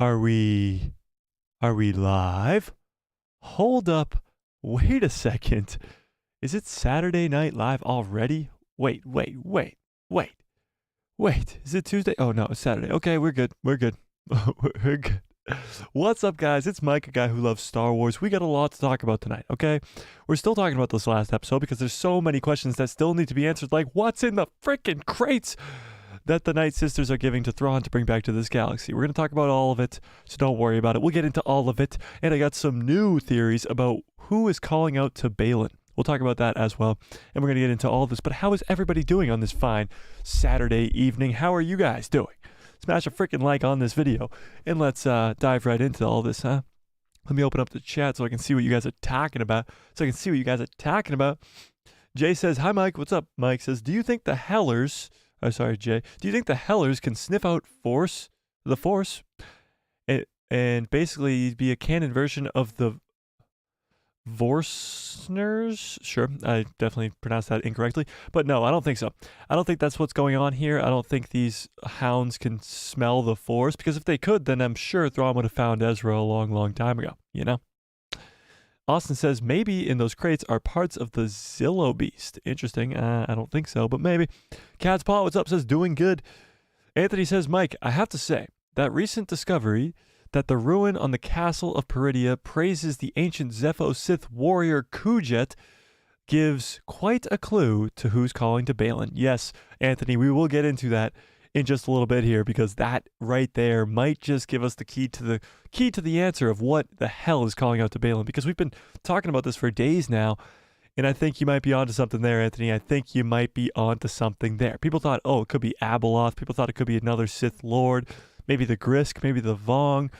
Are we live? Hold up. Wait a second. Is it Saturday Night Live already? Wait. Is it Tuesday? Oh no, it's Saturday. Okay, we're good. We're good. What's up, guys? It's Mike, a guy who loves Star Wars. We got a lot to talk about tonight, okay? We're still talking about this last episode because there's so many questions that still need to be answered, like what's in the freaking crates that the Night Sisters are giving to Thrawn to bring back to this galaxy. We're going to talk about all of it, so don't worry about it. We'll get into all of it, and I got some new theories about who is calling out to Balin. We'll talk about that as well, and we're going to get into all of this. But how is everybody doing on this fine Saturday evening? How are you guys doing? Smash a freaking like on this video, and let's dive right into all this, huh? Let me open up the chat so I can see what you guys are talking about. Jay says, hi, Mike. What's up? Mike says, do you think the Hellers... Oh, sorry, Jay. Do you think the Hellers can sniff out the Force, and basically be a canon version of the Vorsners? Sure, I definitely pronounced that incorrectly. But no, I don't think so. I don't think that's what's going on here. I don't think these hounds can smell the Force, because if they could, then I'm sure Thrawn would have found Ezra a long, long time ago, you know? Austin says, maybe in those crates are parts of the Zillo Beast. Interesting. I don't think so, but maybe. Cat's Paw, what's up, says, doing good. Anthony says, Mike, I have to say, that recent discovery that the ruin on the castle of Peridia praises the ancient Zepho Sith warrior Kujet gives quite a clue to who's calling to Balin. Yes, Anthony, we will get into that in just a little bit here, because that right there might just give us the key to the answer of what the hell is calling out to Balin, because we've been talking about this for days now, and I think you might be onto something there, Anthony. I think you might be onto something there. People thought, oh, it could be Abeloth. People thought it could be another Sith Lord, maybe the Grisk, maybe the Vong.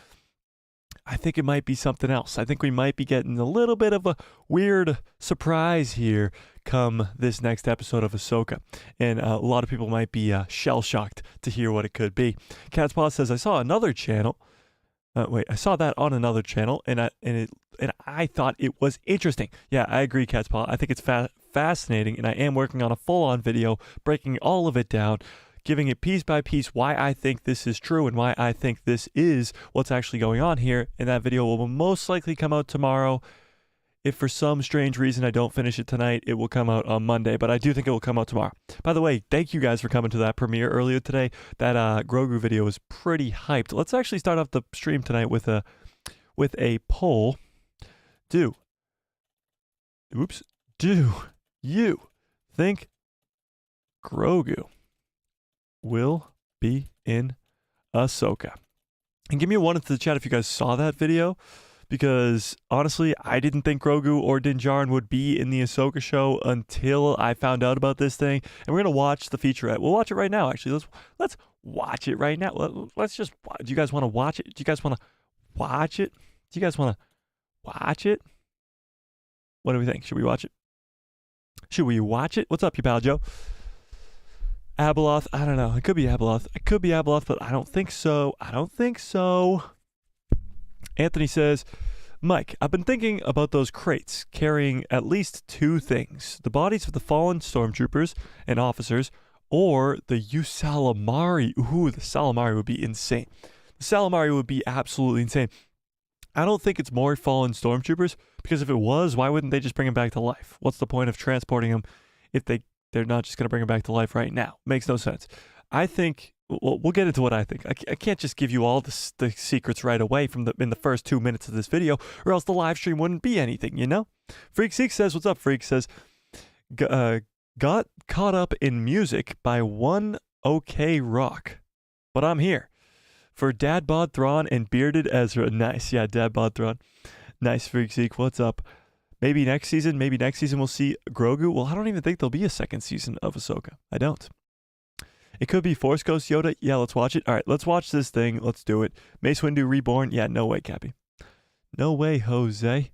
I think it might be something else. I think we might be getting a little bit of a weird surprise here come this next episode of Ahsoka. And a lot of people might be shell-shocked to hear what it could be. Cat's Paw says, I saw another channel. I saw that on another channel, and I thought it was interesting. Yeah, I agree, Cat's Paw. I think it's fascinating, and I am working on a full-on video, breaking all of it down, giving it piece by piece why I think this is true and why I think this is what's actually going on here. And that video will most likely come out tomorrow. If for some strange reason I don't finish it tonight, it will come out on Monday, but I do think it will come out tomorrow. By the way, thank you guys for coming to that premiere earlier today. That Grogu video was pretty hyped. Let's actually start off the stream tonight with a poll. Do you think Grogu will be in Ahsoka? And give me a 1 into the chat if you guys saw that video, because honestly, I didn't think Grogu or Din Djarin would be in the Ahsoka show until I found out about this thing. And we're gonna watch the featurette. We'll watch it right now. Actually, let's watch it right now. Let's just. Do you guys want to watch it? Do you guys want to watch it? Do you guys want to watch it? What do we think? Should we watch it? Should we watch it? What's up, you pal Joe? Abeloth, I don't know. It could be Abeloth, but I don't think so. Anthony says, Mike, I've been thinking about those crates carrying at least 2 things: the bodies of the fallen stormtroopers and officers, or the Usalamari. Ooh, the Salamari would be insane. The Salamari would be absolutely insane. I don't think it's more fallen stormtroopers, because if it was, why wouldn't they just bring them back to life? What's the point of transporting them if they're not just going to bring them back to life right now? Makes no sense. I think, well, we'll get into what I think. I can't just give you all the secrets right away in the first 2 minutes of this video, or else the live stream wouldn't be anything, you know? Freak Seek says, what's up, Freak? Says, got caught up in music by one OK Rock, but I'm here for Dad Bod Thrawn and Bearded Ezra. Nice. Yeah, Dad Bod Thrawn. Nice, Freak Seek. What's up? Maybe next season we'll see Grogu. Well, I don't even think there'll be a second season of Ahsoka. I don't. It could be Force Ghost Yoda. Yeah, let's watch it. All right, let's watch this thing. Let's do it. Mace Windu Reborn. Yeah, no way, Cappy. No way, Jose.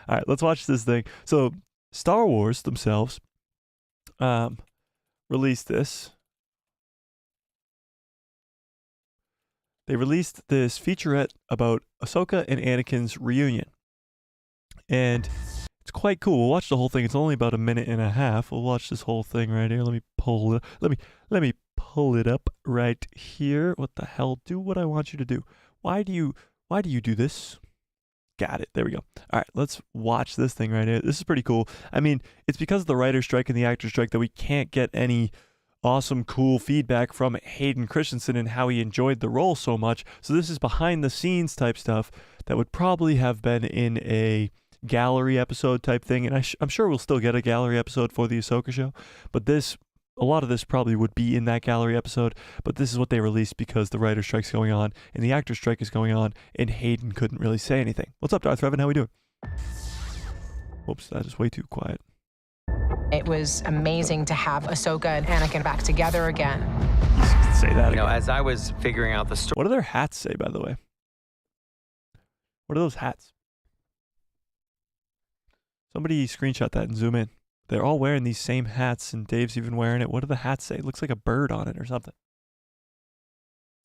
All right, let's watch this thing. So, Star Wars themselves released this. They released this featurette about Ahsoka and Anakin's reunion. And it's quite cool. We'll watch the whole thing. It's only about 1.5 minutes. We'll watch this whole thing right here. Let me pull pull it up right here. What the hell? Do what I want you to do. Why do you do this? Got it. There we go. All right, let's watch this thing right here. This is pretty cool. I mean, it's because of the writer's strike and the actor's strike that we can't get any awesome, cool feedback from Hayden Christensen and how he enjoyed the role so much. So this is behind the scenes type stuff that would probably have been in a gallery episode type thing. And I'm sure we'll still get a gallery episode for the Ahsoka show. But a lot of this probably would be in that gallery episode, but this is what they released because the writer's strike's going on and the actor's strike is going on, and Hayden couldn't really say anything. What's up, Darth Revan? How we doing? Whoops, that is way too quiet. It was amazing to have Ahsoka and Anakin back together again. You can say that again. As I was figuring out the story. What do their hats say, by the way? What are those hats? Somebody screenshot that and zoom in. They're all wearing these same hats, and Dave's even wearing it. What do the hats say? It looks like a bird on it or something.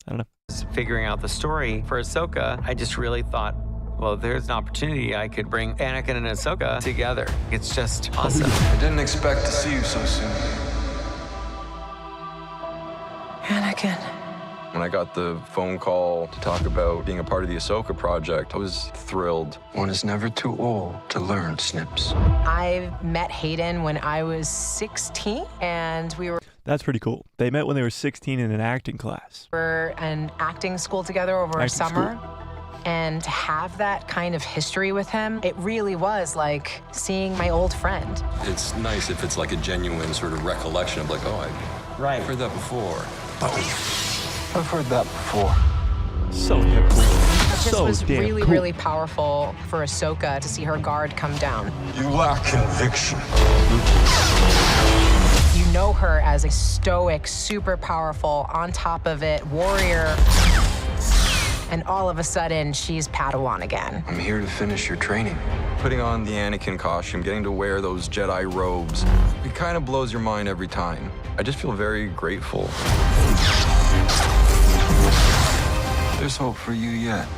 I don't know. Figuring out the story for Ahsoka, I just really thought, well, there's an opportunity I could bring Anakin and Ahsoka together. It's just awesome. I didn't expect to see you so soon. Anakin. When I got the phone call to talk about being a part of the Ahsoka project, I was thrilled. One is never too old to learn, Snips. I met Hayden when I was 16, and we were That's pretty cool. They met when they were 16 in an acting class. in acting school together over a summer. And to have that kind of history with him, it really was like seeing my old friend. It's nice if it's like a genuine sort of recollection of like, oh, I've heard that before. I've heard that before. So damn cool. It just So was damn really, cool. really powerful for Ahsoka to see her guard come down. You lack conviction. You know her as a stoic, super powerful, on top of it, warrior. And all of a sudden, she's Padawan again. I'm here to finish your training. Putting on the Anakin costume, getting to wear those Jedi robes, it kind of blows your mind every time. I just feel very grateful. There's hope for you yet.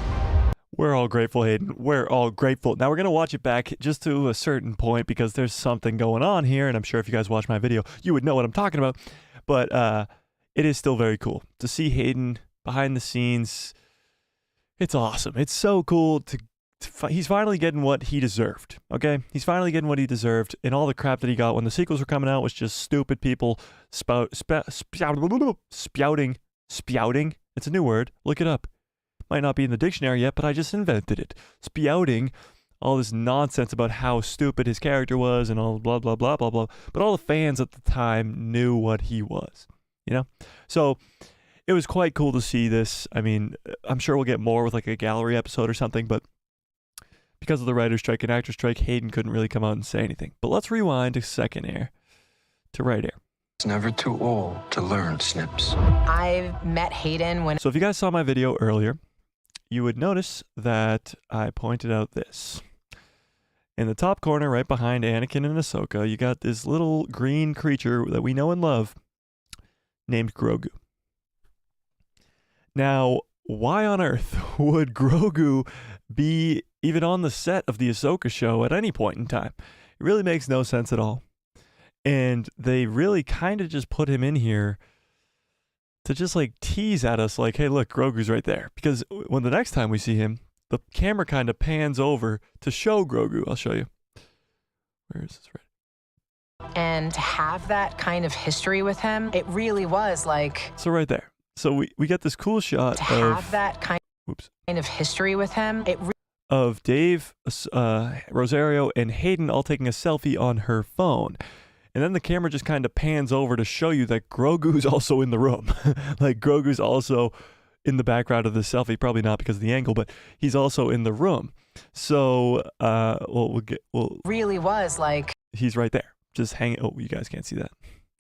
We're all grateful, Hayden. We're all grateful. Now we're going to watch it back just to a certain point because there's something going on here, and I'm sure if you guys watch my video, you would know what I'm talking about. But it is still very cool to see Hayden behind the scenes. It's awesome. It's so cool he's finally getting what he deserved, okay? He's finally getting what he deserved, and all the crap that he got when the sequels were coming out was just stupid people spouting. It's a new word. Look it up. Might not be in the dictionary yet, but I just invented it. Spouting all this nonsense about how stupid his character was and all blah, blah, blah, blah, blah. But all the fans at the time knew what he was, you know? So it was quite cool to see this. I mean, I'm sure we'll get more with like a gallery episode or something, but because of the writer's strike and actor's strike, Hayden couldn't really come out and say anything. But let's rewind to second air, to right air. It's never too old to learn, Snips. I met Hayden when So if you guys saw my video earlier, you would notice that I pointed out this. In the top corner, right behind Anakin and Ahsoka, you got this little green creature that we know and love named Grogu. Now, why on earth would Grogu be even on the set of the Ahsoka show at any point in time? It really makes no sense at all. And they really kind of just put him in here to just like tease at us like, hey, look, Grogu's right there. Because when the next time we see him, the camera kind of pans over to show Grogu. I'll show you. Where is this? Right. and to have that kind of history with him, it really was like So right there. So we get this cool shot to of have that kind of history with him. It of Dave, Rosario, and Hayden all taking a selfie on her phone. And then the camera just kind of pans over to show you that Grogu's also in the room. Like Grogu's also in the background of the selfie, probably not because of the angle, but he's also in the room. So, really was like he's right there, just hanging. Oh, you guys can't see that.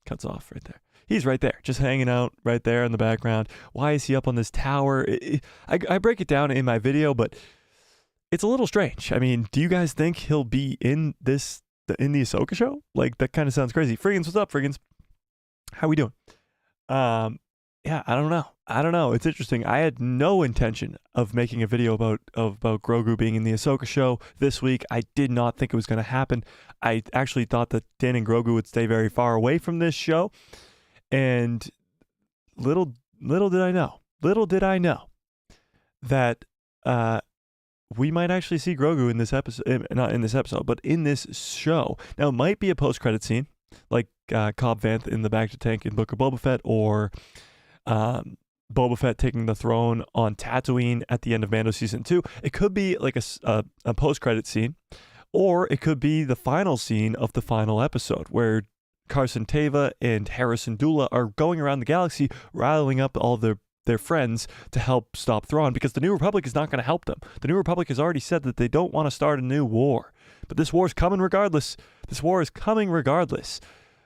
Cuts off right there. He's right there, just hanging out right there in the background. Why is he up on this tower? I break it down in my video, but it's a little strange. I mean, do you guys think he'll be in the Ahsoka show? Like, that kind of sounds crazy. Friggins, what's up, Friggins? How we doing? Yeah, I don't know. It's interesting. I had no intention of making a video about Grogu being in the Ahsoka show this week. I did not think it was going to happen. I actually thought that Din and Grogu would stay very far away from this show. And little did I know that we might actually see Grogu in this episode, not in this episode, but in this show. Now, it might be a post-credit scene, like Cobb Vanth in the Bacta tank in Book of Boba Fett, or Boba Fett taking the throne on Tatooine at the end of Mando Season 2. It could be like a post-credit scene, or it could be the final scene of the final episode, where Carson Teva and Harrison Dula are going around the galaxy, riling up all their friends to help stop Thrawn, because the New Republic is not going to help them. The New Republic has already said that they don't want to start a new war. But this war is coming regardless.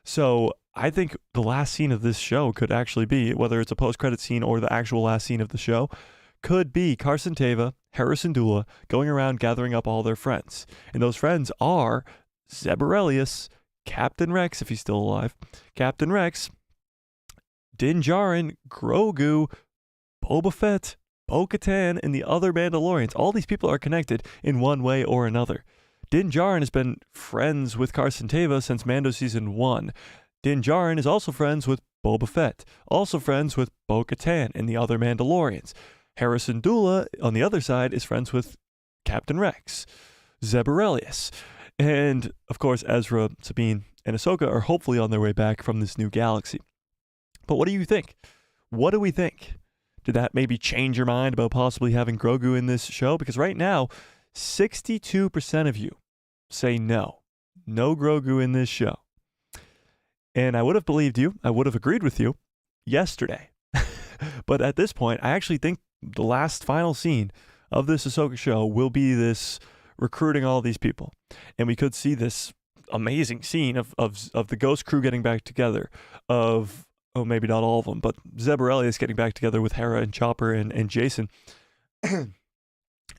So I think the last scene of this show could actually be, whether it's a post-credit scene or the actual last scene of the show, could be Carson Teva, Harrison Dula, going around gathering up all their friends. And those friends are Zeb Orrelios, Captain Rex, if he's still alive, Captain Rex, Din Djarin, Grogu, Boba Fett, Bo-Katan, and the other Mandalorians. All these people are connected in one way or another. Din Djarin has been friends with Carson Teva since Mando Season 1. Din Djarin is also friends with Boba Fett, also friends with Bo-Katan and the other Mandalorians. Harrison Dula, on the other side, is friends with Captain Rex, Zeb Orrelios. And, of course, Ezra, Sabine, and Ahsoka are hopefully on their way back from this new galaxy. But what do you think? What do we think? Did that maybe change your mind about possibly having Grogu in this show? Because right now, 62% of you say no. No Grogu in this show. And I would have believed you. I would have agreed with you yesterday. But at this point, I actually think the last final scene of this Ahsoka show will be this recruiting all these people. And we could see this amazing scene of the Ghost crew getting back together, of, oh, maybe not all of them, but Zeb Orrelios getting back together with Hera and Chopper and Jason. And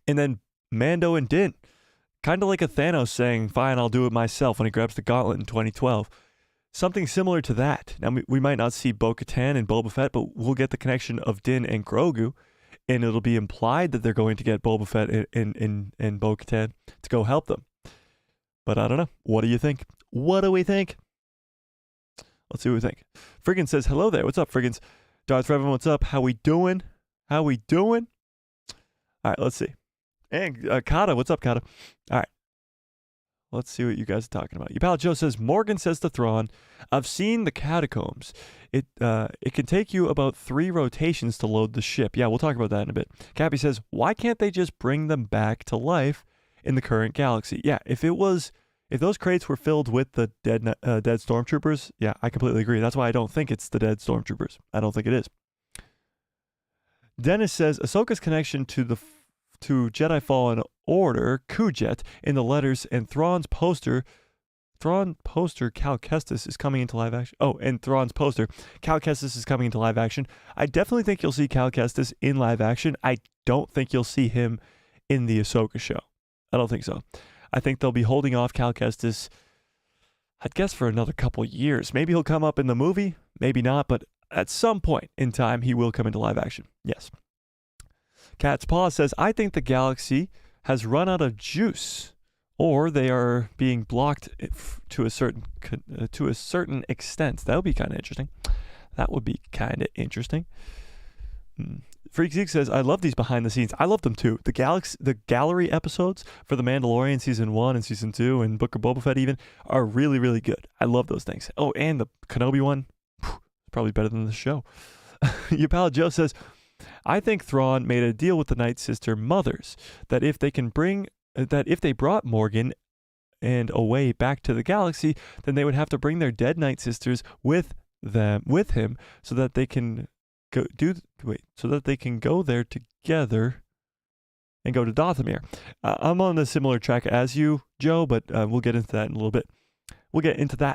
then Mando and Din, kind of like a Thanos saying, fine, I'll do it myself, when he grabs the gauntlet in 2012. Something similar to that. Now, we might not see Bo-Katan and Boba Fett, but we'll get the connection of Din and Grogu, and it'll be implied that they're going to get Boba Fett and Bo-Katan to go help them. But I don't know. What do you think? What do we think? Let's see what we think. Friggin says, hello there. What's up, Friggins? Darth Revan, what's up? How we doing? All right, let's see. And Kata, what's up, Kata? All right. Let's see what you guys are talking about. Your pal Joe says, Morgan says to Thrawn, I've seen the catacombs. It can take you about 3 rotations to load the ship. Yeah, we'll talk about that in a bit. Cappy says, why can't they just bring them back to life in the current galaxy? Yeah, if those crates were filled with the dead stormtroopers, yeah, I completely agree. That's why I don't think it's the dead stormtroopers. I don't think it is. Dennis says, Ahsoka's connection to Jedi Fallen Order, Kujet, in the letters, and Thrawn's poster, Cal Kestis is coming into live action. Oh, and Thrawn's poster, Cal Kestis is coming into live action. I definitely think you'll see Cal Kestis in live action. I don't think you'll see him in the Ahsoka show. I don't think so. I think they'll be holding off Cal Kestis, I'd guess, for another couple years. Maybe he'll come up in the movie, maybe not, but at some point in time, he will come into live action. Yes. Cat's Paw says, I think the galaxy has run out of juice, or they are being blocked to a certain extent. That would be kind of interesting. Freak Zeke says, I love these behind the scenes. I love them too. The gallery episodes for The Mandalorian Season 1 and Season 2 and Book of Boba Fett even are really, really good. I love those things. Oh, and the Kenobi one, probably better than the show. Your pal Joe says, I think Thrawn made a deal with the Night Sister mothers that if they brought Morgan and away back to the galaxy, then they would have to bring their dead Night Sisters with him so that they can go there together and go to Dathomir. I'm on a similar track as you, Joe, but we'll get into that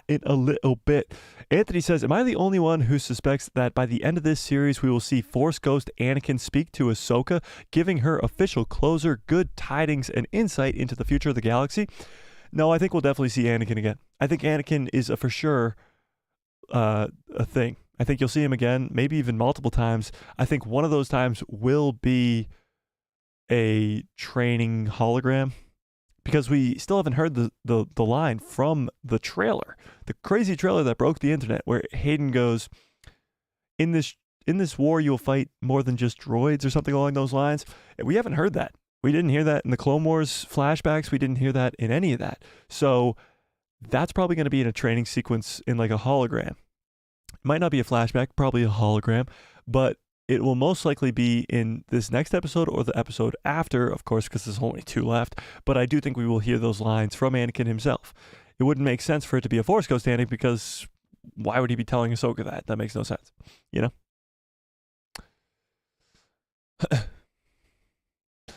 in a little bit. Anthony says, am I the only one who suspects that by the end of this series we will see Force Ghost Anakin speak to Ahsoka, giving her official closure, good tidings, and insight into the future of the galaxy? No, I think we'll definitely see Anakin again. I think Anakin is for sure a thing. I think you'll see him again, maybe even multiple times. I think one of those times will be a training hologram, because we still haven't heard the line from the trailer, the crazy trailer that broke the internet, where Hayden goes, in this in this war you'll fight more than just droids or something along those lines. We haven't heard that. We didn't hear that in the Clone Wars flashbacks. We didn't hear that in any of that. So that's probably going to be in a training sequence in like a hologram. It might not be a flashback, probably a hologram, but it will most likely be in this next episode or the episode after, of course, because there's only 2 left. But I do think we will hear those lines from Anakin himself. It wouldn't make sense for it to be a Force Ghost Anakin, because why would he be telling Ahsoka that? That makes no sense, you know?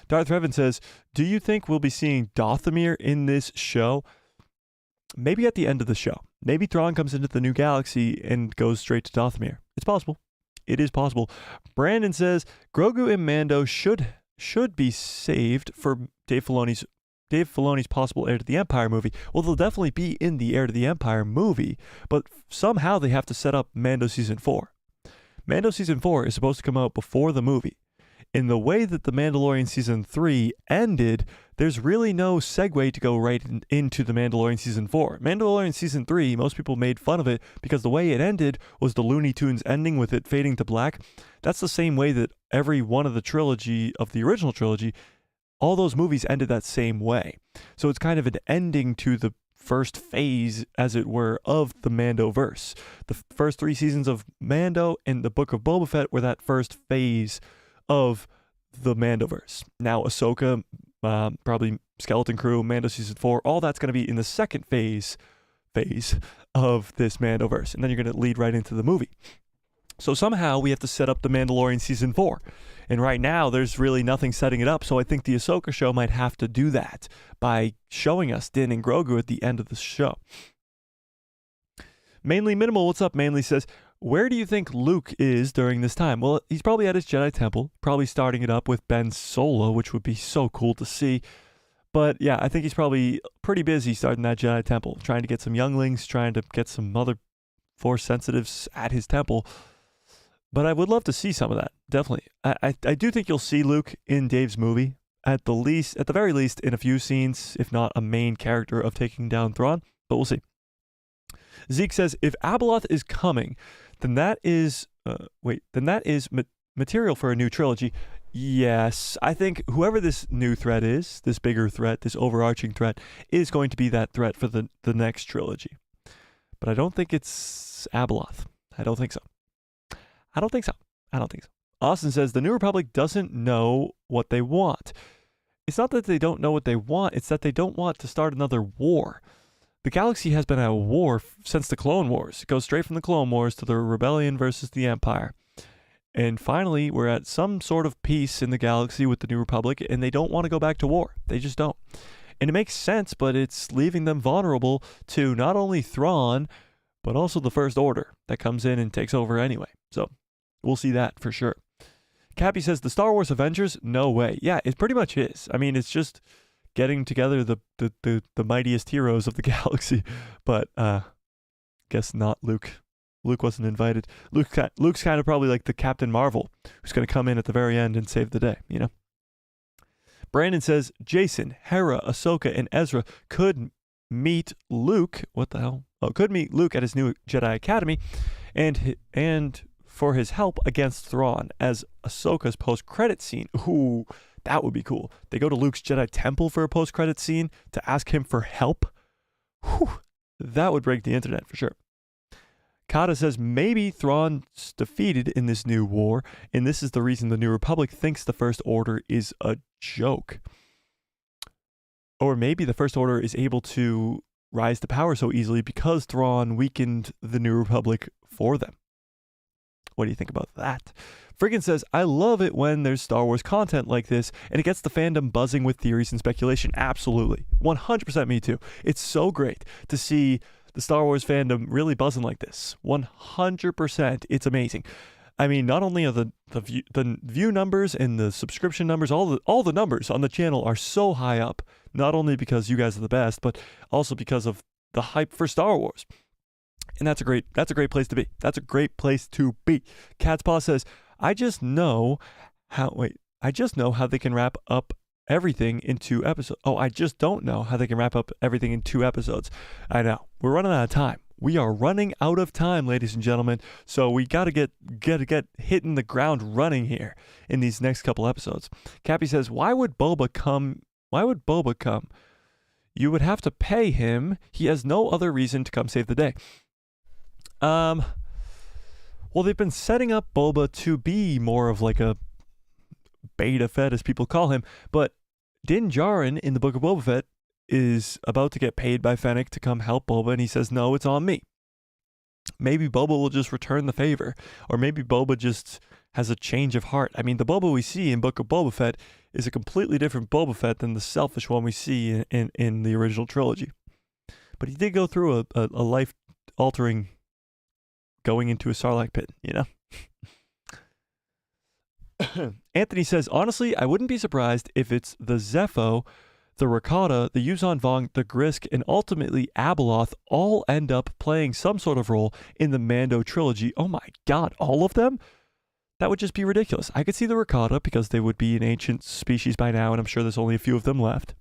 Darth Revan says, do you think we'll be seeing Dathomir in this show? Maybe at the end of the show. Maybe Thrawn comes into the new galaxy and goes straight to Dathomir. It's possible. It is possible. Brandon says Grogu and Mando should be saved for Dave Filoni's possible Heir to the Empire movie. Well, they'll definitely be in the Heir to the Empire movie, but somehow they have to set up Mando Season 4. Mando Season 4 is supposed to come out before the movie. In the way that The Mandalorian Season 3 ended, there's really no segue to go right into The Mandalorian Season 4. Mandalorian Season 3, most people made fun of it because the way it ended was the Looney Tunes ending with it fading to black. That's the same way that every one of the original trilogy, all those movies ended that same way. So it's kind of an ending to the first phase, as it were, of the Mandoverse. The first 3 seasons of Mando and the Book of Boba Fett were that first phase of the Mandoverse. Now Ahsoka, probably Skeleton Crew, Mando Season 4, all that's going to be in the second phase of this Mandoverse. And then you're going to lead right into the movie. So somehow we have to set up The Mandalorian Season 4. And right now there's really nothing setting it up. So I think the Ahsoka show might have to do that by showing us Din and Grogu at the end of the show. Mainly Minimal, what's up? Mainly says, where do you think Luke is during this time? Well, he's probably at his Jedi Temple, probably starting it up with Ben Solo, which would be so cool to see. But yeah, I think he's probably pretty busy starting that Jedi Temple, trying to get some younglings, trying to get some other Force sensitives at his temple. But I would love to see some of that, definitely. I do think you'll see Luke in Dave's movie, at the very least, in a few scenes, if not a main character of taking down Thrawn, but we'll see. Zeke says, if Abeloth is coming, then that is material for a new trilogy. Yes, I think whoever this new threat is, this bigger threat, this overarching threat, is going to be that threat for the next trilogy. But I don't think it's Abeloth. I don't think so. Austin says, the New Republic doesn't know what they want. It's not that they don't know what they want, it's that they don't want to start another war. The galaxy has been at war since the Clone Wars. It goes straight from the Clone Wars to the Rebellion versus the Empire. And finally, we're at some sort of peace in the galaxy with the New Republic, and they don't want to go back to war. They just don't. And it makes sense, but it's leaving them vulnerable to not only Thrawn, but also the First Order that comes in and takes over anyway. So we'll see that for sure. Cappy says, the Star Wars Avengers? No way. Yeah, it pretty much is. I mean, it's just getting together the mightiest heroes of the galaxy, but guess not Luke. Luke wasn't invited. Luke's kind of probably like the Captain Marvel, who's going to come in at the very end and save the day, you know? Brandon says, Jason, Hera, Ahsoka, and Ezra could meet Luke. What the hell? Oh, could meet Luke at his new Jedi Academy, and for his help against Thrawn as Ahsoka's post-credit scene. Ooh, that would be cool. They go to Luke's Jedi Temple for a post-credit scene to ask him for help. Whew, that would break the internet for sure. Kata says maybe Thrawn's defeated in this new war, and this is the reason the New Republic thinks the First Order is a joke. Or maybe the First Order is able to rise to power so easily because Thrawn weakened the New Republic for them. What do you think about that? Friggin says, I love it when there's Star Wars content like this and it gets the fandom buzzing with theories and speculation. Absolutely. 100% me too. It's so great to see the Star Wars fandom really buzzing like this. 100%. It's amazing. I mean, not only are the view numbers and the subscription numbers, all the numbers on the channel are so high up, not only because you guys are the best, but also because of the hype for Star Wars. And that's a great place to be. That's a great place to be. Cat's Paw says, I just know how they can wrap up everything in 2 episodes. Oh, I just don't know how they can wrap up everything in 2 episodes. I know. We're running out of time. we are running out of time, ladies and gentlemen. So we got to get hitting the ground running here in these next couple episodes. Cappy says, why would Boba come? You would have to pay him. He has no other reason to come save the day. Well, they've been setting up Boba to be more of like a beta Fett, as people call him, but Din Djarin in the Book of Boba Fett is about to get paid by Fennec to come help Boba, and he says, no, it's on me. Maybe Boba will just return the favor, or maybe Boba just has a change of heart. I mean, the Boba we see in Book of Boba Fett is a completely different Boba Fett than the selfish one we see in the original trilogy. But he did go through a life-altering going into a Sarlacc pit, you know? Anthony says, honestly, I wouldn't be surprised if it's the Zepho, the Rakata, the Yuuzhan Vong, the Grisk, and ultimately Abeloth all end up playing some sort of role in the Mando trilogy. Oh my god, all of them? That would just be ridiculous. I could see the Rakata because they would be an ancient species by now, and I'm sure there's only a few of them left.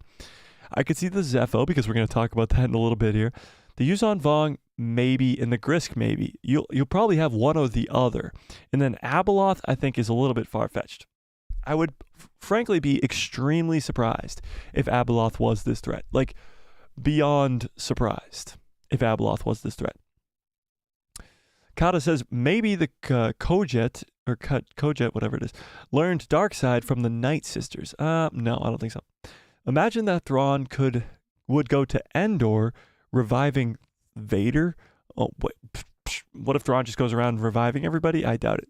I could see the Zepho because we're going to talk about that in a little bit here. The Yuuzhan Vong, maybe, and the Grisk, maybe. You'll probably have one or the other. And then Abeloth, I think, is a little bit far-fetched. I would, frankly, be extremely surprised if Abeloth was this threat. Like, beyond surprised if Abeloth was this threat. Kata says, maybe the Kojet, or Kojet, whatever it is, learned Darkseid from the Night Sisters. No, I don't think so. Imagine that Thrawn would go to Endor reviving Vader. Oh, what if Thrawn just goes around reviving everybody? I doubt it.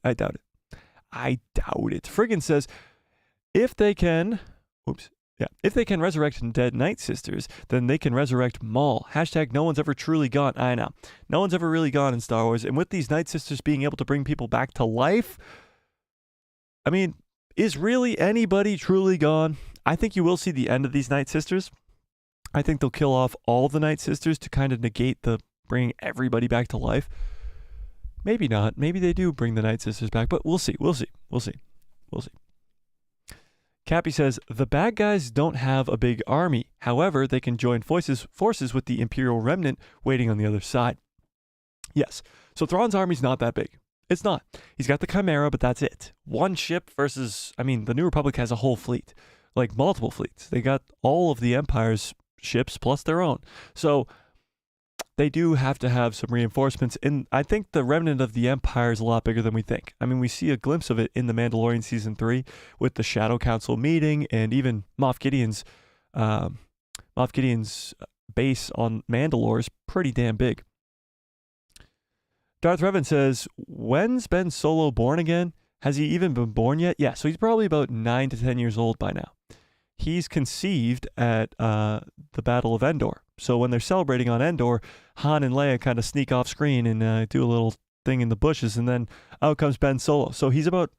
Friggin says, if they can resurrect dead Night Sisters, then they can resurrect Maul. # no one's ever truly gone. I know. No one's ever really gone in Star Wars. And with these Night Sisters being able to bring people back to life, I mean, is really anybody truly gone? I think you will see the end of these Night Sisters. I think they'll kill off all the Night Sisters to kind of negate the bringing everybody back to life. Maybe not. Maybe they do bring the Night Sisters back, but we'll see. Cappy says, the bad guys don't have a big army. However, they can join forces with the Imperial Remnant waiting on the other side. Yes. So Thrawn's army's not that big. It's not. He's got the Chimera, but that's it. One ship versus, I mean, the New Republic has a whole fleet. Like multiple fleets. They got all of the Empire's ships plus their own. So they do have to have some reinforcements. And I think the remnant of the Empire is a lot bigger than we think. I mean, we see a glimpse of it in The Mandalorian Season 3 with the Shadow Council meeting and even Moff Gideon's base on Mandalore is pretty damn big. Darth Revan says, when's Ben Solo born again? Has he even been born yet? Yeah, so he's probably about 9 to 10 years old by now. He's conceived at the Battle of Endor. So when they're celebrating on Endor, Han and Leia kind of sneak off screen and do a little thing in the bushes, and then out comes Ben Solo. So he's about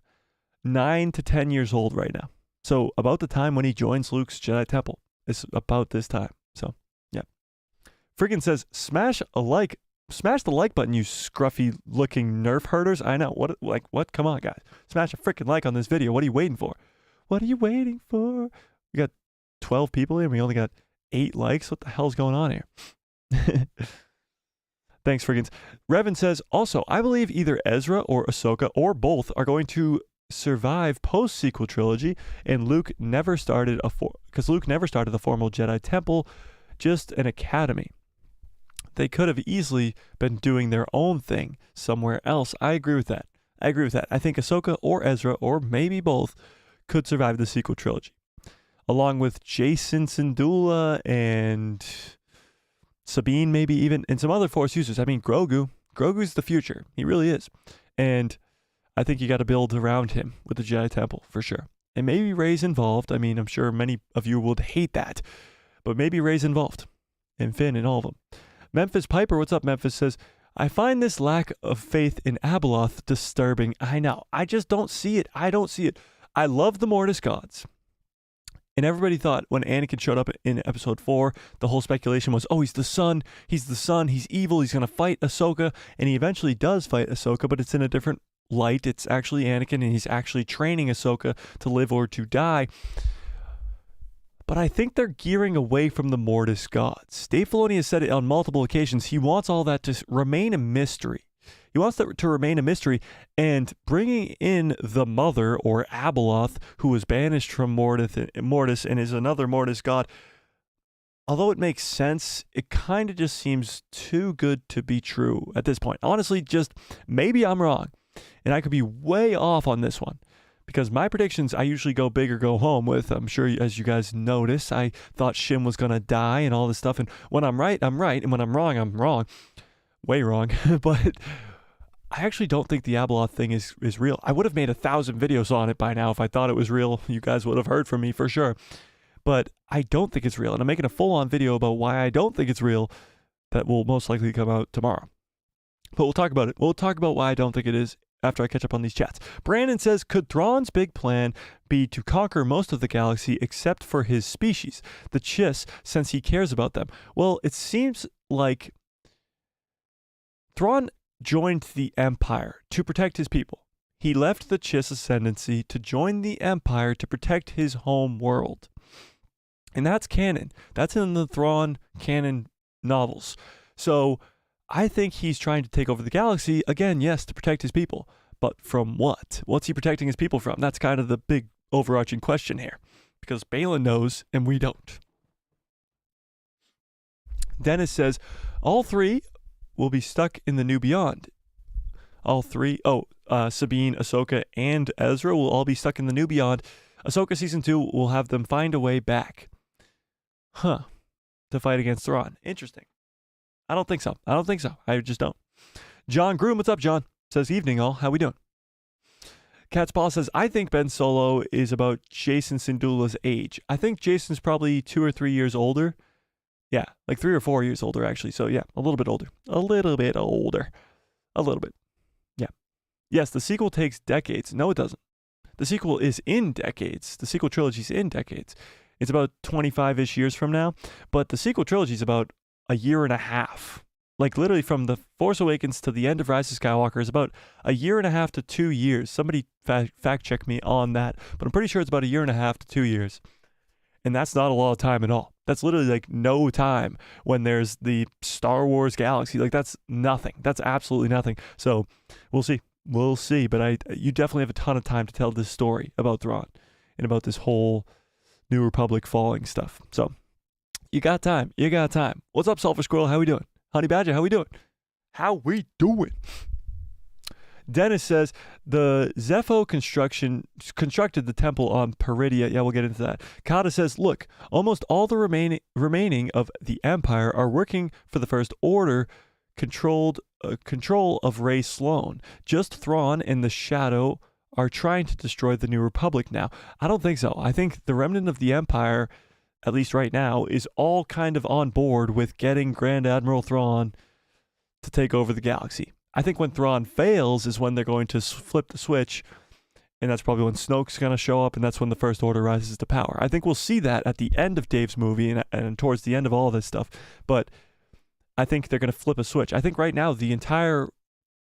9 to 10 years old right now. So about the time when he joins Luke's Jedi Temple. It's about this time. So, yeah. Friggin says, smash the like button, you scruffy-looking nerf herders. I know. What? Come on, guys. Smash a freaking like on this video. What are you waiting for? What are you waiting for? We got 12 people here and we only got 8 likes. What the hell's going on here? Thanks, Friggins. Revan says, also, I believe either Ezra or Ahsoka or both are going to survive post-sequel trilogy, and Luke never started the formal Jedi Temple, just an academy. They could have easily been doing their own thing somewhere else. I agree with that. I think Ahsoka or Ezra, or maybe both, could survive the sequel trilogy. Along with Jason Syndulla and Sabine, maybe even, and some other Force users. I mean, Grogu's the future. He really is. And I think you got to build around him with the Jedi Temple, for sure. And maybe Rey's involved. I mean, I'm sure many of you would hate that. But maybe Rey's involved. And Finn and all of them. Memphis Piper, what's up, Memphis, says, I find this lack of faith in Abeloth disturbing. I know. I just don't see it. I love the Mortis gods. And everybody thought when Anakin showed up in episode 4, the whole speculation was, oh, he's the son, he's evil, he's going to fight Ahsoka. And he eventually does fight Ahsoka, but it's in a different light. It's actually Anakin, and he's actually training Ahsoka to live or to die. but I think they're gearing away from the Mortis gods. Dave Filoni has said it on multiple occasions. He wants all that to remain a mystery. He wants that to remain a mystery, and bringing in the mother, or Abeloth, who was banished from Mortis and is another Mortis god, although it makes sense, it kind of just seems too good to be true at this point. Honestly, just maybe I'm wrong, and I could be way off on this one. Because my predictions, I usually go big or go home with. I'm sure, as you guys notice, I thought Shin was going to die and all this stuff. And when I'm right, I'm right. And when I'm wrong. Way wrong. But I actually don't think the Abeloth thing is real. I would have made 1,000 videos on it by now if I thought it was real. You guys would have heard from me for sure. But I don't think it's real. And I'm making a full-on video about why I don't think it's real that will most likely come out tomorrow. But we'll talk about it. We'll talk about why I don't think it is after I catch up on these chats. Brandon says, could Thrawn's big plan be to conquer most of the galaxy except for his species, the Chiss, since he cares about them? Well, it seems like Thrawn joined the Empire to protect his people. He left the Chiss ascendancy to join the Empire to protect his home world. And that's canon. That's in the Thrawn canon novels. So I think he's trying to take over the galaxy, again, yes, to protect his people. But from what? What's he protecting his people from? That's kind of the big overarching question here. Because Balin knows, and we don't. Dennis says, all three will be stuck in the New Beyond. All three, Sabine, Ahsoka, and Ezra will all be stuck in the New Beyond. Ahsoka Season 2 will have them find a way back. To fight against Thrawn. Interesting. I don't think so. I just don't. John Groom, what's up, John? Says, evening all. How we doing? Cat's Paw says, I think Ben Solo is about Jason Syndulla's age. I think Jason's probably 2 or 3 years older. Yeah, like 3 or 4 years older, actually. So, yeah, a little bit older. A little bit. Yeah. Yes, the sequel takes decades. No, it doesn't. The sequel is in decades. The sequel trilogy's in decades. It's about 25-ish years from now. But the sequel trilogy's about a year and a half. Like literally from The Force Awakens to the end of Rise of Skywalker is about a year and a half to 2 years. Somebody fact check me on that. But I'm pretty sure it's about a year and a half to 2 years. And that's not a lot of time at all. That's literally like no time when there's the Star Wars galaxy. Like that's nothing. That's absolutely nothing. So we'll see. But you definitely have a ton of time to tell this story about Thrawn and about this whole New Republic falling stuff. So you got time. What's up, Sulfur Squirrel? How we doing? Honey Badger, how we doing? Dennis says, the Zepho constructed the temple on Peridia. Yeah, we'll get into that. Kata says, look, almost all the remaining of the Empire are working for the First Order control of Rey Sloane. Just Thrawn and the Shadow are trying to destroy the New Republic now. I don't think so. I think the remnant of the Empire, at least right now, is all kind of on board with getting Grand Admiral Thrawn to take over the galaxy. I think when Thrawn fails is when they're going to flip the switch, and that's probably when Snoke's going to show up, and that's when the First Order rises to power. I think we'll see that at the end of Dave's movie and towards the end of all this stuff, but I think they're going to flip a switch. I think right now the entire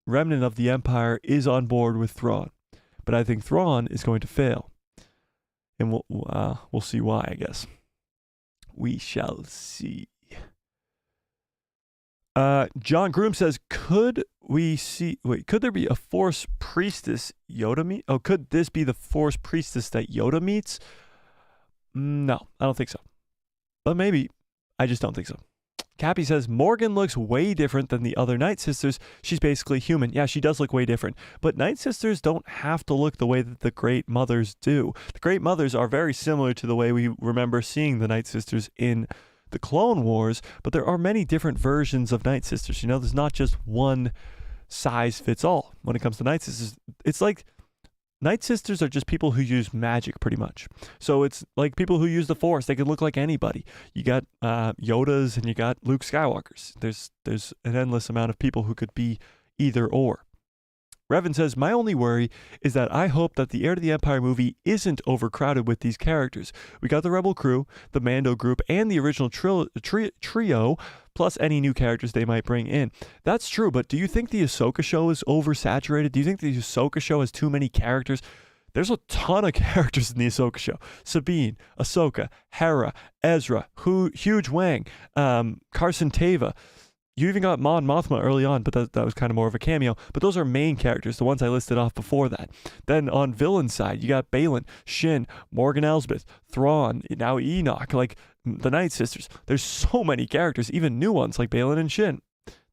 remnant of the Empire is on board with Thrawn, but I think Thrawn is going to fail, and we'll see why, I guess. We shall see. John Groom says, could there be a Force priestess Yoda meet? Oh, could this be the Force priestess that Yoda meets? No, I don't think so. But maybe. I just don't think so. Cappy says, Morgan looks way different than the other Night Sisters. She's basically human. Yeah, she does look way different. But Night Sisters don't have to look the way that the Great Mothers do. The Great Mothers are very similar to the way we remember seeing the Night Sisters in the Clone Wars, but there are many different versions of Night Sisters. You know, there's not just one size fits all when it comes to Night Sisters. It's like Night Sisters are just people who use magic pretty much. So it's like people who use the Force. They can look like anybody. You got Yodas and you got Luke Skywalkers. There's an endless amount of people who could be either or. Revan says, my only worry is that I hope that the Heir to the Empire movie isn't overcrowded with these characters. We got the Rebel crew, the Mando group, and the original trio, plus any new characters they might bring in. That's true, but do you think the Ahsoka show is oversaturated? Do you think the Ahsoka show has too many characters? There's a ton of characters in the Ahsoka show. Sabine, Ahsoka, Hera, Ezra, Huge Wang, Carson Teva. You even got Mon Mothma early on, but that was kind of more of a cameo. But those are main characters, the ones I listed off before that. Then on villain side, you got Balin, Shin, Morgan Elsbeth, Thrawn, now Enoch, like the Night Sisters. There's so many characters, even new ones like Balin and Shin,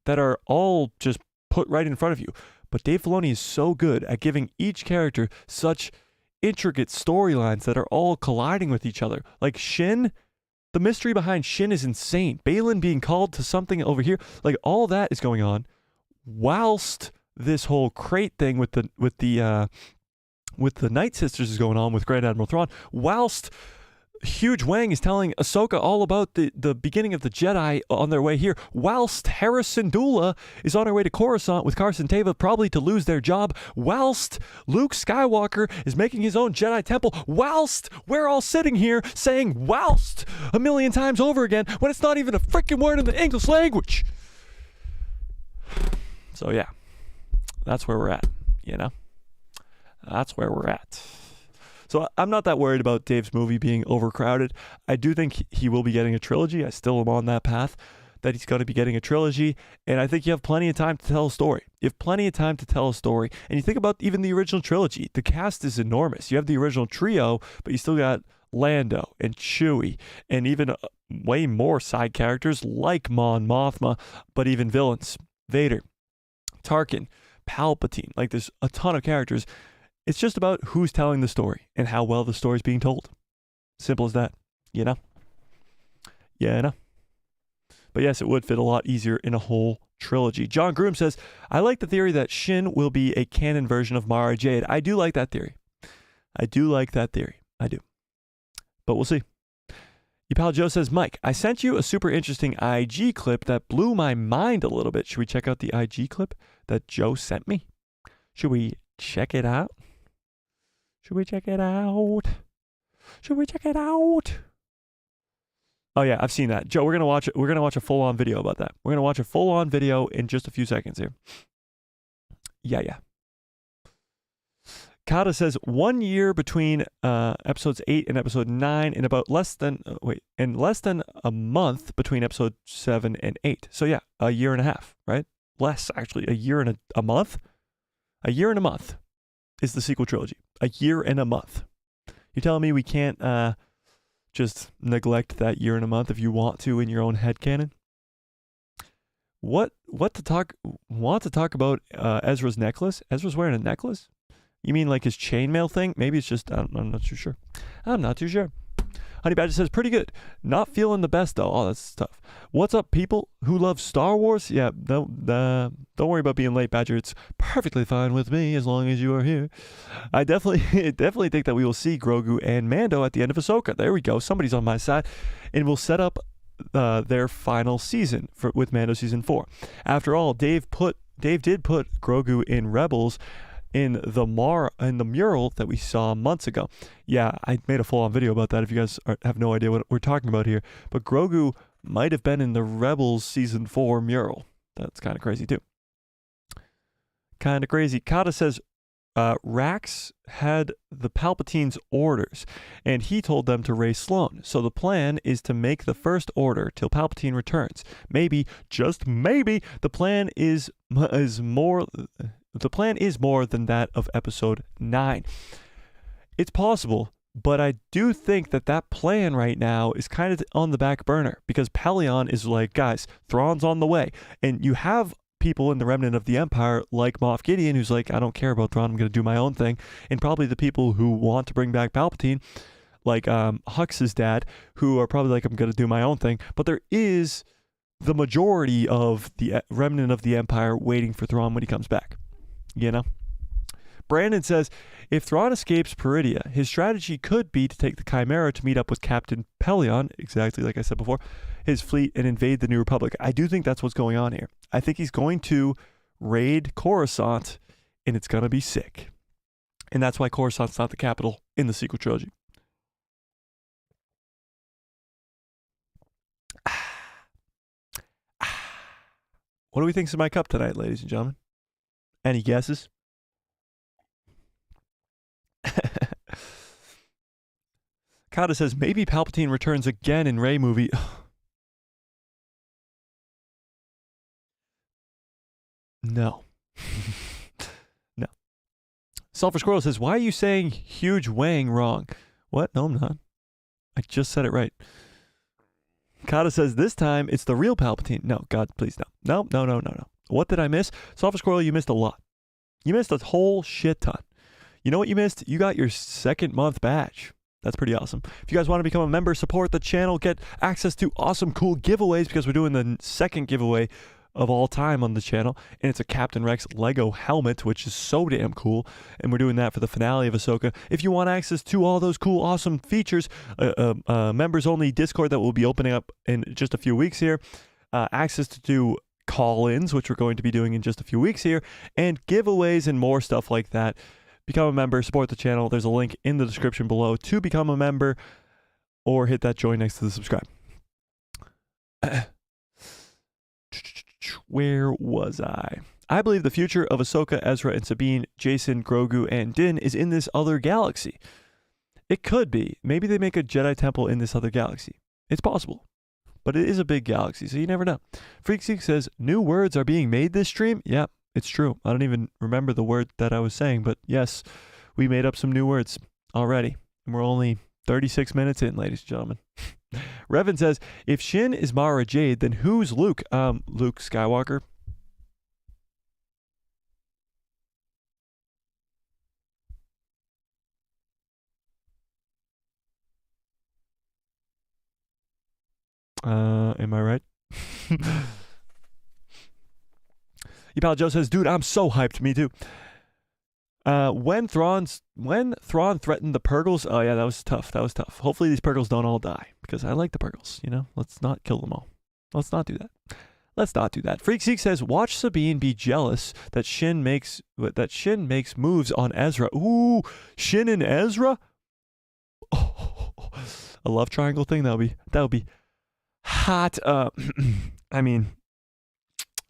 that are all just put right in front of you. But Dave Filoni is so good at giving each character such intricate storylines that are all colliding with each other. Like Shin, the mystery behind Shin is insane. Balin being called to something over here, like all that is going on, whilst this whole crate thing with the Night Sisters is going on with Grand Admiral Thrawn, whilst Huge Wang is telling Ahsoka all about the beginning of the Jedi on their way here, whilst Hera Syndulla is on her way to Coruscant with Carson Teva, probably to lose their job, whilst Luke Skywalker is making his own Jedi temple, whilst we're all sitting here saying whilst a million times over again when it's not even a freaking word in the English language. So yeah, that's where we're at, you know? That's where we're at. So I'm not that worried about Dave's movie being overcrowded. I do think he will be getting a trilogy. I still am on that path that he's going to be getting a trilogy. And I think you have plenty of time to tell a story. You have plenty of time to tell a story. And you think about even the original trilogy. The cast is enormous. You have the original trio, but you still got Lando and Chewie and even way more side characters like Mon Mothma, but even villains. Vader, Tarkin, Palpatine. Like there's a ton of characters. It's just about who's telling the story and how well the story's being told. Simple as that, you know? Yeah, I know. But yes, it would fit a lot easier in a whole trilogy. John Groom says, I like the theory that Shin will be a canon version of Mara Jade. I do like that theory. I do. But we'll see. Your pal Joe says, Mike, I sent you a super interesting IG clip that blew my mind a little bit. Should we check out the IG clip that Joe sent me? Should we check it out? Should we check it out? Oh yeah, I've seen that. Joe, we're gonna watch it. We're gonna watch a full-on video about that. We're gonna watch a full-on video in just a few seconds here. Yeah. Kata says 1 year between episodes 8 and episode 9, and about less than a month between episode 7 and 8. So yeah, a year and a half, right? Less actually, a year and a month. A year and a month is the sequel trilogy. A year and a month. You're telling me we can't just neglect that year and a month if you want to in your own headcanon? Want to talk about Ezra's necklace? Ezra's wearing a necklace? You mean like his chainmail thing? Maybe it's just, I'm not too sure. Honey Badger says, pretty good. Not feeling the best, though. Oh, that's tough. What's up, people who love Star Wars? Yeah, don't worry about being late, Badger. It's perfectly fine with me as long as you are here. I definitely think that we will see Grogu and Mando at the end of Ahsoka. There we go. Somebody's on my side. And we'll set up their final season with Mando Season 4. After all, Dave did put Grogu in Rebels in the mural that we saw months ago. Yeah, I made a full-on video about that if you guys have no idea what we're talking about here. But Grogu might have been in the Rebels Season 4 mural. That's kind of crazy, too. Kind of crazy. Kata says, Rax had the Palpatine's orders, and he told them to raise Sloane. So the plan is to make the First Order till Palpatine returns. Maybe, just maybe, the plan is more than that of Episode 9. It's possible, but I do think that plan right now is kind of on the back burner because Pelion is like, guys, Thrawn's on the way. And you have people in the remnant of the Empire like Moff Gideon who's like, I don't care about Thrawn, I'm going to do my own thing. And probably the people who want to bring back Palpatine, like Hux's dad, who are probably like, I'm going to do my own thing. But there is the majority of the remnant of the Empire waiting for Thrawn when he comes back. You know? Brandon says, if Thrawn escapes Peridia, his strategy could be to take the Chimera to meet up with Captain Pelion, exactly like I said before, his fleet, and invade the New Republic. I do think that's what's going on here. I think he's going to raid Coruscant, and it's going to be sick. And that's why Coruscant's not the capital in the sequel trilogy. What do we think's in my cup tonight, ladies and gentlemen? Any guesses? Kata says, maybe Palpatine returns again in Rey movie. No. No. Sulfur Squirrel says, why are you saying huge Wang wrong? What? No, I'm not. I just said it right. Kata says, this time it's the real Palpatine. No, God, please no. No. What did I miss? Sulfur Squirrel, you missed a lot. You missed a whole shit ton. You know what you missed? You got your 2nd month badge. That's pretty awesome. If you guys want to become a member, support the channel, get access to awesome, cool giveaways, because we're doing the 2nd giveaway of all time on the channel, and it's a Captain Rex Lego helmet, which is so damn cool, and we're doing that for the finale of Ahsoka. If you want access to all those cool, awesome features, members-only Discord that will be opening up in just a few weeks here, access to do call-ins, which we're going to be doing in just a few weeks here, and giveaways and more stuff like that. Become a member, support the channel. There's a link in the description below to become a member, or hit that join next to the subscribe. Where was I? I believe the future of Ahsoka, Ezra, and Sabine, Jason, Grogu, and Din is in this other galaxy. It could be. Maybe they make a Jedi temple in this other galaxy. It's possible. But it is a big galaxy, so you never know. FreakSeek says, new words are being made this stream? Yep, it's true. I don't even remember the word that I was saying, but yes, we made up some new words already. And we're only 36 minutes in, ladies and gentlemen. Revan says, if Shin is Mara Jade, then who's Luke? Luke Skywalker. Am I right? Pal Joe says, dude, I'm so hyped. Me too. When Thrawn threatened the Purgles, oh yeah, that was tough. Hopefully these Purgles don't all die, because I like the Purgles, you know? Let's not kill them all. Let's not do that. FreakSeek says, watch Sabine be jealous that Shin makes moves on Ezra. Ooh, Shin and Ezra? Oh, a love triangle thing? That would be hot. I mean,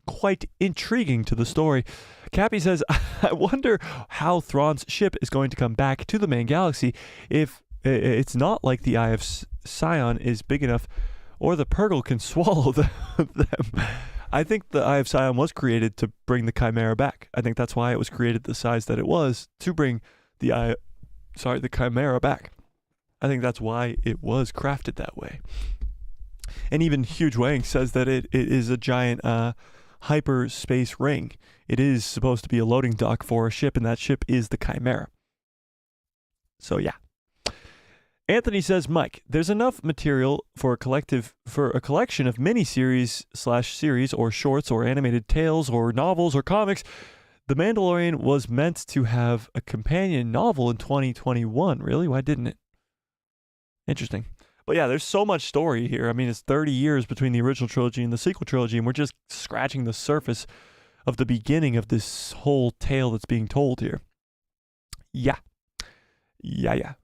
quite intriguing to the story. Cappy says, I wonder how Thrawn's ship is going to come back to the main galaxy if it's not like the Eye of Sion is big enough or the Purgle can swallow them. I think the Eye of Sion was created to bring the Chimera back. I think that's why it was created the size that it was, to bring the Chimera back. I think that's why it was crafted that way. And even Huge Wang says that it is a giant hyperspace ring. It is supposed to be a loading dock for a ship, and that ship is the Chimera. So yeah. Anthony says, Mike, there's enough material for a collection of miniseries / series or shorts or animated tales or novels or comics. The Mandalorian was meant to have a companion novel in 2021. Really? Why didn't it? Interesting. But yeah, there's so much story here. I mean, it's 30 years between the original trilogy and the sequel trilogy, and we're just scratching the surface of the beginning of this whole tale that's being told here. Yeah. You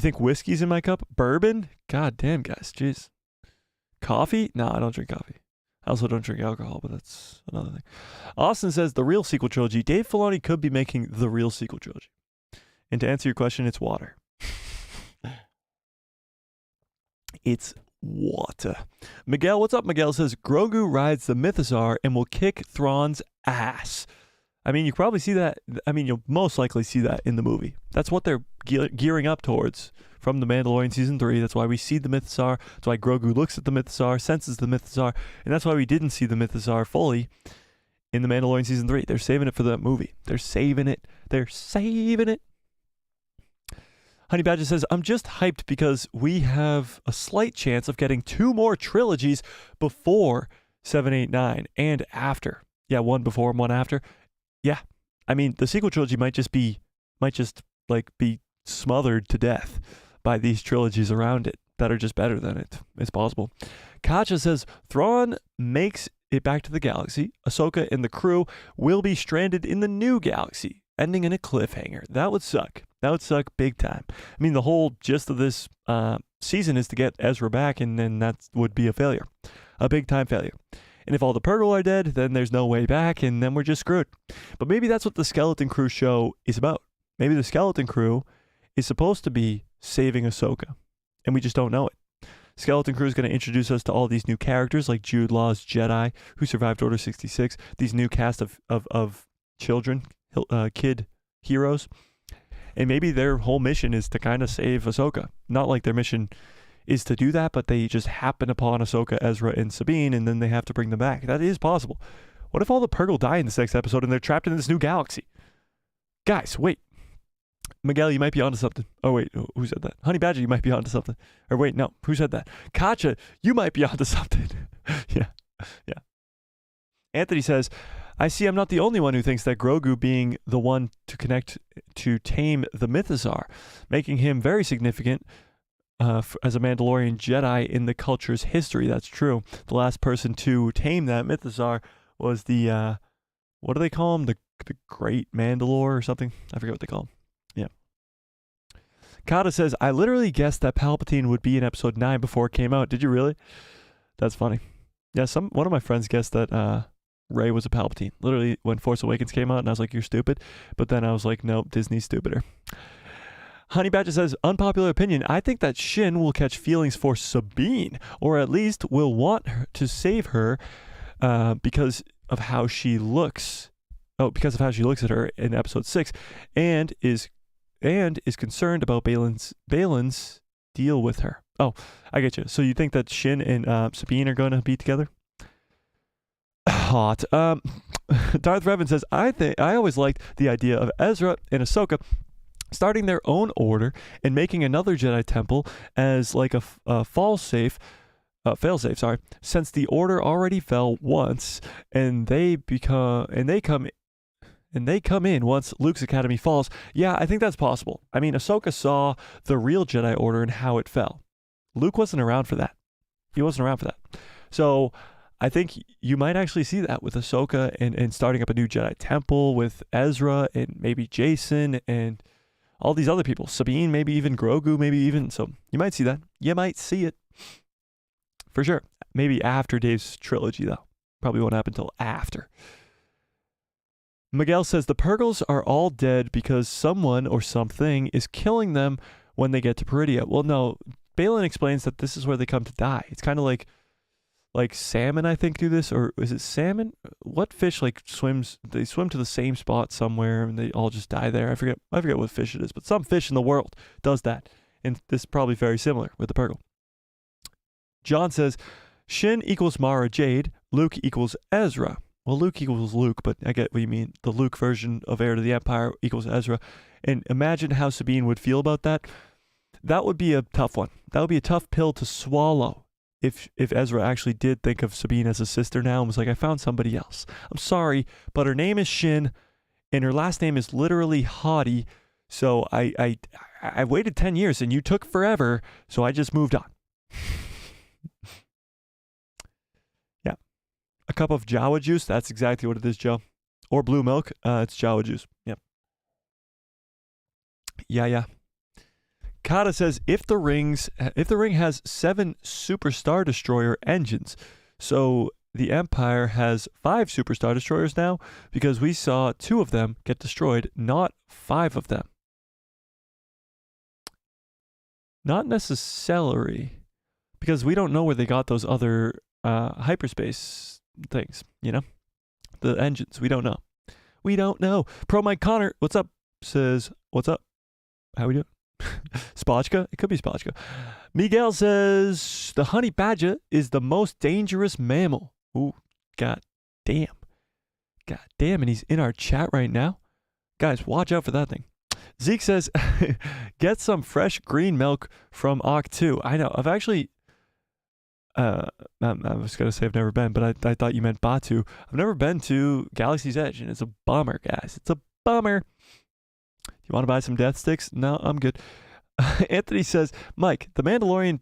think whiskey's in my cup? Bourbon? God damn, guys. Jeez. Coffee? No, I don't drink coffee. I also don't drink alcohol, but that's another thing. Austin says the real sequel trilogy. Dave Filoni could be making the real sequel trilogy. And to answer your question, it's water. It's water. Miguel, what's up? Miguel says, Grogu rides the Mythosaur and will kick Thrawn's ass. I mean, you probably see that. I mean, you'll most likely see that in the movie. That's what they're gearing up towards from The Mandalorian Season 3. That's why we see the Mythosaur. That's why Grogu looks at the Mythosaur, senses the Mythosaur. And that's why we didn't see the Mythosaur fully in The Mandalorian Season 3. They're saving it for that movie. They're saving it. Honey Badger says, I'm just hyped because we have a slight chance of getting 2 more trilogies before 7, 8, 9 and after. Yeah, one before and one after. Yeah. I mean, the sequel trilogy might just be smothered to death by these trilogies around it that are just better than it. It's possible. Kacha says, Thrawn makes it back to the galaxy. Ahsoka and the crew will be stranded in the new galaxy, ending in a cliffhanger. That would suck. That would suck big time. I mean, the whole gist of this season is to get Ezra back, and then that would be a failure. A big time failure. And if all the Purgle are dead, then there's no way back, and then we're just screwed. But maybe that's what the Skeleton Crew show is about. Maybe the Skeleton Crew is supposed to be saving Ahsoka, and we just don't know it. Skeleton Crew is going to introduce us to all these new characters like Jude Law's Jedi who survived Order 66, these new cast of children, kid heroes, and maybe their whole mission is to kind of save Ahsoka. Not like their mission is to do that, but they just happen upon Ahsoka, Ezra, and Sabine, and then they have to bring them back. That is possible. What if all the Purgle die in this next episode and they're trapped in this new galaxy? Guys, wait. Miguel, you might be onto something. Oh, wait, who said that? Honey Badger, you might be onto something. Or wait, no, who said that? Katja, you might be onto something. Yeah. Anthony says, I see I'm not the only one who thinks that Grogu being the one to connect to tame the Mythosaur, making him very significant as a Mandalorian Jedi in the culture's history. That's true. The last person to tame that Mythosaur was the, what do they call him? The Great Mandalore or something? I forget what they call him. Yeah. Kata says, I literally guessed that Palpatine would be in episode 9 before it came out. Did you really? That's funny. Yeah, one of my friends guessed that Rey was a Palpatine. Literally, when Force Awakens came out, and I was like, you're stupid. But then I was like, nope, Disney's stupider. Honey Badger says, unpopular opinion, I think that Shin will catch feelings for Sabine, or at least will want her to save her because of how she looks. Oh, because of how she looks at her in episode 6, and is concerned about Balin's deal with her. Oh, I get you. So you think that Shin and Sabine are going to be together? Hot. Darth Revan says, I always liked the idea of Ezra and Ahsoka starting their own order and making another Jedi temple as like a failsafe, since the order already fell once, and they come in once Luke's academy falls. Yeah, I think that's possible. I mean, Ahsoka saw the real Jedi Order and how it fell. Luke wasn't around for that. He wasn't around for that. So I think you might actually see that with Ahsoka and starting up a new Jedi temple with Ezra and maybe Jason and all these other people. Sabine, maybe even Grogu, maybe even. So you might see that. You might see it. For sure. Maybe after Dave's trilogy, though. Probably won't happen until after. Miguel says the Purgles are all dead because someone or something is killing them when they get to Peridia. Well, no. Balin explains that this is where they come to die. It's kind of like salmon, I think, do this. Or is it salmon? What fish swims? They swim to the same spot somewhere and they all just die there. I forget what fish it is, but some fish in the world does that. And this is probably very similar with the Purgle. John says, Shin equals Mara Jade, Luke equals Ezra. Well, Luke equals Luke, but I get what you mean. The Luke version of Heir to the Empire equals Ezra. And imagine how Sabine would feel about that. That would be a tough one. That would be a tough pill to swallow if Ezra actually did think of Sabine as a sister now and was like, I found somebody else. I'm sorry, but her name is Shin, and her last name is literally Haughty. So I waited 10 years, and you took forever, so I just moved on. Yeah. A cup of Jawa juice, that's exactly what it is, Joe. Or blue milk, it's Jawa juice. Yep. Yeah. Kata says, if the ring has 7 Super Star Destroyer engines, so the Empire has 5 Super Star Destroyers now, because we saw 2 of them get destroyed, not 5 of them. Not necessarily, because we don't know where they got those other hyperspace things, the engines. We don't know. Pro Mike Connor, what's up? Says, what's up? How we doing? Spotchka? It could be Spotchka. Miguel says, the honey badger is the most dangerous mammal. Ooh, god damn. And he's in our chat right now. Guys, watch out for that thing. Zeke says, get some fresh green milk from Oct 2. I know. I've actually, I was going to say I've never been, but I thought you meant Batu. I've never been to Galaxy's Edge, and it's a bummer, guys. It's a bummer. You want to buy some death sticks? No, I'm good. Anthony says, Mike, the Mandalorian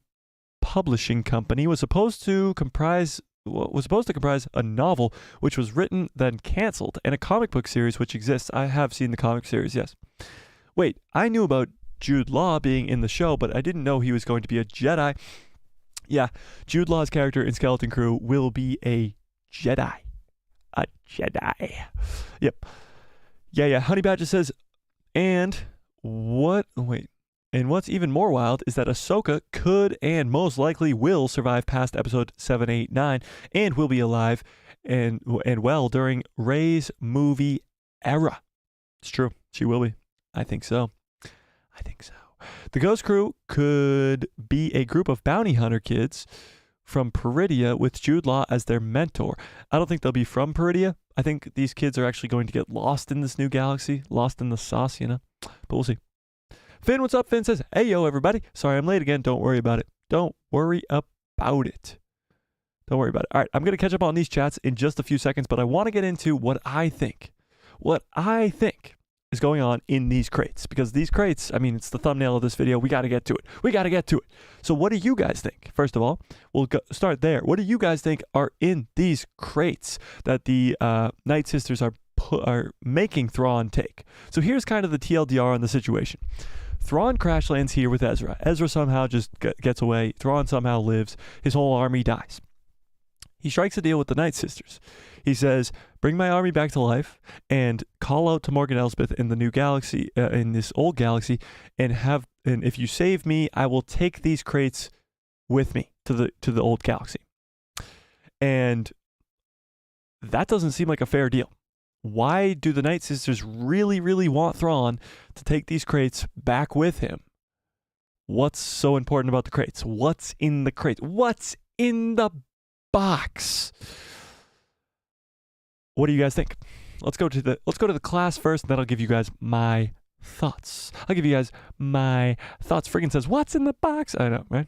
Publishing Company was supposed to comprise a novel which was written then canceled, and a comic book series which exists. I have seen the comic series, yes. Wait, I knew about Jude Law being in the show, but I didn't know he was going to be a Jedi. Yeah, Jude Law's character in Skeleton Crew will be a Jedi. A Jedi. Yep. Yeah. Honey Badger says, and what? Wait. And what's even more wild is that Ahsoka could and most likely will survive past episode 7, 8, 9 and will be alive and well during Rey's movie era. It's true. She will be. I think so. The Ghost Crew could be a group of bounty hunter kids from Peridia with Jude Law as their mentor. I don't think they'll be from Peridia. I think these kids are actually going to get lost in this new galaxy, lost in the sauce, But we'll see. Finn, what's up? Finn says, hey, yo, everybody. Sorry I'm late again. Don't worry about it. Don't worry about it. Don't worry about it. All right, I'm going to catch up on these chats in just a few seconds, but I want to get into what I think is going on in these crates, because these crates, I mean, it's the thumbnail of this video. We got to get to it. So what do you guys think? First of all, we'll start there. What do you guys think are in these crates that the Night Sisters are making Thrawn take? So here's kind of the TLDR on the situation. Thrawn crash lands here with Ezra. Ezra somehow just gets away. Thrawn somehow lives. His whole army dies. He strikes a deal with the Night Sisters. He says, bring my army back to life and call out to Morgan Elsbeth in the new galaxy, in this old galaxy, and if you save me, I will take these crates with me to the old galaxy. And that doesn't seem like a fair deal. Why do the Night Sisters really, really want Thrawn to take these crates back with him? What's so important about the crates? What's in the crates? What's in the box? What do you guys think? Let's go to the class first, and then I'll give you guys my thoughts. Friggin' says, what's in the box? I know, right?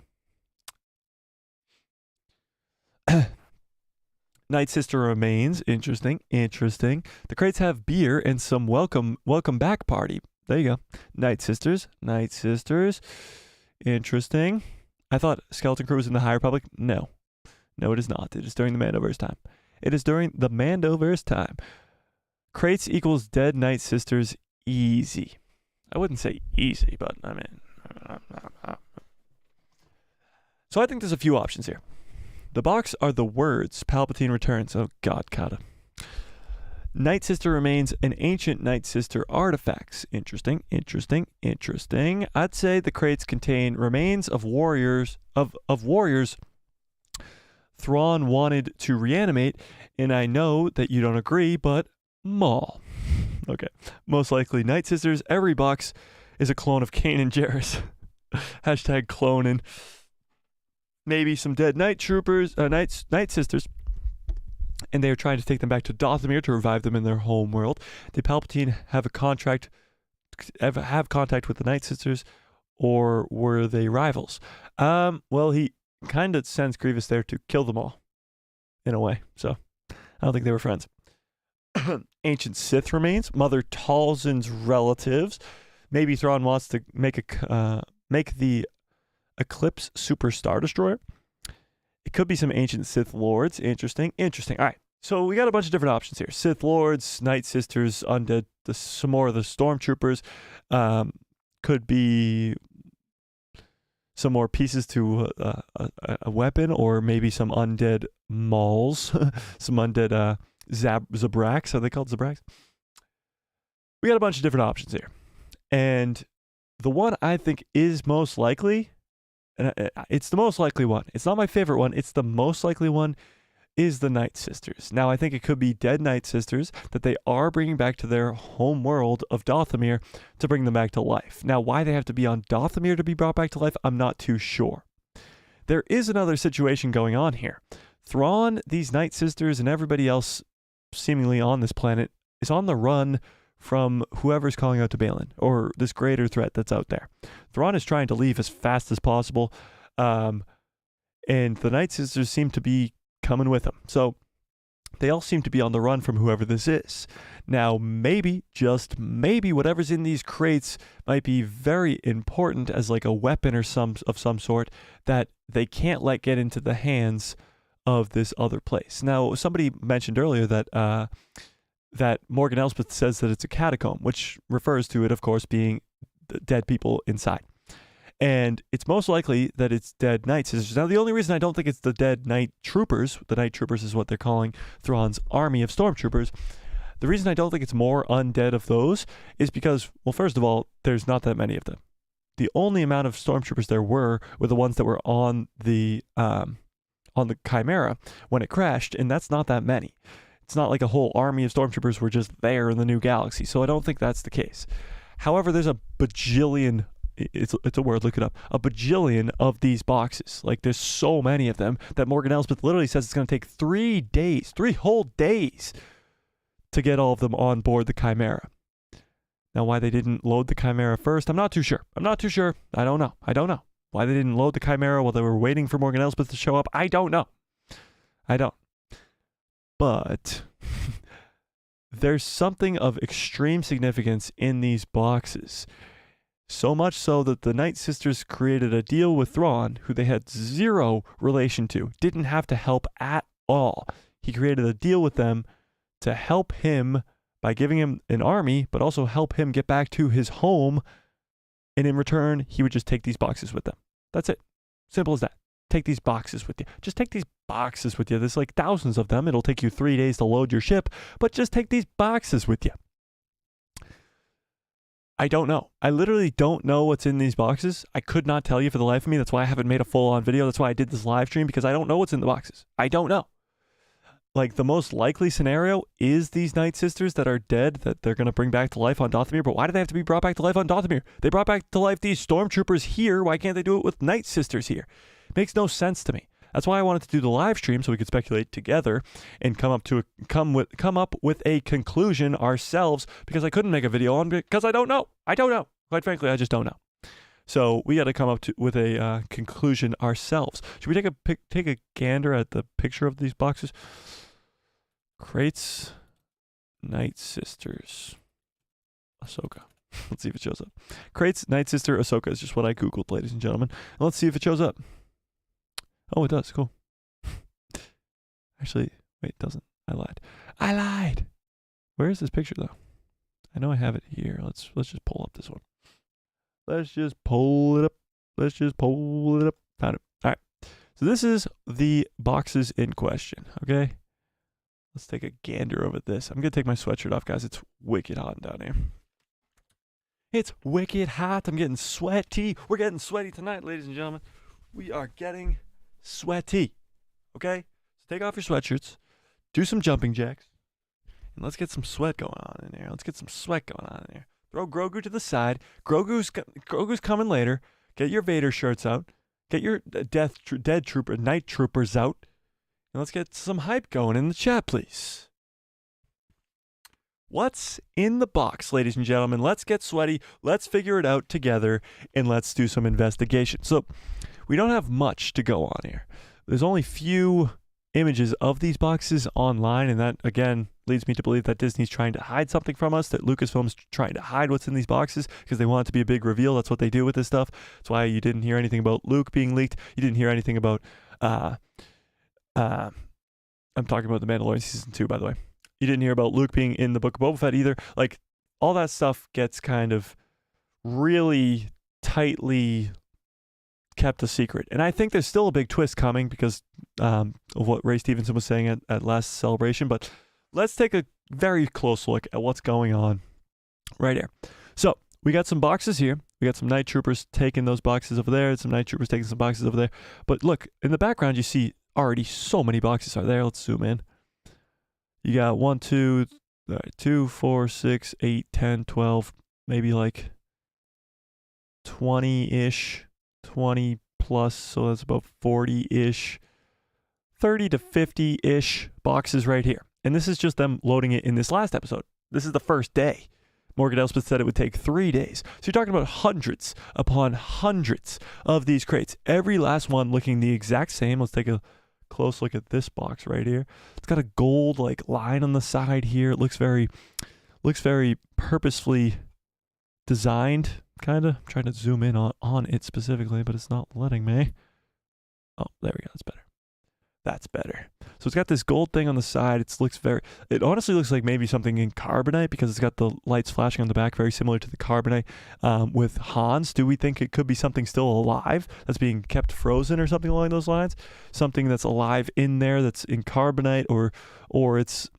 Night Sister remains. Interesting. The crates have beer and some welcome back party. There you go. Night Sisters. Interesting. I thought Skeleton Crew was in the High Republic. No, it is not. It is during the Mandoverse time. Crates equals dead Night Sisters easy. I wouldn't say easy, but I mean. So I think there's a few options here. The box are the words Palpatine returns. Oh God, Kata. Night Sister remains an ancient Night Sister artifacts. Interesting. I'd say the crates contain remains of warriors Thrawn wanted to reanimate, and I know that you don't agree, but Maul. Okay. Most likely Night Sisters. Every box is a clone of Kanan Jarrus. Hashtag cloning. Maybe some dead Night Troopers, Night Sisters, and they are trying to take them back to Dathomir to revive them in their home world. Did Palpatine have contact with the Night Sisters, or were they rivals? Well, he kind of sends Grievous there to kill them all, in a way. So I don't think they were friends. Ancient Sith remains. Mother Talzin's relatives. Maybe Thrawn wants to make the Eclipse Super Star Destroyer. It could be some ancient Sith Lords. Interesting. All right. So we got a bunch of different options here. Sith Lords, Night Sisters, Undead, some more of the Stormtroopers. Could be some more pieces to a weapon, or maybe some undead Mauls, some undead Zabraks. Are they called Zabraks? We got a bunch of different options here. And the one I think is most likely, and it's the most likely one. It's not my favorite one. It's the most likely one, is the Night Sisters. Now, I think it could be dead Night Sisters that they are bringing back to their home world of Dathomir to bring them back to life. Now, why they have to be on Dathomir to be brought back to life, I'm not too sure. There is another situation going on here. Thrawn, these Night Sisters, and everybody else seemingly on this planet is on the run from whoever's calling out to Balin, or this greater threat that's out there. Thrawn is trying to leave as fast as possible, and the Night Sisters seem to be coming with him. So they all seem to be on the run from whoever this is. Now, maybe, just maybe, whatever's in these crates might be very important as like a weapon or some sort that they can't let get into the hands of this other place. Now, somebody mentioned earlier that that Morgan Elsbeth says that it's a catacomb, which refers to it, of course, being the dead people inside. And it's most likely that it's dead Night Sisters. Now, the only reason I don't think it's the dead Night Troopers, the Night Troopers is what they're calling Thrawn's army of Stormtroopers. The reason I don't think it's more undead of those is because, well, first of all, there's not that many of them. the only amount of stormtroopers there were the ones that were on the Chimera when it crashed, and that's not that many. It's not like a whole army of stormtroopers were just there in the new galaxy, so I don't think that's the case. However, there's a bajillion, it's a word, look it up, a bajillion of these boxes. Like, there's so many of them that Morgan Elsbeth literally says it's going to take 3 days, 3 whole days to get all of them on board the Chimera. Now, why they didn't load the Chimera first, I'm not too sure. I don't know. Why they didn't load the Chimera while they were waiting for Morgan Elsbeth to show up, I don't know. But there's something of extreme significance in these boxes. So much so that the Night Sisters created a deal with Thrawn, who they had zero relation to, didn't have to help at all. He created a deal with them to help him by giving him an army, but also help him get back to his home. And in return, he would just take these boxes with them. That's it. Simple as that. Take these boxes with you. Just take these boxes with you. There's like thousands of them. It'll take you 3 days to load your ship, but just take these boxes with you. I don't know. I literally don't know what's in these boxes. I could not tell you for the life of me. That's why I haven't made a full-on video. That's why I did this live stream, because I don't know what's in the boxes. I don't know. Like, the most likely scenario is these Night Sisters that are dead, that they're going to bring back to life on Dathomir. But why do they have to be brought back to life on Dathomir? They brought back to life these stormtroopers here. Why can't they do it with Night Sisters here? Makes no sense to me. That's why I wanted to do the live stream, so we could speculate together and come up with a conclusion ourselves, because I couldn't make a video on, because I don't know. Quite frankly, I just don't know. So we got to come up with a conclusion ourselves. Should we take a gander at the picture of these boxes? Crates, Night Sisters, Ahsoka. Let's see if it shows up. Crates, Night Sister, Ahsoka is just what I Googled, ladies and gentlemen. And let's see if it shows up. Oh, it does. Cool. Actually, wait, it doesn't. I lied. Where is this picture, though? I know I have it here. Let's just pull up this one. Let's just pull it up. Found it. All right. So this is the boxes in question, okay? Let's take a gander over this. I'm going to take my sweatshirt off, guys. It's wicked hot down here. It's wicked hot. I'm getting sweaty. We're getting sweaty tonight, ladies and gentlemen. We are getting sweaty, okay? So take off your sweatshirts, do some jumping jacks, and let's get some sweat going on in there. Let's get some sweat going on in there. Throw Grogu to the side. Grogu's coming later. Get your Vader shirts out. Get your night troopers out. And let's get some hype going in the chat, please. What's in the box, ladies and gentlemen? Let's get sweaty. Let's figure it out together, and let's do some investigation. So we don't have much to go on here. There's only few images of these boxes online, and that, again, leads me to believe that Disney's trying to hide something from us, that Lucasfilm's trying to hide what's in these boxes because they want it to be a big reveal. That's what they do with this stuff. That's why you didn't hear anything about Luke being leaked. You didn't hear anything about I'm talking about The Mandalorian Season 2, by the way. You didn't hear about Luke being in the Book of Boba Fett either. Like, all that stuff gets kind of really tightly kept a secret. And I think there's still a big twist coming because of what Ray Stevenson was saying at last Celebration. But let's take a very close look at what's going on right here. So we got some boxes here. We got some Night Troopers taking those boxes over there. Some Night Troopers taking some boxes over there. But look, in the background, you see already so many boxes are there. Let's zoom in. You got 1, 2, 4, 6, 8, 10, 12, maybe like 20-ish, 20 plus, so that's about 40-ish, 30 to 50-ish boxes right here. And this is just them loading it in this last episode. This is the first day. Morgan Elsbeth said it would take 3 days. So you're talking about hundreds upon hundreds of these crates. Every last one looking the exact same. Let's take a close look at this box right here. It's got a gold like line on the side here. It looks very purposefully designed, kind of. I'm trying to zoom in on it specifically, but it's not letting me. Oh, there we go. That's better. That's better. So it's got this gold thing on the side. It honestly looks like maybe something in carbonite because it's got the lights flashing on the back, very similar to the carbonite with Hans. Do we think it could be something still alive that's being kept frozen or something along those lines? Something that's alive in there that's in carbonite or it's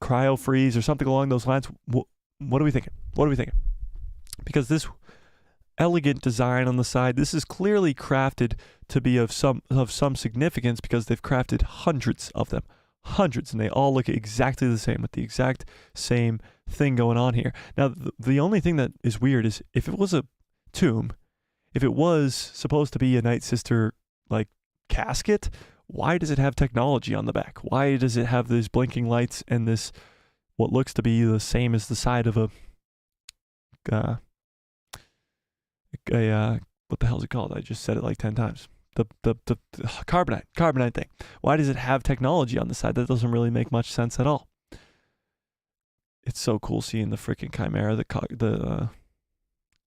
cryo freeze or something along those lines? What are we thinking? Because elegant design on the side. This is clearly crafted to be of some significance because they've crafted hundreds of them. Hundreds, and they all look exactly the same with the exact same thing going on here. Now, the only thing that is weird is if it was a tomb, if it was supposed to be a Night Sister like casket, why does it have technology on the back? Why does it have these blinking lights and this what looks to be the same as the side of a what the hell is it called? I just said it like 10 times. The carbonite thing. Why does it have technology on the side? That doesn't really make much sense at all. It's so cool seeing the freaking Chimera, the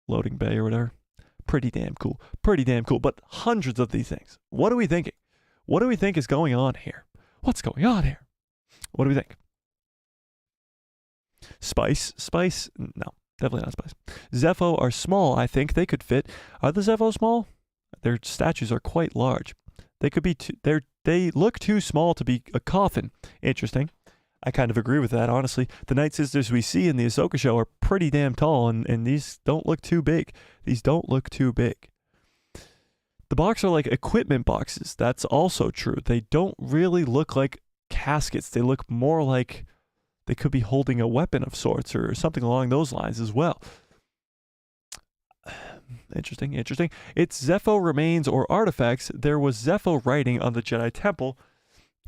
loading bay or whatever. Pretty damn cool. Pretty damn cool. But hundreds of these things. What are we thinking? What do we think is going on here? What's going on here? What do we think? Spice? Spice? No, definitely not spice. Zepho are small, I think. They could fit. Are the Zepho small? Their statues are quite large. They could be they look too small to be a coffin. Interesting. I kind of agree with that, honestly. The Night Sisters we see in the Ahsoka show are pretty damn tall, and these don't look too big. These don't look too big. The box are like equipment boxes. That's also true. They don't really look like caskets. They look more like they could be holding a weapon of sorts or something along those lines as well. Interesting. It's Zepho remains or artifacts. There was Zepho writing on the Jedi Temple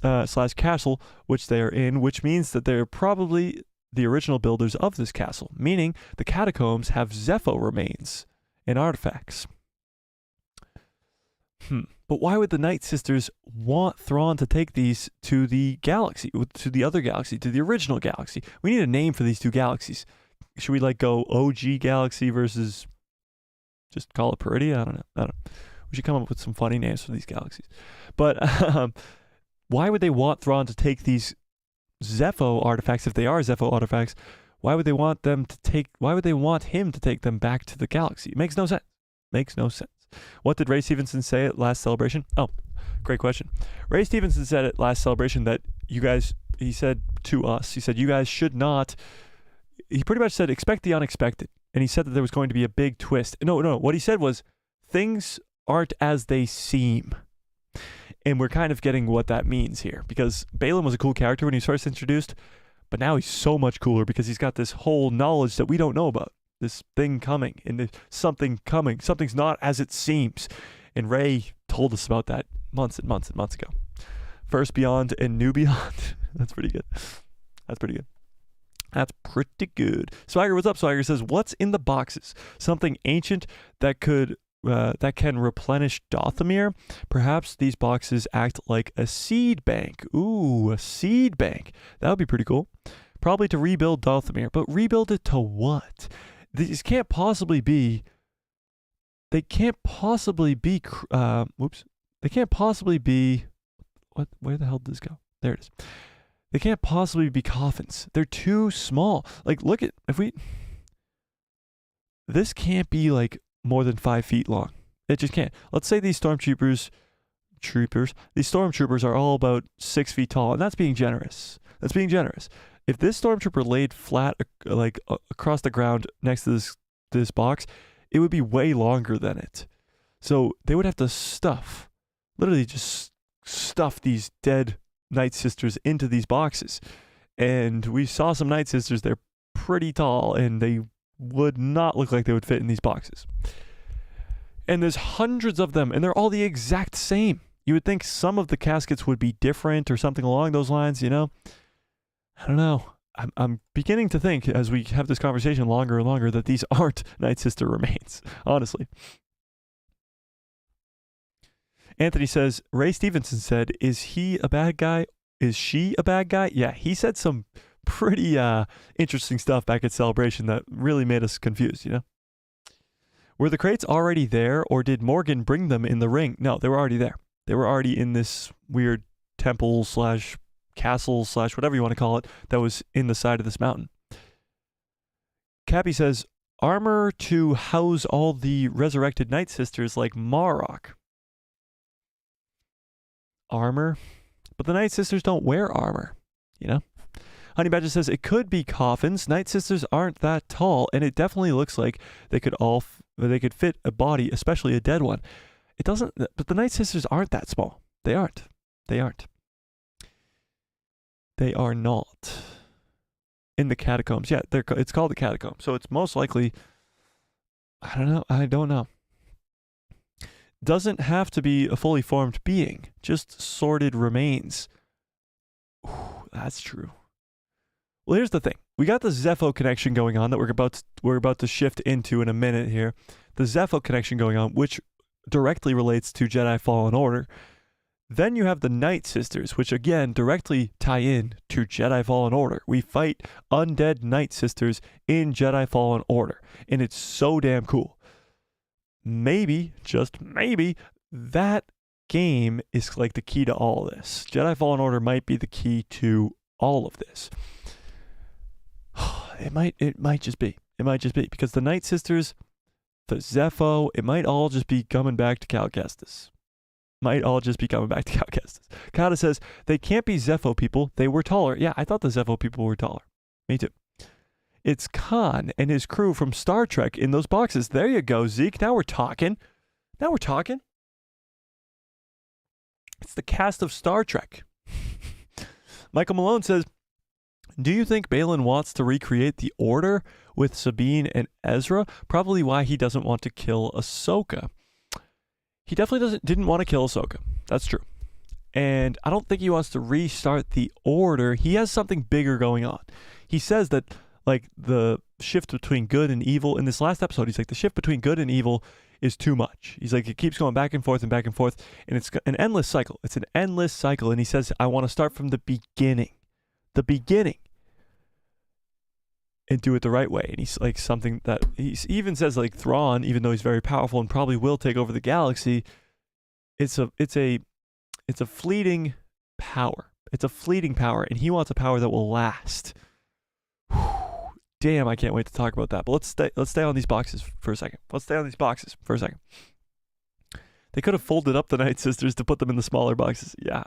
/ castle, which they are in, which means that they're probably the original builders of this castle, meaning the catacombs have Zepho remains and artifacts. But why would the Night Sisters want Thrawn to take these to the galaxy, to the other galaxy, to the original galaxy? We need a name for these two galaxies. Should we like go OG galaxy versus just call it Peridia? I don't know. We should come up with some funny names for these galaxies. But why would they want Thrawn to take these Zepho artifacts, if they are Zepho artifacts? Why would they want him to take them back to the galaxy? It makes no sense. Makes no sense. What did Ray Stevenson say at last celebration? Oh, great question. Ray Stevenson said at last celebration that he said to us, you guys should not, he pretty much said, expect the unexpected. And he said that there was going to be a big twist. No. What he said was, things aren't as they seem. And we're kind of getting what that means here. Because Balin was a cool character when he was first introduced. But now he's so much cooler because he's got this whole knowledge that we don't know about. This thing coming. And something coming. Something's not as it seems. And Ray told us about that months and months and months ago. First Beyond and New Beyond. That's pretty good. That's pretty good. Swagger, what's up? Swagger says, what's in the boxes? Something ancient that can replenish Dathomir? Perhaps these boxes act like a seed bank. Ooh, a seed bank. That would be pretty cool. Probably to rebuild Dathomir. But rebuild it to what? These can't possibly be... They can't possibly be... They can't possibly be... What? Where the hell did this go? There it is. They can't possibly be coffins. They're too small. Like, look at, this can't be like more than 5 feet long. It just can't. Let's say these stormtroopers are all about 6 feet tall, and that's being generous. If this stormtrooper laid flat, across the ground next to this box, it would be way longer than it. So they would have to literally just stuff these dead Night Sisters into these boxes. And we saw some Night Sisters, they're pretty tall, and they would not look like they would fit in these boxes. And there's hundreds of them, and they're all the exact same. You would think some of the caskets would be different or something along those lines, you know? I don't know. I'm beginning to think, as we have this conversation longer and longer, that these aren't Night Sister remains, honestly. Anthony says, Ray Stevenson said, is he a bad guy? Is she a bad guy? Yeah, he said some pretty interesting stuff back at Celebration that really made us confused, you know? Were the crates already there, or did Morgan bring them in the ring? No, they were already there. They were already in this weird temple / castle / whatever you want to call it that was in the side of this mountain. Cappy says, armor to house all the resurrected Night Sisters like Marok. Armor? But the Night Sisters don't wear armor, you know? Honey Badger says, it could be coffins. Night Sisters aren't that tall, and it definitely looks like they could all they could fit a body, especially a dead one. It doesn't. But the Night Sisters aren't that small. They aren't. They aren't. They are not. In the catacombs. Yeah, it's called the catacombs. So it's most likely, I don't know. Doesn't have to be a fully formed being, just sorted remains. Ooh, that's true. Well, here's the thing. We got the Zepho connection going on that we're about to shift into in a minute here. The Zepho connection going on, which directly relates to Jedi Fallen Order. Then you have the Night Sisters, which again directly tie in to Jedi Fallen Order. We fight undead Night Sisters in Jedi Fallen Order, and it's so damn cool. Maybe, just maybe, that game is like the key to all of this. Jedi Fallen Order might be the key to all of this. It might just be. It might just be because the Night Sisters, the Zepho, it might all just be coming back to Cal Kestis. Might all just be coming back to Cal Kestis. Kata says, they can't be Zepho people. They were taller. Yeah, I thought the Zepho people were taller. Me too. It's Khan and his crew from Star Trek in those boxes. There you go, Zeke. Now we're talking. Now we're talking. It's the cast of Star Trek. Michael Malone says, do you think Baylan wants to recreate the Order with Sabine and Ezra? Probably why he doesn't want to kill Ahsoka. He definitely didn't want to kill Ahsoka. That's true. And I don't think he wants to restart the Order. He has something bigger going on. He says that, like, the shift between good and evil, in this last episode, he's like, the shift between good and evil is too much. He's like, it keeps going back and forth, and it's an endless cycle. It's an endless cycle. And he says, I want to start from the beginning. The beginning. And do it the right way. And he's like something that he even says, like, Thrawn, even though he's very powerful and probably will take over the galaxy, it's a fleeting power. It's a fleeting power, and he wants a power that will last. Whew. Damn, I can't wait to talk about that. But let's stay on these boxes for a second. They could have folded up the Night Sisters to put them in the smaller boxes. Yeah,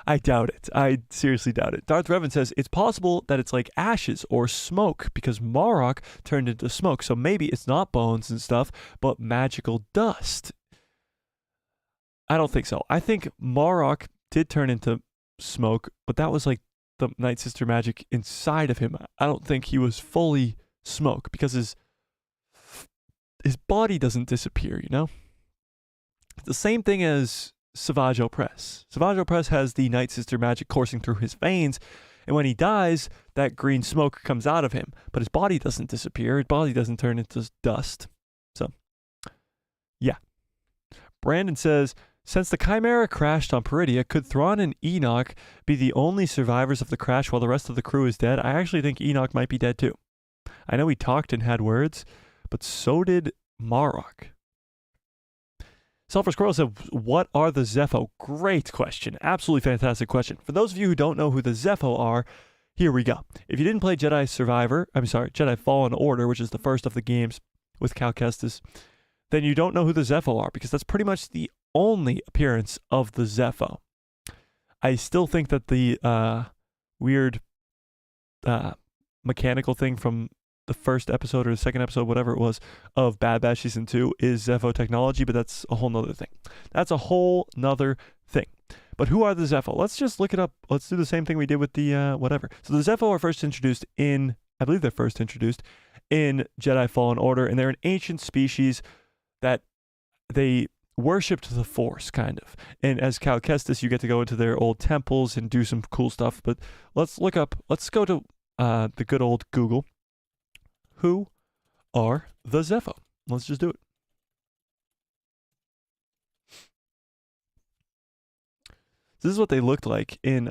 I doubt it. I seriously doubt it. Darth Revan says, it's possible that it's like ashes or smoke because Marok turned into smoke. So maybe it's not bones and stuff, but magical dust. I don't think so. I think Marok did turn into smoke, but that was like the Night Sister magic inside of him. I don't think he was fully smoke because his body doesn't disappear, you know? It's the same thing as Savage Opress. Savage Opress has the Night Sister magic coursing through his veins, and when he dies, that green smoke comes out of him, but his body doesn't disappear. His body doesn't turn into dust. So, yeah. Brandon says, since the Chimera crashed on Peridia, could Thrawn and Enoch be the only survivors of the crash while the rest of the crew is dead? I actually think Enoch might be dead too. I know he talked and had words, but so did Marok. Sulfur Squirrel said, what are the Zepho? Great question. Absolutely fantastic question. For those of you who don't know who the Zepho are, here we go. If you didn't play Jedi Fallen Order, which is the first of the games with Cal Kestis, then you don't know who the Zepho are because that's pretty much the only appearance of the Zepho. I still think that the weird mechanical thing from the first episode or the second episode, whatever it was, of Bad Batch Season 2 is Zepho technology, but that's a whole nother thing. That's a whole nother thing. But who are the Zepho? Let's just look it up. Let's do the same thing we did with the whatever. So the Zepho are first introduced in, I believe they're first introduced in Jedi Fallen Order, and they're an ancient species that they worshipped the Force, kind of. And as Cal Kestis, you get to go into their old temples and do some cool stuff. But let's go to the good old Google. Who are the Zepho? Let's just do it. This is what they looked like in,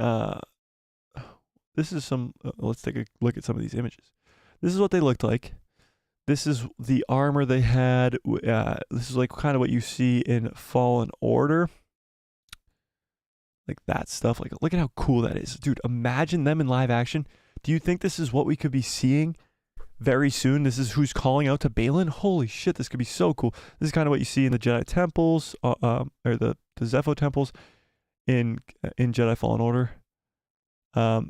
this is some, let's take a look at some of these images. This is what they looked like. This is the armor they had. This is like kind of what you see in Fallen Order. Like that stuff. Like, look at how cool that is. Dude, imagine them in live action. Do you think this is what we could be seeing very soon? This is who's calling out to Baylan? Holy shit, this could be so cool. This is kind of what you see in the Jedi temples, or the Zepho temples in Jedi Fallen Order.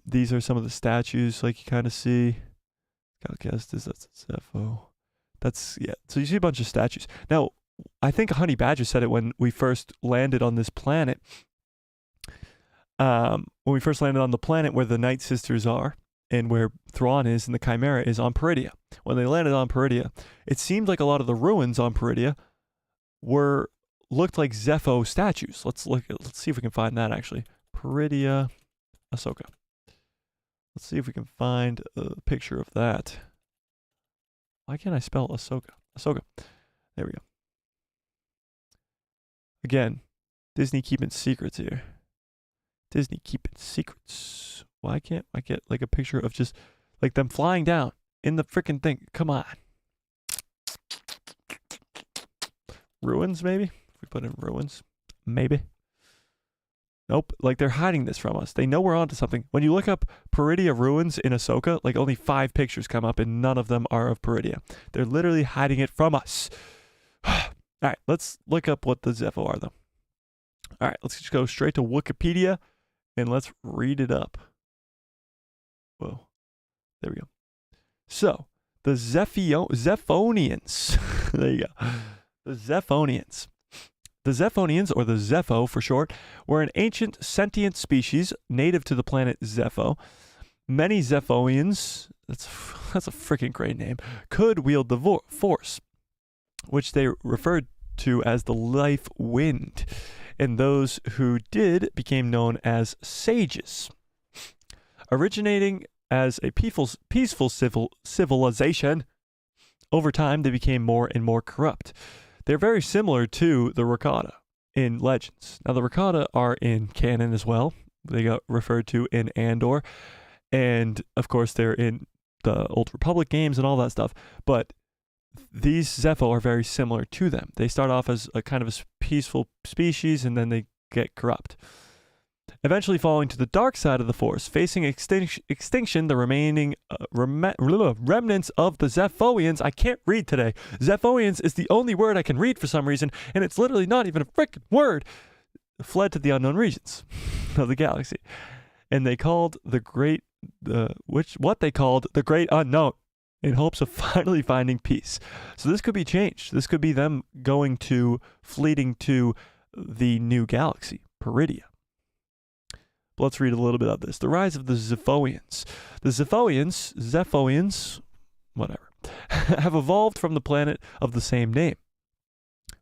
These are some of the statues, like you kind of see. Cal Kestis, that's Zepho. Yeah. So you see a bunch of statues. Now, I think Honey Badger said it when we first landed on this planet. When we first landed on the planet where the Night Sisters are and where Thrawn is and the Chimera is on Peridia. When they landed on Peridia, it seemed like a lot of the ruins on Peridia looked like Zepho statues. Let's see if we can find that actually. Peridia, Ahsoka. Let's see if we can find a picture of that. Why can't I spell Ahsoka? Ahsoka. There we go. Again, Disney keeping secrets here. Disney keeping secrets. Why can't I get like a picture of just like them flying down in the freaking thing? Come on. Ruins, maybe? If we put in ruins, maybe. Nope. Like they're hiding this from us. They know we're onto something. When you look up Peridia ruins in Ahsoka, like only 5 pictures come up and none of them are of Peridia. They're literally hiding it from us. All right, let's look up what the Zepho are, though. All right, let's just go straight to Wikipedia and let's read it up. Whoa. There we go. So, the Zephonians. There you go. The Zephonians. The Zephonians, or the Zepho for short, were an ancient sentient species native to the planet Zepho. Many Zephonians, that's a freaking great name, could wield the Force, which they referred to as the life wind, and those who did became known as sages. Originating as a peaceful civilization, over time they became more and more corrupt. They're very similar to the Rakata in Legends. Now, the Rakata are in canon as well. They got referred to in Andor. And, of course, they're in the Old Republic games and all that stuff. But these Zepho are very similar to them. They start off as a kind of a peaceful species, and then they get corrupt. Eventually falling to the dark side of the Force, facing extinction, the remaining remnants of the Zephoians. I can't read today. Zephoians is the only word I can read for some reason, and it's literally not even a freaking word. Fled to the unknown regions of the galaxy, and they called what they called the Great Unknown, in hopes of finally finding peace. So this could be changed. This could be them fleeting to the new galaxy, Peridia. Let's read a little bit of this. The rise of the Zephoians. The Zephoians, whatever, have evolved from the planet of the same name,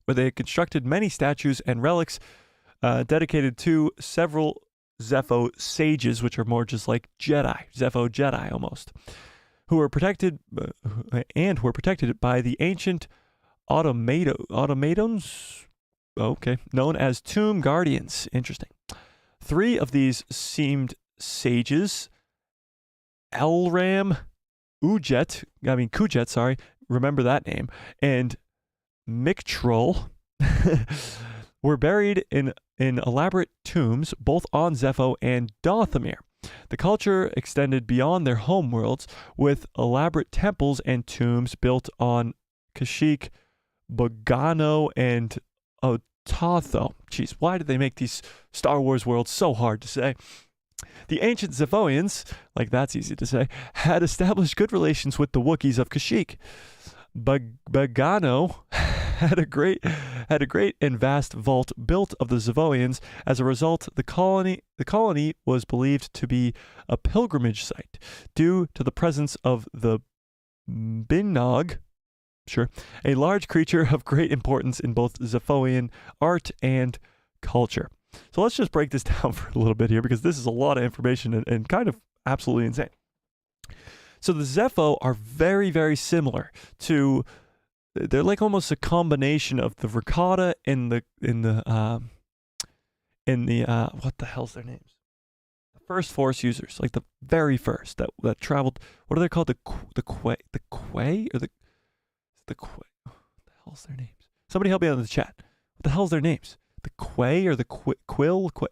where they had constructed many statues and relics dedicated to several Zepho sages, which are more just like Jedi, Zepho Jedi almost, who were protected by the ancient automatons, known as Tomb Guardians. Interesting. 3 of these seemed sages, Kujet, remember that name, and Mictrol, were buried in elaborate tombs, both on Zepho and Dothamir. The culture extended beyond their homeworlds, with elaborate temples and tombs built on Kashyyyk, Bogano, and Othatho. Jeez, why did they make these Star Wars worlds so hard to say? The ancient Zephoians, like that's easy to say, had established good relations with the Wookiees of Kashyyyk. Bogano had a great and vast vault built of the Zephoians. As a result, the colony was believed to be a pilgrimage site due to the presence of the Binnog, a large creature of great importance in both Zephoian art and culture. So let's just break this down for a little bit here, because this is a lot of information and kind of absolutely insane. So the Zepho are very, very similar to, they're like almost a combination of the Rakata and the what the hell's their names? The first Force users, like the very first that traveled. What are they called? The Quay or the Quay? What the hell's their names? Somebody help me out in the chat. What the hell's their names? The Quay or the Quill? What?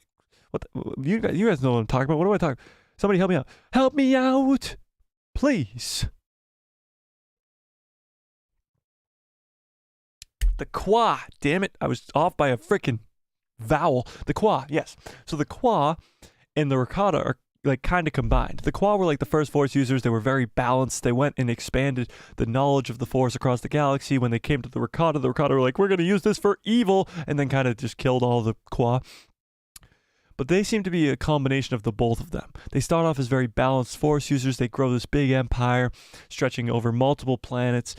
You guys know what I'm talking about. What am I talking? Somebody help me out. Help me out, please. The Qua, damn it. I was off by a freaking vowel. The Qua, yes. So the Qua and the Rakata like kind of combined. The Qua were like the first Force users. They were very balanced. They went and expanded the knowledge of the Force across the galaxy. When they came to the Rakata were like, we're going to use this for evil, and then kind of just killed all the Qua. But they seem to be a combination of the both of them. They start off as very balanced Force users. They grow this big empire stretching over multiple planets,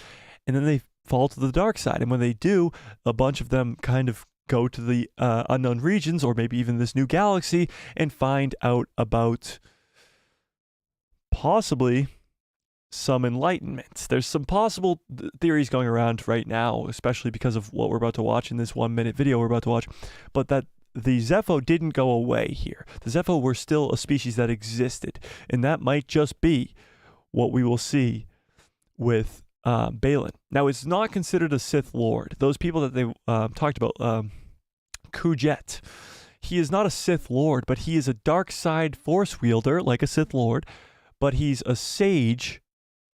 and then they fall to the dark side. And when they do, a bunch of them kind of go to the unknown regions, or maybe even this new galaxy, and find out about possibly some enlightenment. There's some possible theories going around right now, especially because of what we're about to watch in this 1-minute video we're about to watch, but that the Zepho didn't go away here. The Zepho were still a species that existed, and that might just be what we will see with Baylan. Now, it's not considered a Sith Lord. Those people that they talked about, Kujet, he is not a Sith Lord, but he is a dark side Force wielder, like a Sith Lord, but he's a sage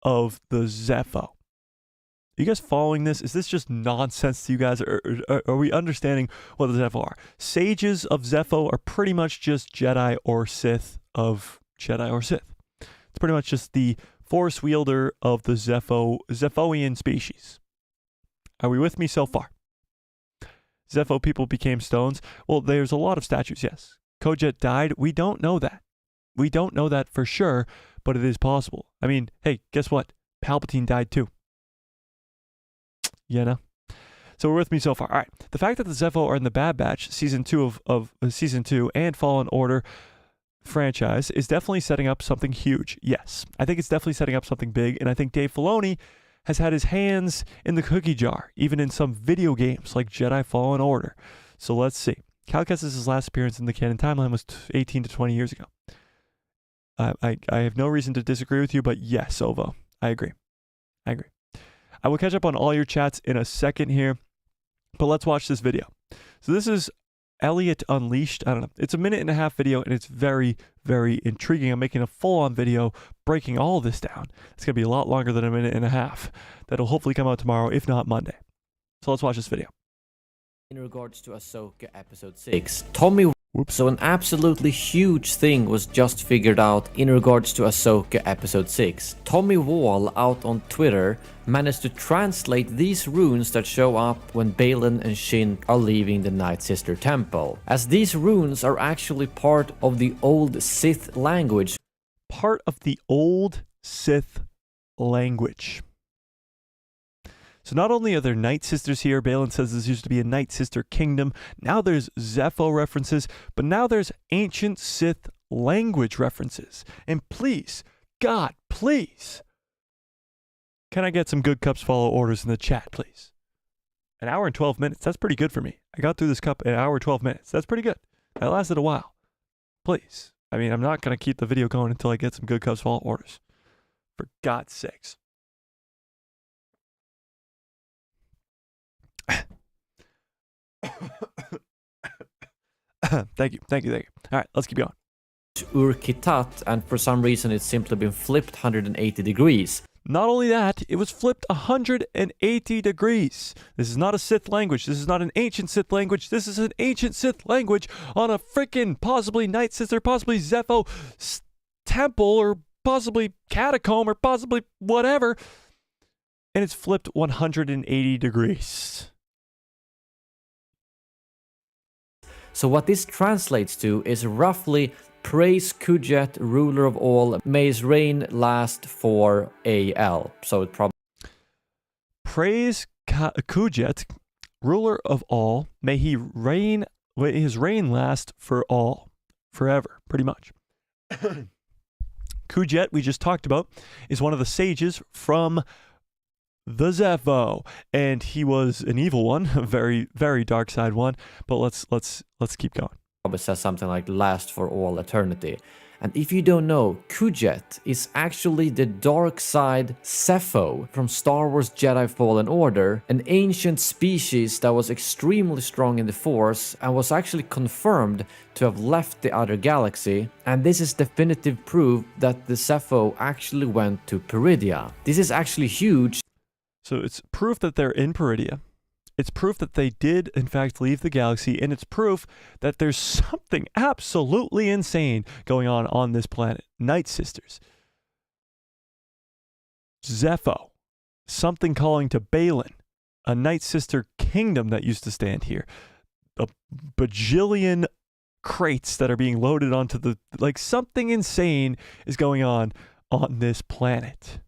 of the Zepho. Are you guys following this? Is this just nonsense to you guys, or are we understanding what the Zepho are? Sages of Zepho are pretty much just Jedi or Sith of Jedi or Sith. It's pretty much just the Force wielder of the Zephoian species. Are we with me so far? Zepho people became stones. Well, there's a lot of statues, yes. Kujet died. We don't know that. We don't know that for sure, but it is possible. I mean, hey, guess what? Palpatine died too. You know? So we're with me so far. All right. The fact that the Zepho are in the Bad Batch, season 2 of season 2 and Fallen Order franchise is definitely setting up something huge. Yes, I think it's definitely setting up something big, and I think Dave Filoni has had his hands in the cookie jar, even in some video games like Jedi Fallen Order. So let's see. Cal Kestis' last appearance in the canon timeline was 18 to 20 years ago. I have no reason to disagree with you, but yes, Ovo, I agree. I will catch up on all your chats in a second here, but let's watch this video. So this is Elliot Unleashed. I don't know. It's a 1.5-minute video, and it's very, very intriguing. I'm making a full-on video breaking all this down. It's going to be a lot longer than a 1.5 minutes. That'll hopefully come out tomorrow, if not Monday. So let's watch this video. In regards to Ahsoka episode 6, Tommy... So an absolutely huge thing was just figured out in regards to Ahsoka episode 6. Tommy Wall out on Twitter managed to translate these runes that show up when Baylan and Shin are leaving the Night Sister Temple, as these runes are actually part of the old Sith language. Part of the old Sith language. So not only are there Night Sisters here, Baylan says this used to be a Night Sister kingdom, now there's Zepho references, but now there's ancient Sith language references. And please, God, please, can I get some good cups follow orders in the chat, please? 1 hour and 12 minutes, that's pretty good for me. I got through this cup in 1 hour and 12 minutes. That's pretty good. That lasted a while. Please. I mean, I'm not going to keep the video going until I get some good cups follow orders. For God's sakes. Thank you. All right, let's keep going. Ur-Kitat, and for some reason it's simply been flipped 180 degrees. Not only that, it was flipped 180 degrees. This is not a Sith language. This is not an ancient Sith language. This is an ancient Sith language on a freaking possibly Night Sister, possibly Zepho temple, or possibly catacomb, or possibly whatever. And it's flipped 180 degrees. So what this translates to is roughly, praise Kujet, ruler of all, may his reign last for AL. So it probably... Praise Kujet, ruler of all, may his reign last for all, forever, pretty much. Kujet, we just talked about, is one of the sages from the Zepho, and he was an evil one, a very, very dark side one. But let's keep going. Probably says something like last for all eternity. And if you don't know, Kujet is actually the dark side Zepho from Star Wars Jedi Fallen Order, an ancient species that was extremely strong in the Force and was actually confirmed to have left the other galaxy. And this is definitive proof that the Zepho actually went to Peridia. This is actually huge. So it's proof that they're in Peridia. It's proof that they did, in fact, leave the galaxy, and it's proof that there's something absolutely insane going on this planet. Night Sisters. Zepho. Something calling to Balin. A Night Sister kingdom that used to stand here. A bajillion crates that are being loaded onto the... Like, something insane is going on this planet.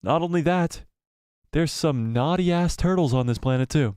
Not only that, there's some naughty-ass turtles on this planet, too.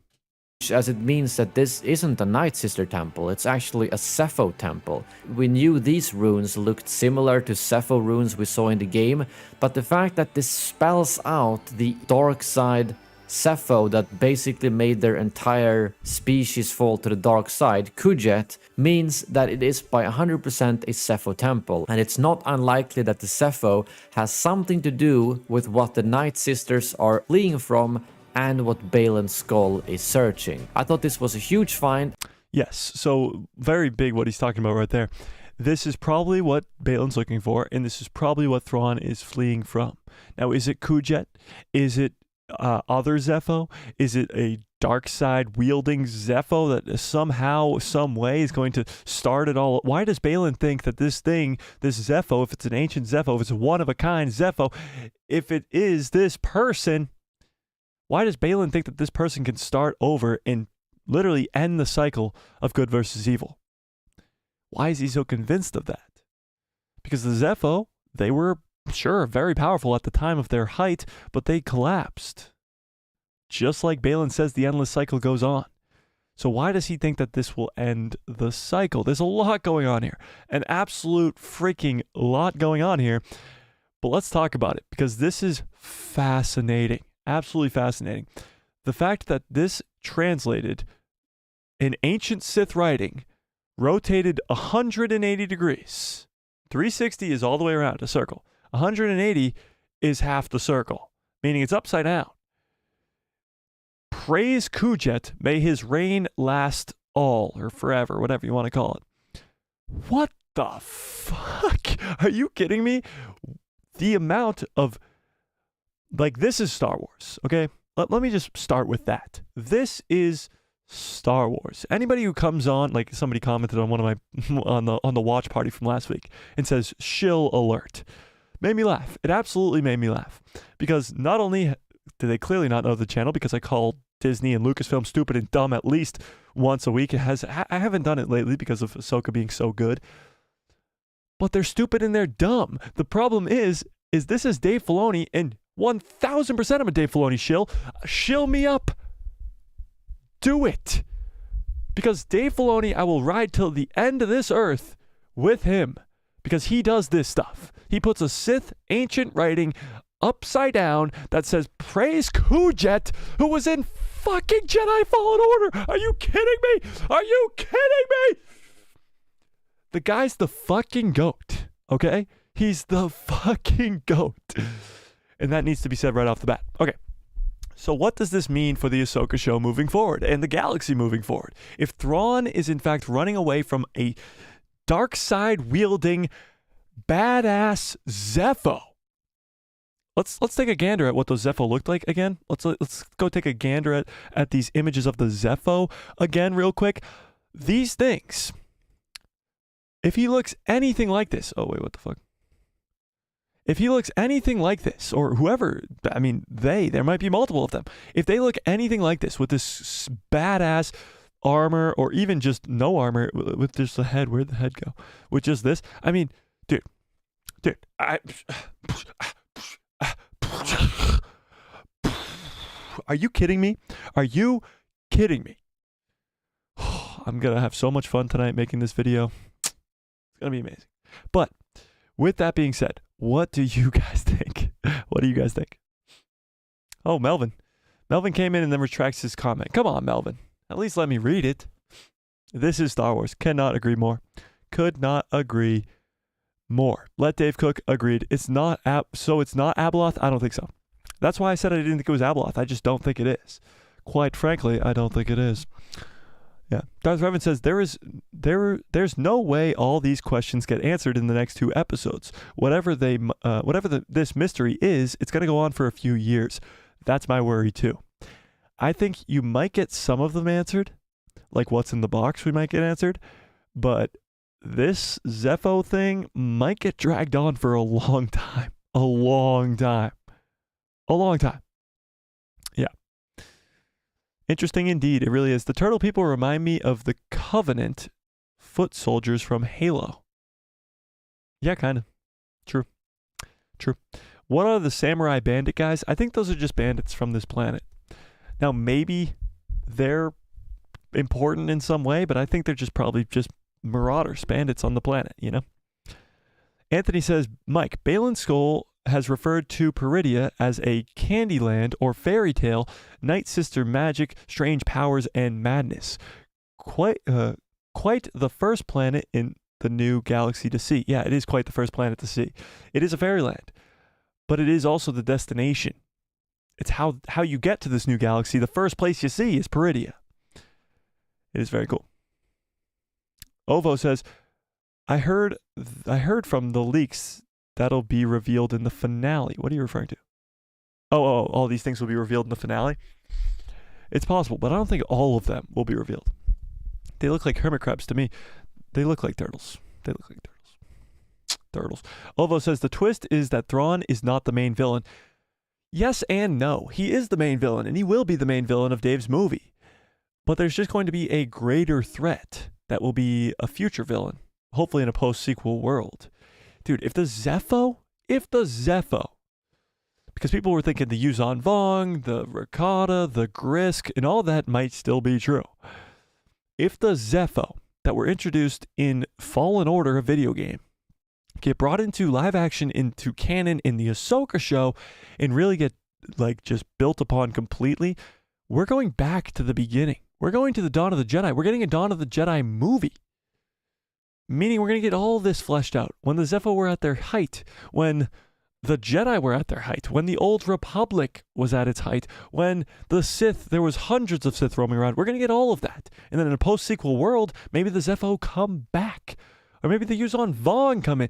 As it means that this isn't a Night Sister temple, it's actually a Zepho temple. We knew these runes looked similar to Zepho runes we saw in the game, but the fact that this spells out the dark side Zepho that basically made their entire species fall to the dark side, Kujet, means that it is by 100% a Zepho temple, and it's not unlikely that the Zepho has something to do with what the Night Sisters are fleeing from and what Balin's skull is searching. I thought this was a huge find. Yes, so very big what he's talking about right there. This is probably what Balin's looking for, and this is probably what Thrawn is fleeing from. Now, is it Kujet? Is it other Zepho? Is it a dark side wielding Zepho that somehow, some way is going to start it all? Why does Balin think that this Zepho, if it's an ancient Zepho, if it's a one-of-a-kind Zepho, if it is this person, why does Balin think that this person can start over and literally end the cycle of good versus evil? Why is he so convinced of that? Because the Zepho, they were, sure, very powerful at the time of their height, but they collapsed. Just like Balin says, the endless cycle goes on. So why does he think that this will end the cycle? There's a lot going on here. An absolute freaking lot going on here. But let's talk about it, because this is fascinating. Absolutely fascinating. The fact that this translated in ancient Sith writing, rotated 180 degrees. 360 is all the way around a circle. 180 is half the circle, meaning it's upside down. Praise Kujet, may his reign last all, or forever, whatever you want to call it. What the fuck? Are you kidding me? The amount of... Like, this is Star Wars, okay? Let me just start with that. This is Star Wars. Anybody who comes on, like somebody commented on one of my on the watch party from last week and says shill alert, made me laugh. It absolutely made me laugh, because not only do they clearly not know the channel, because I call Disney and Lucasfilm stupid and dumb at least once a week. I haven't done it lately because of Ahsoka being so good, but they're stupid and they're dumb. The problem is this is Dave Filoni, and 1000% I'm a Dave Filoni shill. Shill me up. Do it. Because Dave Filoni, I will ride till the end of this earth with him. Because he does this stuff. He puts a Sith ancient writing upside down that says, praise Kujet, who was in fucking Jedi Fallen Order. Are you kidding me? Are you kidding me? The guy's the fucking goat, okay? He's the fucking goat. And that needs to be said right off the bat. Okay. So what does this mean for the Ahsoka show moving forward and the galaxy moving forward? If Thrawn is in fact running away from a dark side wielding badass Zepho. Let's take a gander at what those Zepho looked like again. Let's go take a gander at these images of the Zepho again real quick. These things, if he looks anything like this, oh wait, what the fuck? If he looks anything like this, or whoever, I mean, there might be multiple of them. If they look anything like this, with this badass armor, or even just no armor, with just the head, where'd the head go? With just this, I mean, dude, are you kidding me? Are you kidding me? I'm going to have so much fun tonight making this video. It's going to be amazing. But with that being said, what do you guys think? What do you guys think? Oh, Melvin. Melvin came in and then retracts his comment. Come on, Melvin. At least let me read it. This is Star Wars. Cannot agree more. Could not agree more. Let Dave cook. Agreed. It's not so it's not Abeloth? I don't think so. That's why I said I didn't think it was Abeloth. I just don't think it is. Quite frankly, I don't think it is. Yeah. Darth Revan says there's no way all these questions get answered in the next 2 episodes. Whatever this mystery is, it's going to go on for a few years. That's my worry too. I think you might get some of them answered, like what's in the box we might get answered, but this Zepho thing might get dragged on for a long time. A long time. A long time. Yeah. Interesting indeed. It really is. The turtle people remind me of the Covenant foot soldiers from Halo. Yeah, kind of. True. True. What are the samurai bandit guys? I think those are just bandits from this planet. Now, maybe they're important in some way, but I think they're just probably just marauders, bandits on the planet, you know? Anthony says, Mike, Balin Skull has referred to Peridia as a candy land or fairy tale, night sister magic, strange powers, and madness. Quite the first planet in the new galaxy to see. Yeah, it is quite the first planet to see. It is a fairyland, but it is also the destination. It's how you get to this new galaxy. The first place you see is Peridia. It is very cool. Ovo says, I heard from the leaks that'll be revealed in the finale. What are you referring to? Oh, all these things will be revealed in the finale? It's possible, but I don't think all of them will be revealed. They look like hermit crabs to me. They look like turtles. They look like turtles. Turtles. Ovo says, the twist is that Thrawn is not the main villain. Yes and no. He is the main villain, and he will be the main villain of Dave's movie. But there's just going to be a greater threat that will be a future villain, hopefully in a post-sequel world. Dude, if the Zepho, because people were thinking the Yuzan Vong, the Ricotta, the Grisk, and all that might still be true. If the Zepho that were introduced in Fallen Order, a video game, get brought into live action, into canon in the Ahsoka show, and really get like just built upon completely, we're going back to the beginning. We're going to the Dawn of the Jedi. We're getting a Dawn of the Jedi movie. Meaning we're going to get all this fleshed out. When the Zepho were at their height, when the Jedi were at their height, when the Old Republic was at its height, when the Sith, there was hundreds of Sith roaming around. We're going to get all of that. And then in a post-sequel world, maybe the Zepho come back. Or maybe the Yuzan Vong come in.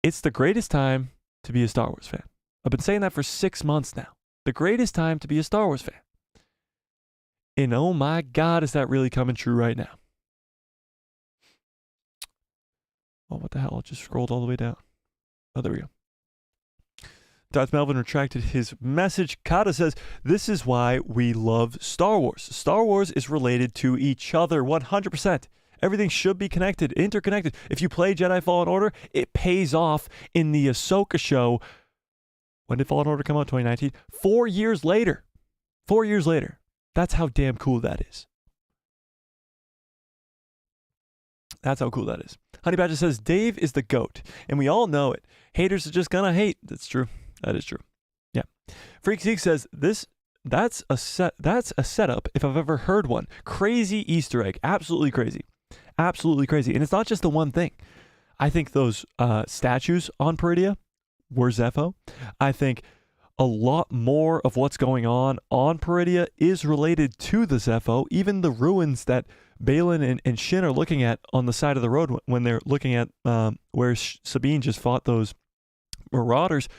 It's the greatest time to be a Star Wars fan. I've been saying that for 6 months now. The greatest time to be a Star Wars fan. And oh my God, is that really coming true right now? Oh, what the hell? I just scrolled all the way down. Oh, there we go. Darth Melvin retracted his message. Kata says, this is why we love Star Wars. Star Wars is related to each other 100%. Everything should be connected, interconnected. If you play Jedi Fallen Order, it pays off in the Ahsoka show. When did Fallen Order come out? 2019? 4 years later. 4 years later. That's how damn cool that is. That's how cool that is. Honey Badger says, Dave is the GOAT, and we all know it. Haters are just gonna hate. That's true. That is true. Yeah. Freak Zeke says, that's a setup if I've ever heard one. Crazy Easter egg. Absolutely crazy. Absolutely crazy. And it's not just the one thing. I think those statues on Peridia were Zepho. I think a lot more of what's going on Peridia is related to the Zepho. Even the ruins that Balin and Shin are looking at on the side of the road when they're looking at where Sabine just fought those marauders,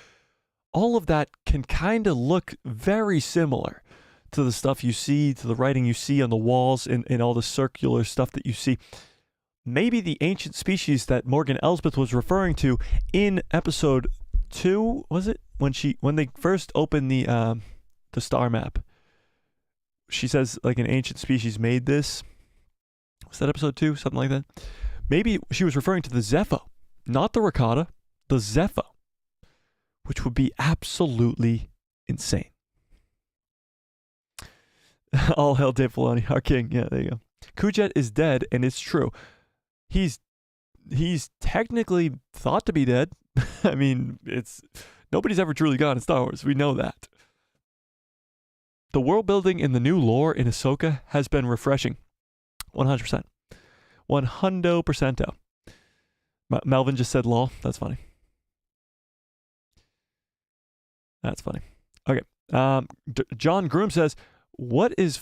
all of that can kind of look very similar to the stuff you see, to the writing you see on the walls and all the circular stuff that you see. Maybe the ancient species that Morgan Elsbeth was referring to in episode 2, was it? When they first opened the star map, she says like an ancient species made this. Was that episode 2? Something like that. Maybe she was referring to the Zepho, not the Ricotta, the Zepho, which would be absolutely insane. All hail Dave Filoni, our king. Yeah, there you go. Kujet is dead, and it's true. He's technically thought to be dead. I mean, nobody's ever truly gone in Star Wars. We know that. The world building in the new lore in Ahsoka has been refreshing. 100%. 100%. Melvin just said lol. That's funny. That's funny. Okay. John Groom says, what is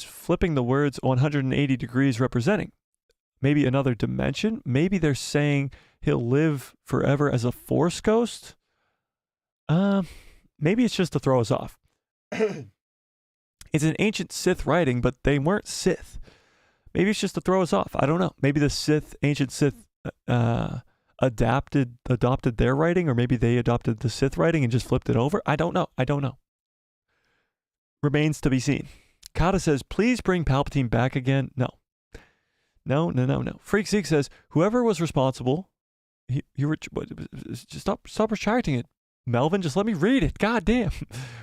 flipping the words 180 degrees representing? Maybe another dimension? Maybe they're saying he'll live forever as a Force ghost? Maybe it's just to throw us off. It's an ancient Sith writing, but they weren't Sith. Maybe it's just to throw us off. I don't know. Maybe the ancient Sith adopted their writing, or maybe they adopted the Sith writing and just flipped it over. I don't know. Remains to be seen. Kata says, please bring Palpatine back again. No. Freak Zeke says, whoever was responsible, just stop retracting it. Melvin, just let me read it. God damn.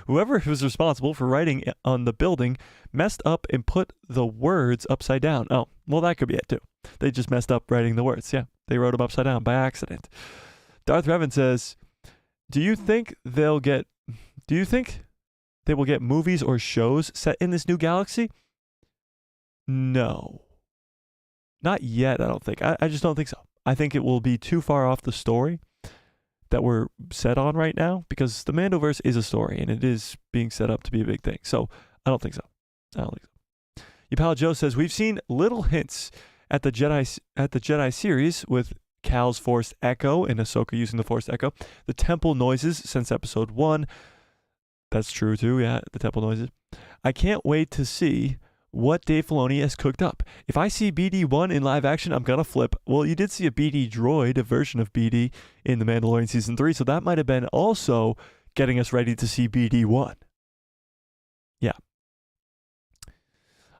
Whoever was responsible for writing on the building messed up and put the words upside down. Oh, well, that could be it too. They just messed up writing the words. Yeah, they wrote them upside down by accident. Darth Revan says, do you think they will get movies or shows set in this new galaxy? No. Not yet, I don't think. I just don't think so. I think it will be too far off the story that we're set on right now, because the Mandoverse is a story and it is being set up to be a big thing. So I don't think so. Your pal Joe says, we've seen little hints at the Jedi series with Cal's Force Echo and Ahsoka using the Force Echo. The temple noises since episode 1. That's true too, yeah, the temple noises. I can't wait to see what Dave Filoni has cooked up. If I see BD-1 in live action, I'm gonna flip. Well, you did see a BD droid, a version of BD, in The Mandalorian Season 3, so that might have been also getting us ready to see BD-1. Yeah.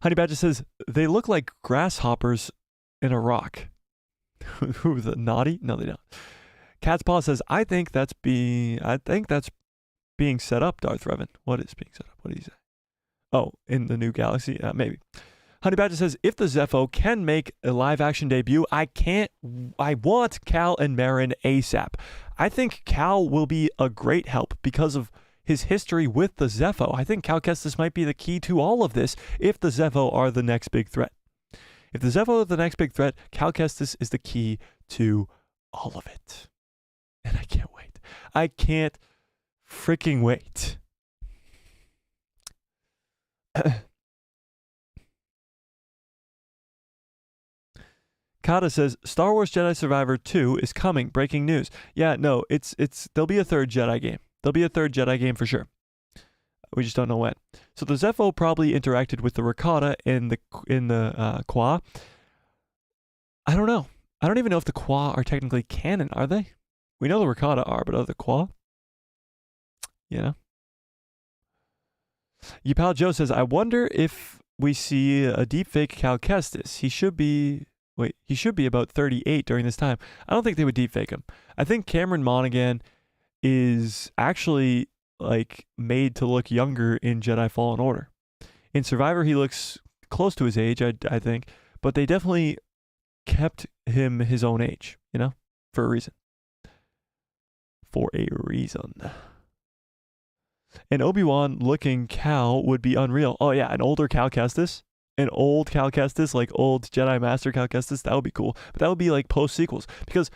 Honey Badger says, they look like grasshoppers in a rock. Who, the naughty? No, they don't. Cat's Paw says, I think that's being set up, Darth Revan. What is being set up? What did he say? Oh, in the new galaxy? Maybe. Honey Badger says, if the Zepho can make a live-action debut, I want Cal and Marin ASAP. I think Cal will be a great help because of his history with the Zepho. I think Cal Kestis might be the key to all of this if the Zepho are the next big threat. If the Zepho are the next big threat, Cal Kestis is the key to all of it. And I can't wait. I can't freaking wait. Kata says, Star Wars Jedi Survivor 2 is coming. Breaking news. Yeah, no, there'll be a third Jedi game. There'll be a third Jedi game for sure. We just don't know when. So the Zepho probably interacted with the Rakata in the Qua. I don't know. I don't even know if the Qua are technically canon, are they? We know the Rakata are, but are the Qua? You know? Your pal Joe says, I wonder if we see a deepfake Cal Kestis. He should be about 38 during this time. I don't think they would deepfake him. I think Cameron Monaghan is actually like made to look younger in Jedi Fallen Order. In Survivor, he looks close to his age, I think, but they definitely kept him his own age, you know, for a reason. An Obi-Wan looking Cal would be unreal. Oh yeah, an older Cal Kestis. An old Cal Kestis, like old Jedi Master Cal Kestis, that would be cool. But that would be like post-sequels. Because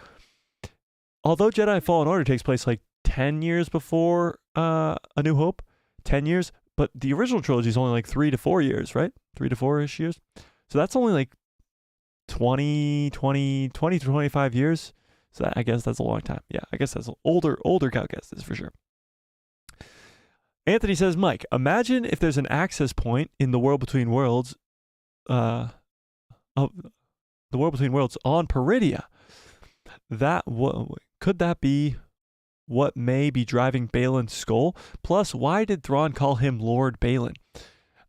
although Jedi Fallen Order takes place like 10 years before A New Hope, 10 years, but the original trilogy is only like 3 to 4 years, right? 3 to 4-ish years. So that's only like 20 to 25 years. So I guess that's a long time. Yeah, I guess that's older Cal Kestis for sure. Anthony says, Mike, imagine if there's an access point in the World Between Worlds, on Peridia. Could that be what may be driving Balin's skull? Plus, why did Thrawn call him Lord Balin?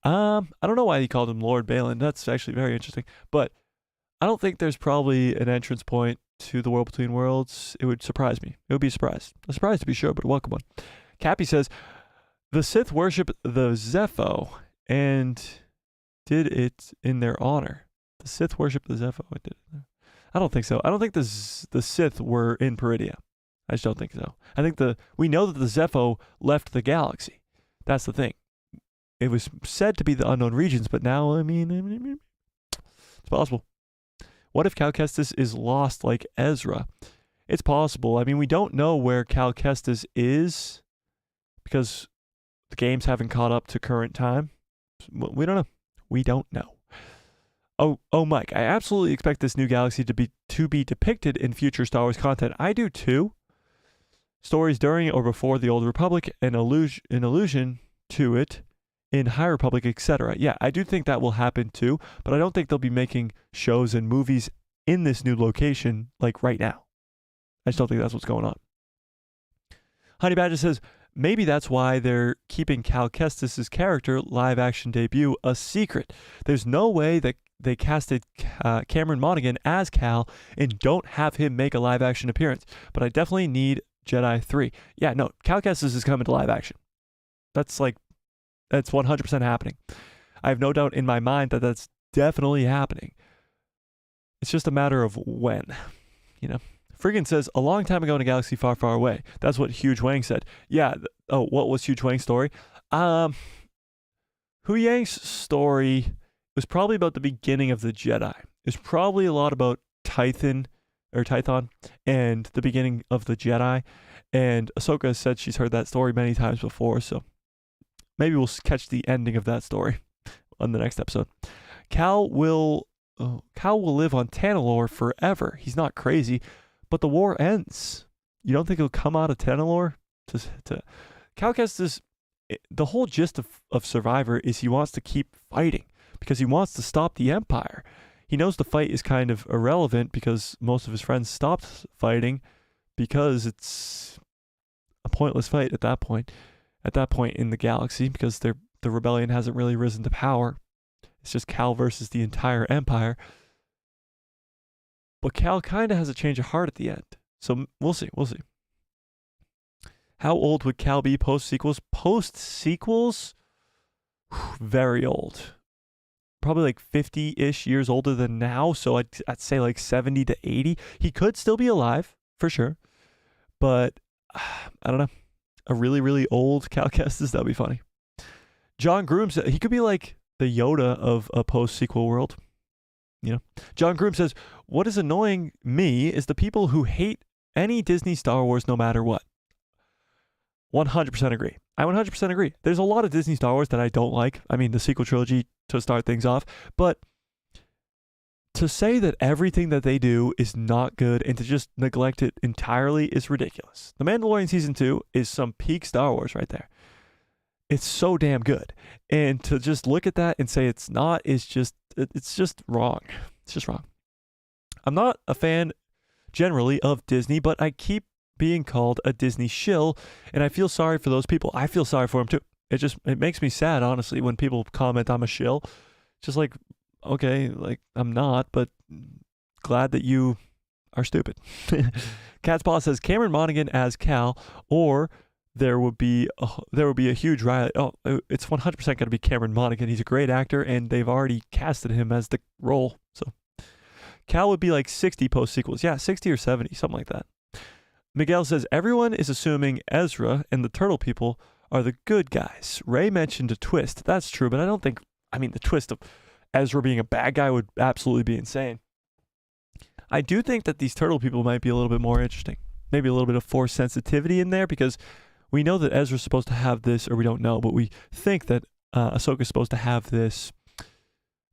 I don't know why he called him Lord Balin. That's actually very interesting. But I don't think there's probably an entrance point to the World Between Worlds. It would surprise me. It would be a surprise. A surprise to be sure, but a welcome one. Cappy says, the Sith worship the Zepho and did it in their honor. The Sith worship the Zepho. I don't think so. I don't think the Sith were in Peridia. I just don't think so. I think we know that the Zepho left the galaxy. That's the thing. It was said to be the unknown regions, but now, I mean, it's possible. What if Cal Kestis is lost like Ezra? It's possible. I mean, we don't know where Cal Kestis is because the games haven't caught up to current time. We don't know. We don't know. Oh, Mike, I absolutely expect this new galaxy to be depicted in future Star Wars content. I do too. Stories during or before the Old Republic, an allusion to it in High Republic, etc. Yeah, I do think that will happen too, but I don't think they'll be making shows and movies in this new location like right now. I just don't think that's what's going on. Honey Badger says, maybe that's why they're keeping Cal Kestis' character live action debut a secret. There's no way that they casted Cameron Monaghan as Cal and don't have him make a live action appearance. But I definitely need Jedi 3. Yeah, no, Cal Kestis is coming to live action. That's 100% happening. I have no doubt in my mind that that's definitely happening. It's just a matter of when, you know. Friggin says, a long time ago in a galaxy far, far away. That's what Hugh Wang said. Yeah, what was Hugh Wang's story? Hu Yang's story was probably about the beginning of the Jedi. It's probably a lot about Tython and the beginning of the Jedi. And Ahsoka has said she's heard that story many times before, so maybe we'll catch the ending of that story on the next episode. Cal will live on Tanalorr forever. He's not crazy, but the war ends. You don't think he'll come out of Tanalorr? Cal Kestis, the whole gist of Survivor is he wants to keep fighting because he wants to stop the Empire. He knows the fight is kind of irrelevant because most of his friends stopped fighting because it's a pointless fight at that point in the galaxy because the rebellion hasn't really risen to power. It's just Cal versus the entire Empire. But Cal kind of has a change of heart at the end. So we'll see. How old would Cal be post-sequels? Post-sequels? Very old. Probably like 50-ish years older than now. So I'd say like 70 to 80. He could still be alive, for sure. But, I don't know. A really, really old Cal Kestis, that'd be funny. John Groom said he could be like the Yoda of a post-sequel world. You know, John Groom says, what is annoying me is the people who hate any Disney Star Wars no matter what. 100% agree. I 100% agree. There's a lot of Disney Star Wars that I don't like. I mean, the sequel trilogy to start things off. But to say that everything that they do is not good and to just neglect it entirely is ridiculous. The Mandalorian Season 2 is some peak Star Wars right there. It's so damn good. And to just look at that and say it's not is just, it's just wrong. It's just wrong. I'm not a fan generally of Disney, but I keep being called a Disney shill, and I feel sorry for those people. I feel sorry for them too. It makes me sad, honestly, when people comment I'm a shill. Just like, okay, like I'm not, but glad that you are stupid. Cat's Paw says Cameron Monaghan as Cal, or there would be a huge riot. Oh, it's 100% going to be Cameron Monaghan. He's a great actor, and they've already casted him as the role. So Cal would be like 60 post-sequels. Yeah, 60 or 70, something like that. Miguel says, everyone is assuming Ezra and the Turtle People are the good guys. Ray mentioned a twist. That's true, but the twist of Ezra being a bad guy would absolutely be insane. I do think that these Turtle People might be a little bit more interesting. Maybe a little bit of Force sensitivity in there, because we know that Ezra's supposed to have this, or we don't know, but we think that Ahsoka's supposed to have this.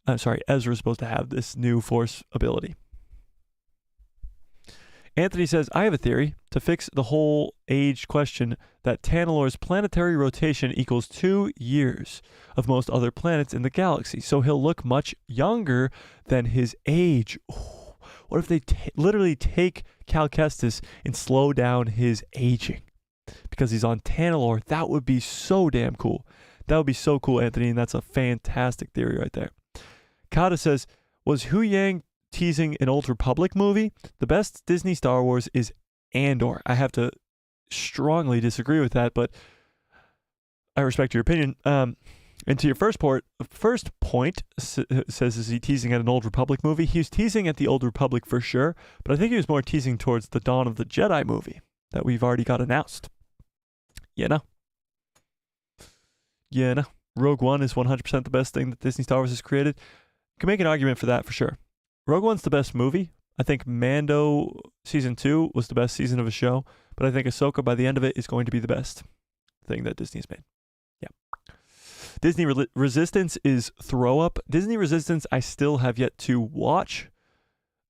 Ezra's supposed to have this new Force ability. Anthony says, I have a theory to fix the whole age question that Tanalor's planetary rotation equals 2 years of most other planets in the galaxy. So he'll look much younger than his age. Oh, what if they literally take Cal Kestis and slow down his aging because he's on Tanalorr? That would be so damn cool. That would be so cool, Anthony, and that's a fantastic theory right there. Kata says, was Hu Yang teasing an Old Republic movie? The best Disney Star Wars is Andor. I have to strongly disagree with that, but I respect your opinion. And to your first point says, is he teasing at an Old Republic movie? He was teasing at the Old Republic for sure, but I think he was more teasing towards the Dawn of the Jedi movie that we've already got announced. No. Rogue One is 100% the best thing that Disney Star Wars has created. You can make an argument for that for sure. Rogue One's the best movie. I think Mando Season 2 was the best season of a show, but I think Ahsoka by the end of it is going to be the best thing that Disney's made. Yeah. Disney Resistance is throw up. Disney Resistance I still have yet to watch,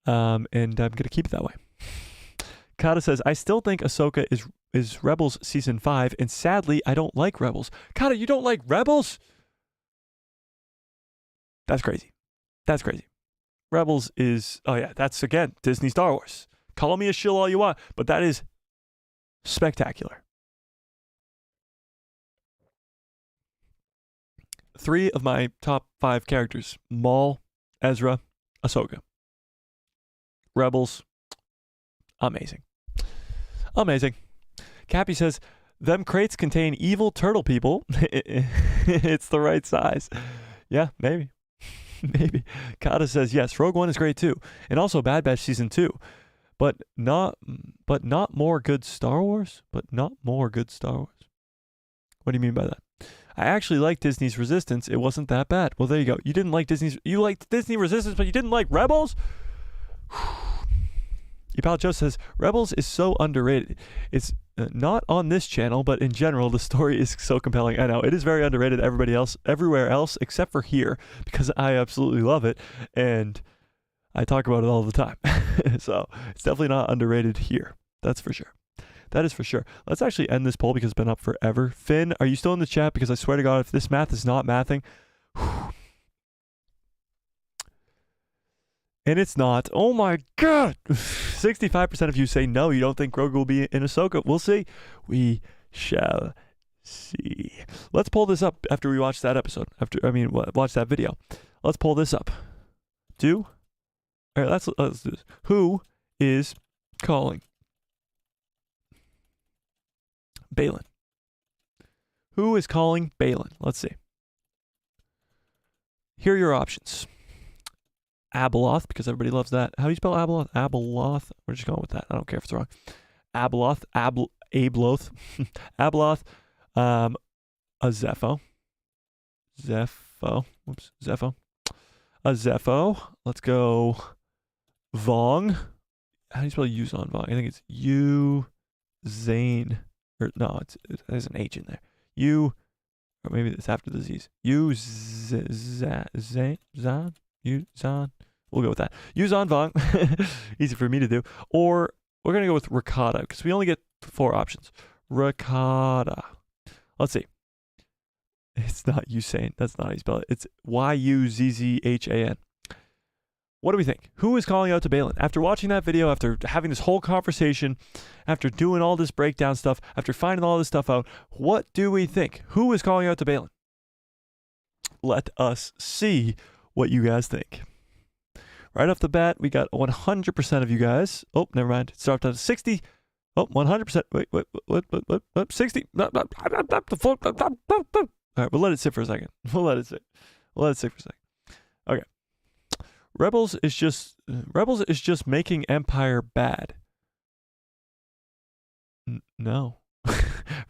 and I'm going to keep it that way. Kata says, I still think Ahsoka is Rebels Season 5, and sadly, I don't like Rebels. Kata, you don't like Rebels? That's crazy. That's crazy. Rebels is, oh yeah, that's again, Disney Star Wars. Call me a shill all you want, but that is spectacular. 3 of my top 5 characters: Maul, Ezra, Ahsoka. Rebels, amazing. Amazing. Cappy says, them crates contain evil turtle people. It's the right size. Yeah, maybe. Maybe. Kata says, yes, Rogue One is great too. And also Bad Batch Season 2. But not more good Star Wars? But not more good Star Wars. What do you mean by that? I actually like Disney's Resistance. It wasn't that bad. Well, there you go. You liked Disney Resistance, but you didn't like Rebels? Pal Joe says, Rebels is so underrated. It's not on this channel, but in general, the story is so compelling. I know, it is very underrated everywhere else, except for here, because I absolutely love it, and I talk about it all the time. So, it's definitely not underrated here. That's for sure. That is for sure. Let's actually end this poll because it's been up forever. Finn, are you still in the chat? Because I swear to God, if this math is not mathing, and it's not. Oh my God. 65% of you say no, you don't think Grogu will be in Ahsoka. We'll see. We shall see. Let's pull this up after we watch that episode. Watch that video. Let's pull this up. All right, let's do this. Who is calling Baylan? Who is calling Baylan? Let's see. Here are your options. Abeloth, because everybody loves that. How do you spell Abeloth? Abeloth. We're just going with that. I don't care if it's wrong. Abeloth. Abeloth. Abeloth. A Zepho. Whoops. Zepho. A Zepho. Let's go. Vong. How do you spell Yuzon Vong? I think it's Zane. Or no, there's an H in there. Or maybe it's after the Z's. Zan. Yuzon. We'll go with that. Yuzon Vong. Easy for me to do. Or we're going to go with Ricotta because we only get 4 options. Ricotta. Let's see. It's not Usain. That's not how you spell it. It's Yuzzhan. What do we think? Who is calling out to Baylan? After watching that video, after having this whole conversation, after doing all this breakdown stuff, after finding all this stuff out, what do we think? Who is calling out to Baylan? Let us see what you guys think. Right off the bat, we got 100% of you guys. Oh, never mind. It started at 60. Oh, 100%. Wait, what? 60. All right, we'll let it sit for a second. We'll let it sit for a second. Okay. Rebels is just making Empire bad. No.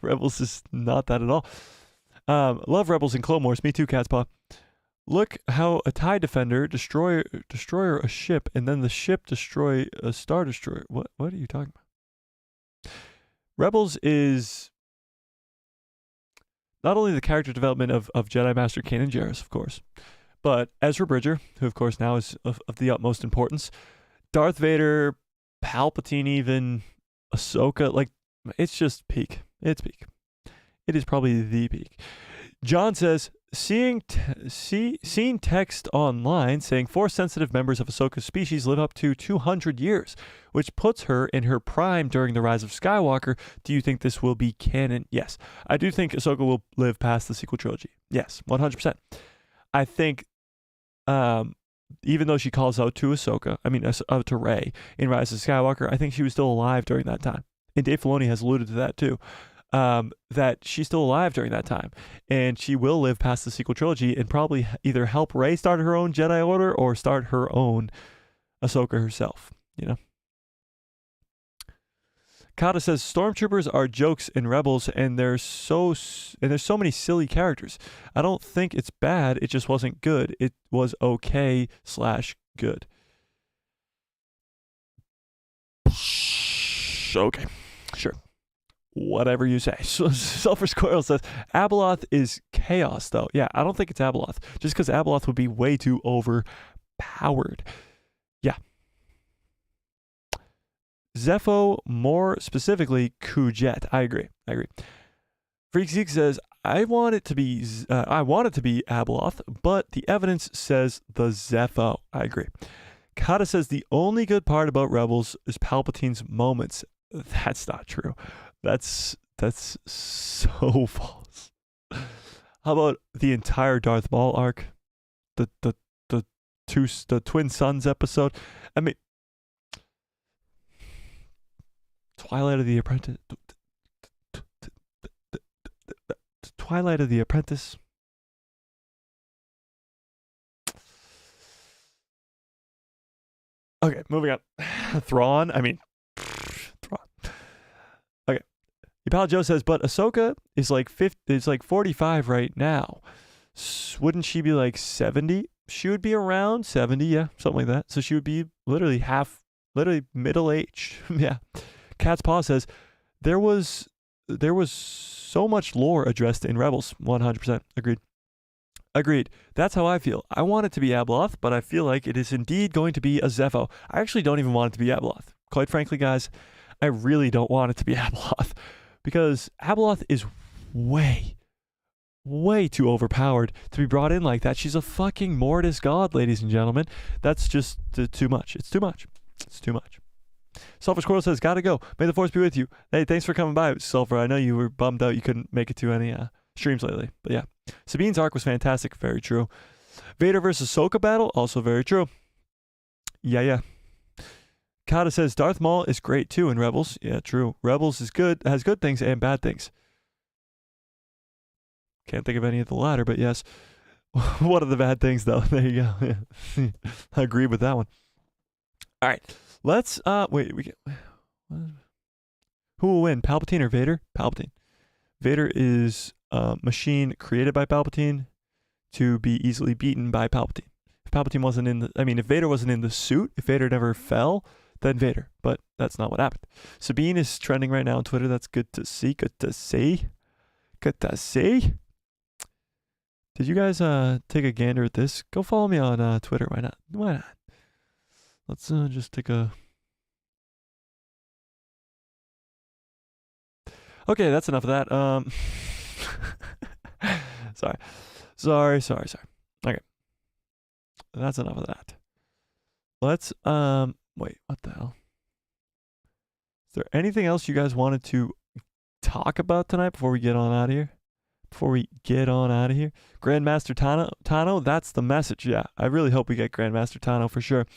Rebels is not that at all. Love Rebels and Clone Wars. Me too, Catspaw. Look how a TIE Defender destroyer a ship, and then the ship destroy a Star Destroyer. What are you talking about? Rebels is not only the character development of Jedi Master Kanan Jarrus, of course, but Ezra Bridger, who of course now is of the utmost importance, Darth Vader, Palpatine even, Ahsoka, like, it's just peak. It's peak. It is probably the peak. John says, seen text online saying Force-sensitive members of Ahsoka's species live up to 200 years, which puts her in her prime during the Rise of Skywalker. Do you think this will be canon? Yes. I do think Ahsoka will live past the sequel trilogy. Yes, 100%. I think, even though she calls out to to Rey in Rise of Skywalker, I think she was still alive during that time. And Dave Filoni has alluded to that too. That she's still alive during that time, and she will live past the sequel trilogy and probably either help Rey start her own Jedi Order or start her own Ahsoka herself, you know. Kata says stormtroopers are jokes in Rebels, and there's so many silly characters. I don't think it's bad, it just wasn't good. It was okay/good. Okay, sure. Whatever you say. Sulfur Squirrel says, Abeloth is chaos, though. Yeah, I don't think it's Abeloth. Just because Abeloth would be way too overpowered. Yeah. Zepho, more specifically, Kujet. I agree. Freak Zeke says, I want it to be Abeloth, but the evidence says the Zepho. I agree. Kata says the only good part about Rebels is Palpatine's moments. That's not true. That's so false. How about the entire Darth Maul arc? The Twin Sons episode? I mean, Twilight of the Apprentice. Twilight of the Apprentice. Okay, moving on. Thrawn. I mean, Thrawn. Okay. Pal Joe says, but Ahsoka is like 45 right now. Wouldn't she be like 70? She would be around 70, yeah, something like that. So she would be literally middle age. Yeah. Cat's Paw says, there was so much lore addressed in Rebels. 100%. Agreed. That's how I feel. I want it to be Abeloth, but I feel like it is indeed going to be a Zepho. I actually don't even want it to be Abeloth. Quite frankly, guys, I really don't want it to be Abeloth because Abeloth is way too overpowered to be brought in like that. She's a fucking Mortis god, ladies and gentlemen. That's just too much. It's too much. Selfish Squirrel says, gotta go. May the force be with you. Hey, thanks for coming by, Sulfur. I know you were bummed out you couldn't make it to any streams lately, but yeah. Sabine's arc was fantastic. Very true. Vader versus Ahsoka battle, also very true. Yeah. Kata says Darth Maul is great too in Rebels. Yeah, true. Rebels is good, has good things and bad things. Can't think of any of the latter, but yes. What are the bad things though? There you go. Yeah. I agree with that one. All right. Let's wait, who will win? Palpatine or Vader? Palpatine. Vader is a machine created by Palpatine to be easily beaten by Palpatine. If Palpatine wasn't if Vader wasn't in the suit, if Vader never fell, then Vader. But that's not what happened. Sabine is trending right now on Twitter. That's good to see. Good to see. Did you guys take a gander at this? Go follow me on Twitter. Why not? Let's just take a... Okay, that's enough of that. Sorry. Okay. That's enough of that. Let's, wait, what the hell? Is there anything else you guys wanted to talk about tonight before we get on out of here? Grandmaster Tano, that's the message. Yeah, I really hope we get Grandmaster Tano for sure.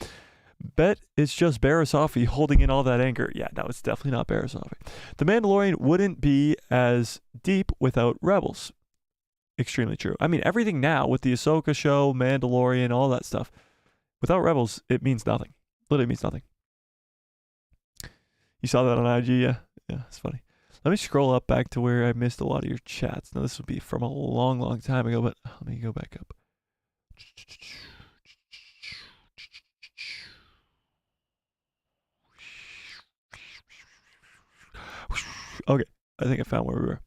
Bet it's just Barasofi holding in all that anger. Yeah, no, it's definitely not Barasofi. The Mandalorian wouldn't be as deep without Rebels. Extremely true. I mean, everything now with the Ahsoka show, Mandalorian, all that stuff. Without Rebels, it means nothing. Literally means nothing. You saw that on IG? Yeah, it's funny. Let me scroll up back to where I missed a lot of your chats. Now, this would be from a long time ago, but let me go back up. Okay, I think I found where we were.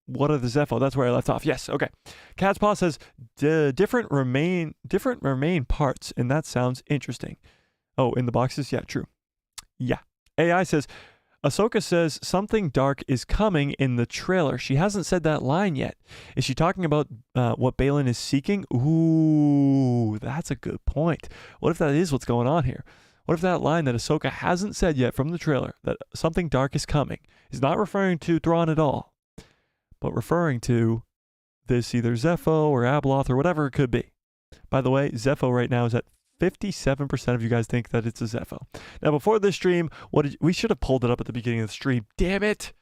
What are the Zepho? That's where I left off. Yes, okay. Cat's Paw says different remain parts, and that sounds interesting. Oh, in the boxes? Yeah, true. Yeah. AI says Ahsoka says something dark is coming in the trailer. She hasn't said that line yet. Is she talking about what Baylan is seeking? Ooh, that's a good point. What if that is what's going on here? What if that line that Ahsoka hasn't said yet from the trailer, that something dark is coming, is not referring to Thrawn at all, but referring to this either Zepho or Abeloth or whatever it could be? By the way, Zepho right now is at 57% of you guys think that it's a Zepho. Now, before this stream, we should have pulled it up at the beginning of the stream. Damn it!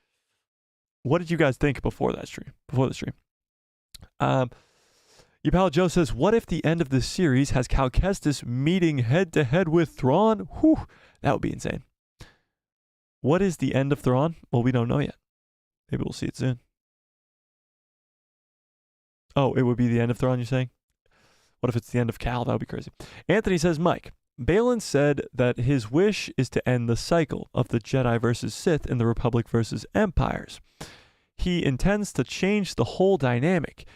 What did you guys think before the stream? Your pal Joe says, what if the end of this series has Cal Kestis meeting head-to-head with Thrawn? Whew, that would be insane. What is the end of Thrawn? Well, we don't know yet. Maybe we'll see it soon. Oh, it would be the end of Thrawn, you're saying? What if it's the end of Cal? That would be crazy. Anthony says, Mike, Baylan said that his wish is to end the cycle of the Jedi versus Sith and the Republic versus Empires. He intends to change the whole dynamic.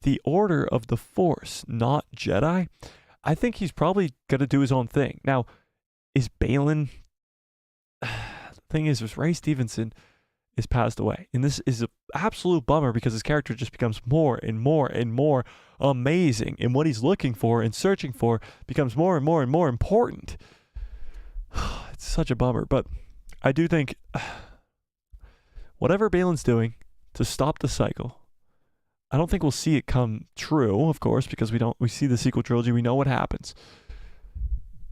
The order of the Force, not Jedi. I think he's probably going to do his own thing. Now, is Baylan... The thing is, with Ray Stevenson, is passed away. And this is an absolute bummer because his character just becomes more and more and more amazing. And what he's looking for and searching for becomes more and more and more important. It's such a bummer. But I do think whatever Balin's doing to stop the cycle, I don't think we'll see it come true, of course, because we see the sequel trilogy, we know what happens.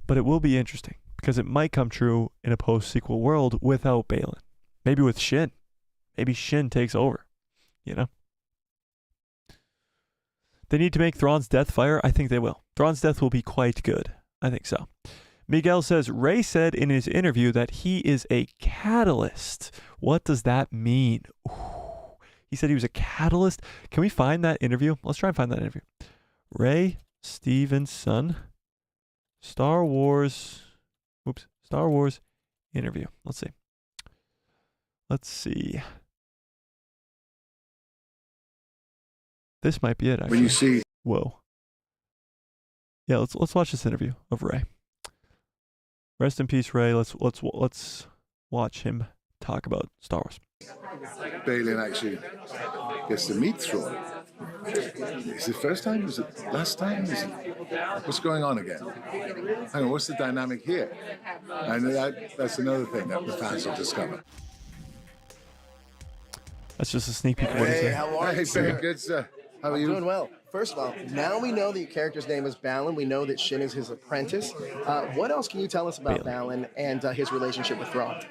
But it will be interesting because it might come true in a post-sequel world without Balin. Maybe with Shin. Maybe Shin takes over, you know? They need to make Thrawn's death fire. I think they will. Thrawn's death will be quite good. I think so. Miguel says, Rey said in his interview that he is a catalyst. What does that mean? Ooh. He said he was a catalyst. Can we find that interview? Let's try and find that interview. Rey Stevenson, Star Wars interview. Let's see. This might be it, actually. When you see... Whoa. Yeah, let's watch this interview of Rey. Rest in peace, Rey. Let's watch him talk about Star Wars. Balin actually gets to meet Thrawn. Is it first time? Is it last time? What's going on again? I mean, what's the dynamic here? And that's another thing that the fans will discover. That's just a sneak peek of what he's saying. How are you, sir? Good, sir. How are you? Doing well. First of all, now we know that your character's name is Balin. We know that Shin is his apprentice. What else can you tell us about Balin and his relationship with Thrawn?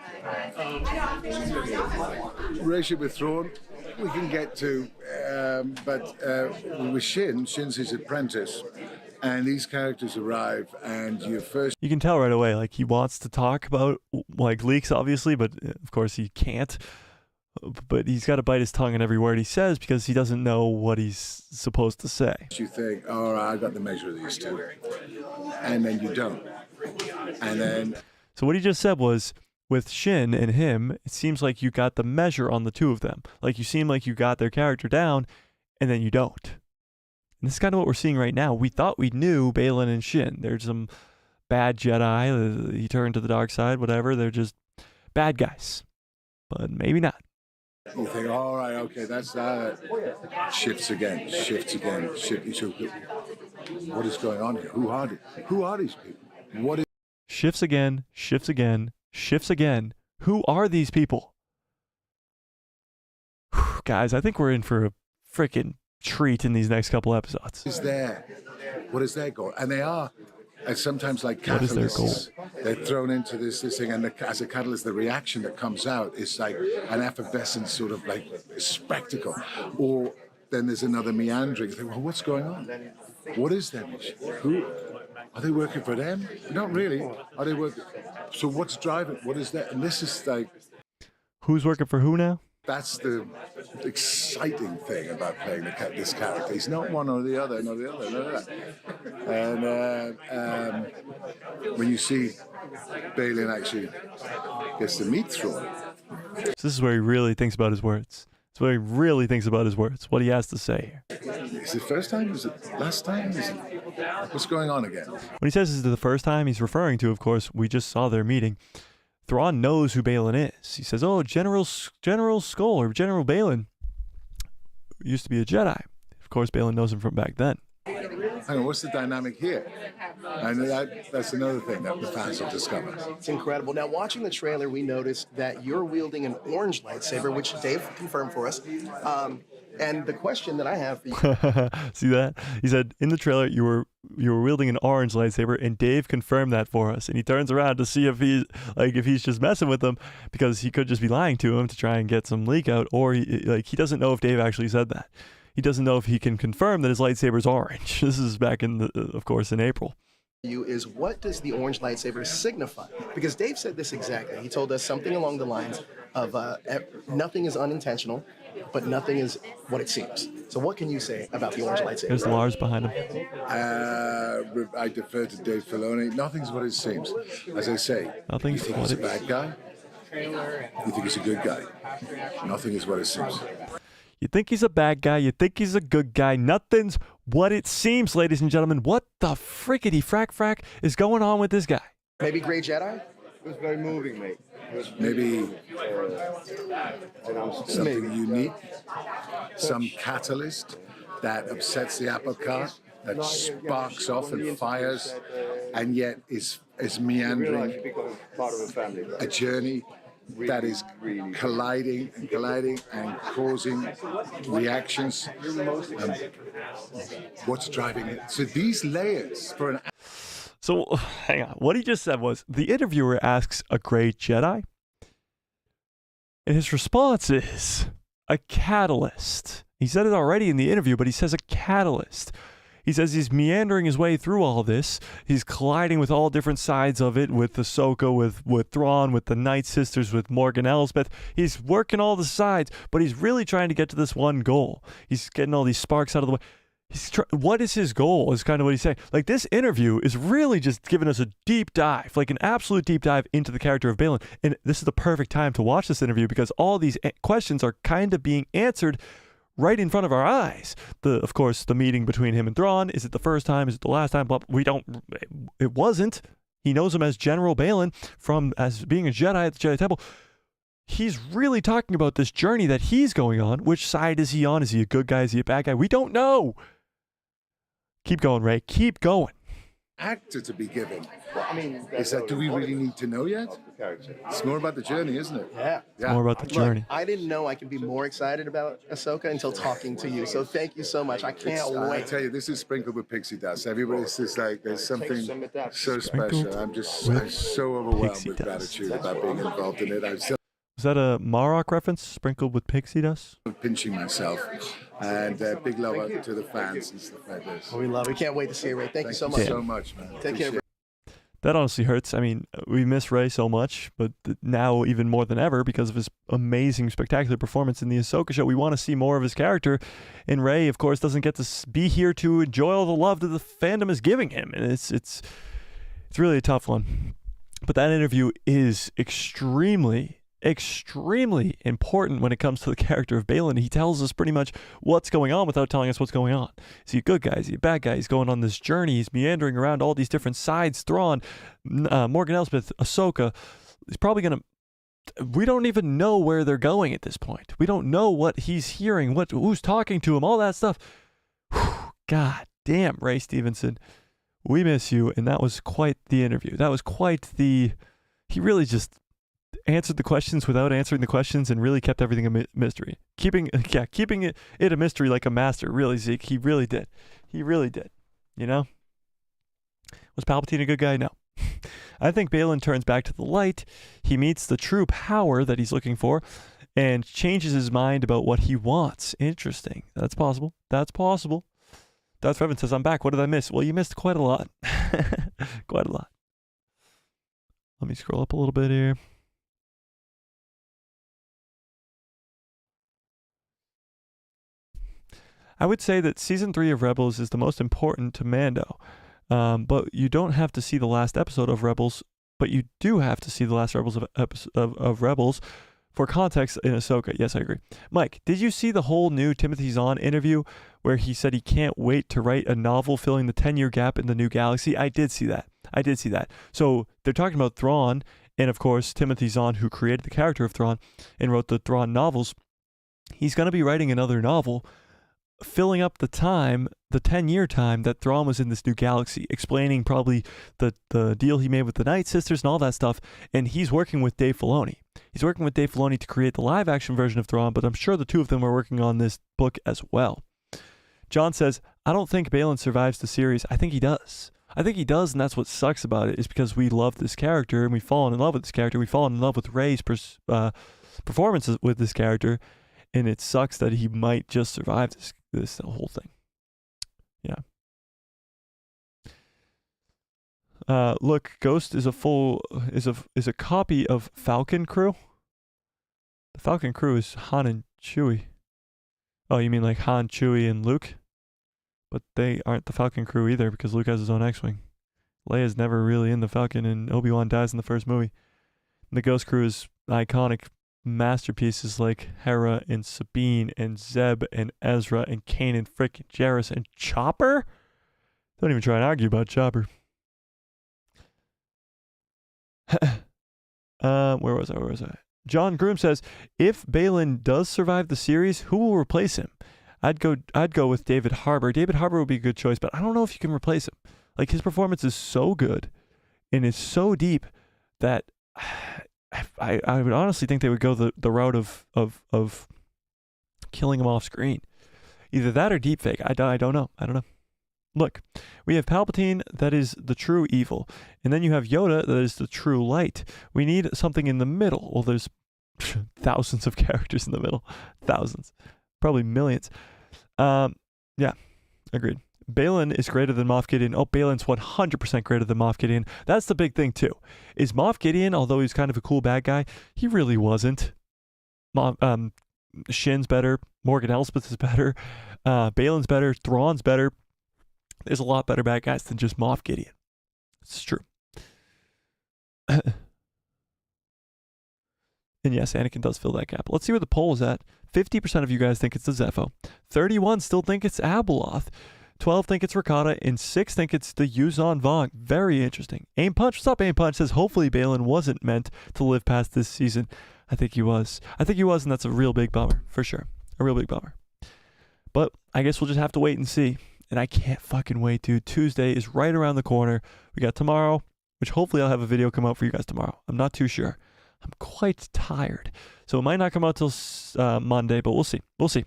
Relationship with Thrawn, we can get to, but with Shin's his apprentice, and these characters arrive, and you can tell right away, like, he wants to talk about, like, leaks, obviously, but of course he can't. But he's got to bite his tongue in every word he says because he doesn't know what he's supposed to say. You think, all right, I got the measure of these two. And then you don't. And then... So what he just said was, with Shin and him, it seems like you got the measure on the two of them. Like, you seem like you got their character down, and then you don't. And this is kind of what we're seeing right now. We thought we knew Balin and Shin. They're some bad Jedi. He turned to the dark side, whatever. They're just bad guys. But maybe not. You think, all right, okay, that's that. Shifts again. What is going on here? Who are these people? Shifts again. Who are these people? Whew, guys, I think we're in for a freaking treat in these next couple episodes. What is their goal? And they are, and sometimes like catalysts. What is their goal? They're thrown into this thing, and as a catalyst, the reaction that comes out is like an effervescent sort of like spectacle. Or then there's another meandering. You think, well, what's going on? What is their mission? Who are they working for them? Not really. Are they working? So what's driving? What is that? And this is like, who's working for who now? That's the exciting thing about playing this character. He's not one or the other, nor the other, nor that. And when you see Balin actually gets to meet Thrawn. So this is where he really thinks about his words. It's where he really thinks about his words, what he has to say here. Is it first time? Is it last time? What's going on again? When he says this is the first time, he's referring to, of course, we just saw their meeting. Thrawn knows who Balin is. He says, oh, General Skull or General Balin used to be a Jedi. Of course, Balin knows him from back then. Hang on, what's the dynamic here? And that's another thing that the fans will discover. It's incredible. Now, watching the trailer, we noticed that you're wielding an orange lightsaber, which Dave confirmed for us. And the question that I have for you... See that? He said, in the trailer, you were wielding an orange lightsaber, and Dave confirmed that for us. And he turns around to see if he's just messing with him, because he could just be lying to him to try and get some leak out, or he doesn't know if Dave actually said that. He doesn't know if he can confirm that his lightsaber's orange. This is back of course, in April. Is what does the orange lightsaber signify? Because Dave said this exactly. He told us something along the lines of nothing is unintentional, but nothing is what it seems. So what can you say about the orange lightsaber? There's Lars behind him. I defer to Dave Filoni. Nothing's what it seems. As I say, Nothing's you think he's a bad guy? You think he's a good guy? Nothing is what it seems. You think he's a bad guy, you think he's a good guy. Nothing's what it seems, ladies and gentlemen. What the frickety frack is going on with this guy? Maybe Grey Jedi? was very moving, mate. Maybe something unique, some catalyst that upsets the apple cart, that sparks off and fires, and yet is meandering a journey that is colliding and causing reactions. What's driving it? So these layers for an... So, hang on. What he just said was, the interviewer asks a great Jedi, and his response is a catalyst. He said it already in the interview, but he says a catalyst. He says he's meandering his way through all this. He's colliding with all different sides of it, with Ahsoka, with Thrawn, with the Night Sisters, with Morgan Elsbeth. He's working all the sides, but he's really trying to get to this one goal. He's getting all these sparks out of the way. What is his goal is kind of what he's saying. Like, this interview is really just giving us a deep dive, like an absolute deep dive into the character of Baylan. And this is the perfect time to watch this interview because all these questions are kind of being answered right in front of our eyes. Of course, the meeting between him and Thrawn. Is it the first time? Is it the last time? But it wasn't. He knows him as General Baylan as being a Jedi at the Jedi Temple. He's really talking about this journey that he's going on. Which side is he on? Is he a good guy? Is he a bad guy? We don't know. Keep going, Ray. Keep going. Actor to be given. Well, I mean, is that, do we really need to know yet? It's more about the journey, isn't it? Yeah. It's more about the journey. Look, I didn't know I could be more excited about Ahsoka until talking to you. So thank you so much. I can't wait. I tell you, this is sprinkled with pixie dust. Everybody's just like, there's something so special. I'm so overwhelmed with gratitude about being involved in it. Is that a Marok reference? Sprinkled with pixie dust? Pinching myself. And big love out to the fans and stuff like this. We love it. We can't wait to see you, Ray. Thank you so much. Thank you so much, man. Take care, Ray. That honestly hurts. I mean, we miss Ray so much, but now even more than ever because of his amazing, spectacular performance in the Ahsoka show. We want to see more of his character. And Ray, of course, doesn't get to be here to enjoy all the love that the fandom is giving him. And it's really a tough one. But that interview is extremely important when it comes to the character of Baylan. He tells us pretty much what's going on without telling us what's going on. Is he a good guy? Is he a bad guy? He's going on this journey. He's meandering around all these different sides. Thrawn, Morgan Elsbeth, Ahsoka. He's probably going to... We don't even know where they're going at this point. We don't know what he's hearing, who's talking to him, all that stuff. Whew, God damn, Ray Stevenson. We miss you, and that was quite the interview. That was quite the... He really just answered the questions without answering the questions and really kept everything a mystery. Keeping it a mystery like a master. Really, Zeke, he really did. He really did. You know? Was Palpatine a good guy? No. I think Baylan turns back to the light. He meets the true power that he's looking for and changes his mind about what he wants. Interesting. That's possible. That's possible. Darth Revan says, I'm back. What did I miss? Well, you missed quite a lot. Quite a lot. Let me scroll up a little bit here. I would say that Season 3 of Rebels is the most important to Mando. But you don't have to see the last episode of Rebels, but you do have to see the last Rebels of Rebels for context in Ahsoka. Yes, I agree. Mike, did you see the whole new Timothy Zahn interview where he said he can't wait to write a novel filling the 10-year gap in the new galaxy? I did see that. So they're talking about Thrawn, and of course, Timothy Zahn, who created the character of Thrawn and wrote the Thrawn novels. He's going to be writing another novel filling up the 10-year time that Thrawn was in this new galaxy, explaining probably the deal he made with the Night Sisters and all that stuff. And he's working with Dave Filoni. He's working with Dave Filoni to create the live-action version of Thrawn, but I'm sure the two of them are working on this book as well. John says, I don't think Baylan survives the series. I think he does. And that's what sucks about it, is because we love this character, and we've fallen in love with this character. We've fallen in love with Rey's performances with this character, and it sucks that he might just survive this whole thing. Yeah. Look, Ghost is a copy of Falcon Crew. The Falcon Crew is Han and Chewie. Oh, you mean like Han, Chewie, and Luke? But they aren't the Falcon Crew either, because Luke has his own X-Wing. Leia's never really in the Falcon, and Obi-Wan dies in the first movie. And the Ghost Crew is iconic masterpieces like Hera and Sabine and Zeb and Ezra and Kanan frickin' Jarrus and Chopper? Don't even try and argue about Chopper. Where was I? John Groom says, if Balin does survive the series, who will replace him? I'd go with David Harbour. David Harbour would be a good choice, but I don't know if you can replace him. Like, his performance is so good and is so deep that I would honestly think they would go the route of killing him off screen. Either that or deepfake. I don't know. Look, we have Palpatine that is the true evil, and then you have Yoda that is the true light. We need something in the middle. Well, there's thousands of characters in the middle. Thousands. Probably millions. Yeah, agreed. Balin is greater than Moff Gideon. Oh, Balin's 100% greater than Moff Gideon. That's the big thing, too. Is Moff Gideon, although he's kind of a cool bad guy, he really wasn't. Shin's better. Morgan Elsbeth is better. Balin's better. Thrawn's better. There's a lot better bad guys than just Moff Gideon. It's true. And yes, Anakin does fill that gap. Let's see where the poll is at. 50% of you guys think it's the Zepho. 31 still think it's Abeloth. 12 think it's Ricotta. And 6 think it's the Yuzon Vong. Very interesting. Aim Punch. What's up, Aim Punch? Says, hopefully Balin wasn't meant to live past this season. I think he was. And that's a real big bummer. For sure. A real big bummer. But I guess we'll just have to wait and see. And I can't fucking wait, dude. Tuesday is right around the corner. We got tomorrow, which hopefully I'll have a video come out for you guys tomorrow. I'm not too sure. I'm quite tired. So it might not come out till Monday, but we'll see. We'll see.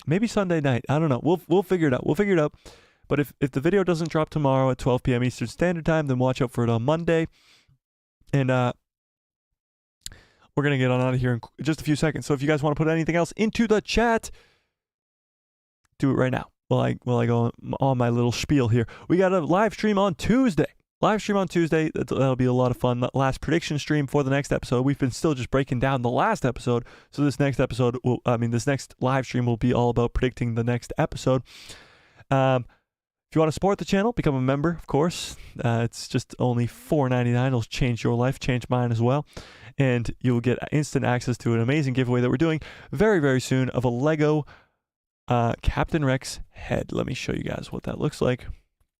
Maybe Sunday night. I don't know. We'll figure it out. We'll figure it out. But if the video doesn't drop tomorrow at 12 p.m. Eastern Standard Time, then watch out for it on Monday. And we're going to get on out of here in just a few seconds. So if you guys want to put anything else into the chat, do it right now. While I go on my little spiel here. We got a live stream on Tuesday. That'll be a lot of fun. The last prediction stream for the next episode. We've been still just breaking down the last episode. So this next live stream will be all about predicting the next episode. If you want to support the channel, become a member, of course. It's just only $4.99. It'll change your life, change mine as well. And you'll get instant access to an amazing giveaway that we're doing very, very soon of a Lego Captain Rex head. Let me show you guys what that looks like.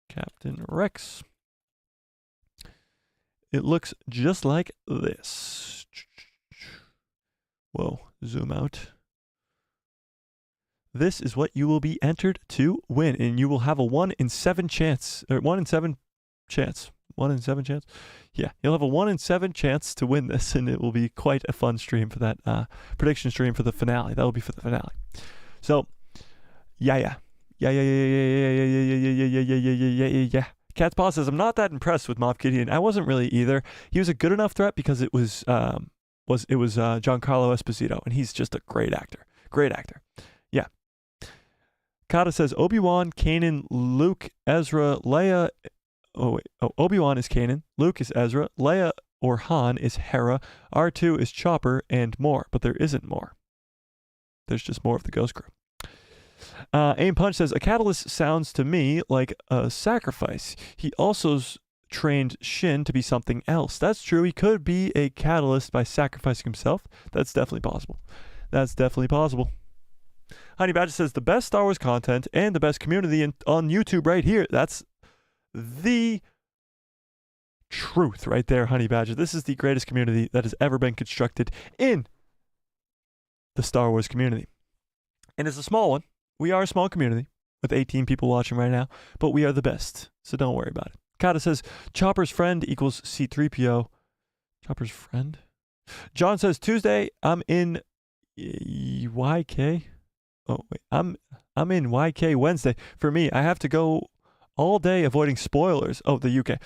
Captain Rex. It looks just like this. Whoa, zoom out. This is what you will be entered to win, and you will have a 1 in 7 chance, or 1 in 7 chance. 1 in 7 chance? Yeah, you'll have a 1 in 7 chance to win this, and it will be quite a fun stream for that prediction stream for the finale. That will be for the finale. So, yeah. Cat's Paw says, I'm not that impressed with Moff Gideon. I wasn't really either. He was a good enough threat because it was Giancarlo Esposito, and he's just a great actor. Great actor. Yeah. Kata says, Obi-Wan, Kanan, Luke, Ezra, Leia. Obi-Wan is Kanan, Luke is Ezra, Leia or Han is Hera, R2 is Chopper, and more. But there isn't more. There's just more of the Ghost Crew. Aim Punch says, a catalyst sounds to me like a sacrifice. He also trained Shin to be something else. That's true. He could be a catalyst by sacrificing himself. That's definitely possible. Honey Badger says, the best Star Wars content and the best community on YouTube right here. That's the truth right there, Honey Badger. This is the greatest community that has ever been constructed in the Star Wars community. And it's a small one. We are a small community with 18 people watching right now, but we are the best, so don't worry about it. Kata says, Chopper's friend equals C-3PO. Chopper's friend? John says, Tuesday, I'm in YK. Oh, wait, I'm in YK Wednesday. For me, I have to go all day avoiding spoilers. Oh, the UK.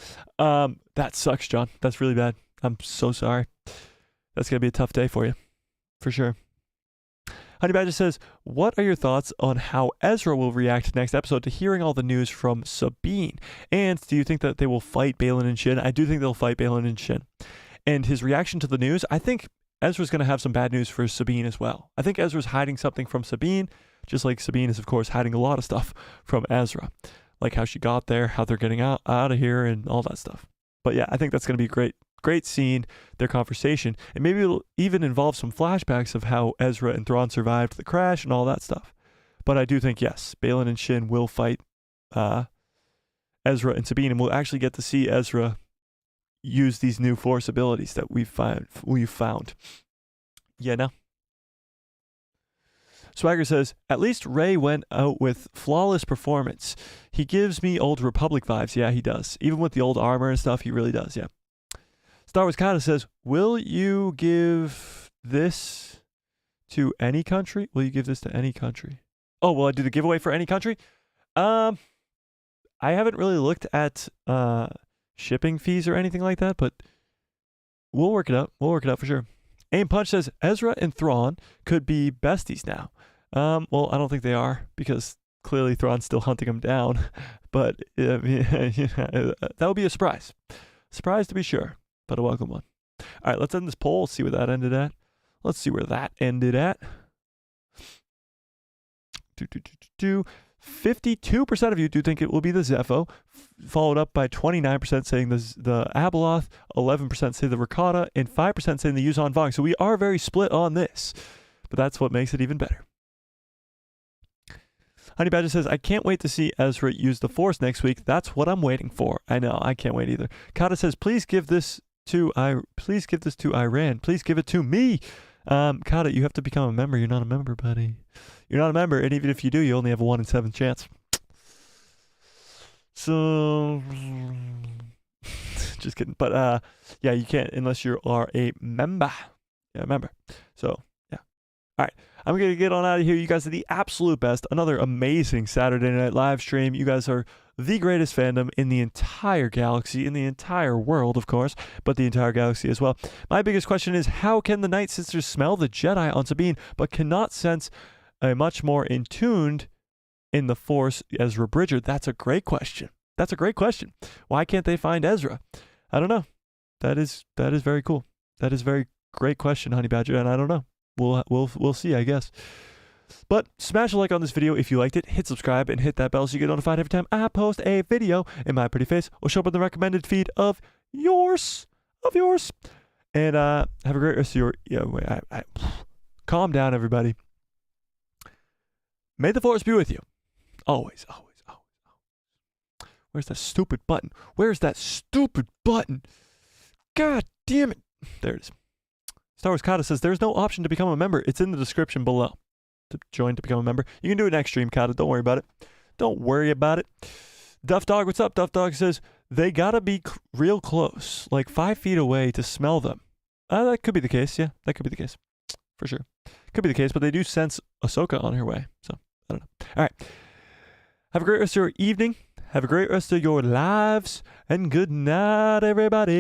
That sucks, John. That's really bad. I'm so sorry. That's going to be a tough day for you, for sure. Honey Badger says, what are your thoughts on how Ezra will react next episode to hearing all the news from Sabine? And do you think that they will fight Balin and Shin? I do think they'll fight Balin and Shin. And his reaction to the news, I think Ezra's going to have some bad news for Sabine as well. I think Ezra's hiding something from Sabine, just like Sabine is, of course, hiding a lot of stuff from Ezra. Like how she got there, how they're getting out of here, and all that stuff. But yeah, I think that's going to be great scene, their conversation, and maybe it'll even involve some flashbacks of how Ezra and Thrawn survived the crash and all that stuff. But I do think, yes, Balin and Shin will fight Ezra and Sabine, and we'll actually get to see Ezra use these new Force abilities that we've found. Yeah, no. Swagger says, at least Rey went out with flawless performance. He gives me old Republic vibes. Yeah, he does. Even with the old armor and stuff, he really does, yeah. Star Wars Kata says, will you give this to any country? Will you give this to any country? Oh, will I do the giveaway for any country? I haven't really looked at shipping fees or anything like that, but we'll work it out. We'll work it out for sure. Aim Punch says, Ezra and Thrawn could be besties now. Well, I don't think they are, because clearly Thrawn's still hunting him down. But that would be a surprise. Surprise to be sure, but a welcome one. All right, let's end this poll. See where that ended at. Let's see where that ended at. 52% of you do think it will be the Zepho, followed up by 29% saying the Abeloth, 11% say the Ricotta, and 5% saying the Yuzon Vong. So we are very split on this, but that's what makes it even better. Honey Badger says, I can't wait to see Ezra use the Force next week. That's what I'm waiting for. I know, I can't wait either. Kata says, please give this to Iran. Please give it to me. Kata, you have to become a member. You're not a member, buddy. You're not a member, and even if you do, you only have a 1 in 7 chance. So, just kidding. But yeah, you can't unless you are a member. Yeah, member. So, yeah. All right. I'm going to get on out of here. You guys are the absolute best. Another amazing Saturday Night Live stream. You guys are the greatest fandom in the entire galaxy, in the entire world, of course, but the entire galaxy as well. My biggest question is, how can the Night Sisters smell the Jedi on Sabine, but cannot sense a much more in tuned in the Force Ezra Bridger? That's a great question. That's a great question. Why can't they find Ezra? I don't know. That is very cool. That is a very great question, Honey Badger, and I don't know. We'll see, I guess. But smash a like on this video if you liked it. Hit subscribe and hit that bell so you get notified every time I post a video, and my pretty face will show up in the recommended feed of yours. And have a great rest of your. Calm down, everybody. May the Force be with you. Always. Where's that stupid button? God damn it. There it is. Star Wars Kata says, there's no option to become a member. It's in the description below. To become a member. You can do it next stream, Kata. Don't worry about it. Duff Dog, what's up? Duff Dog says, they gotta be real close, like 5 feet away to smell them. That could be the case, yeah. That could be the case. For sure. Could be the case, but they do sense Ahsoka on her way. So, I don't know. All right. Have a great rest of your evening. Have a great rest of your lives. And good night, everybody.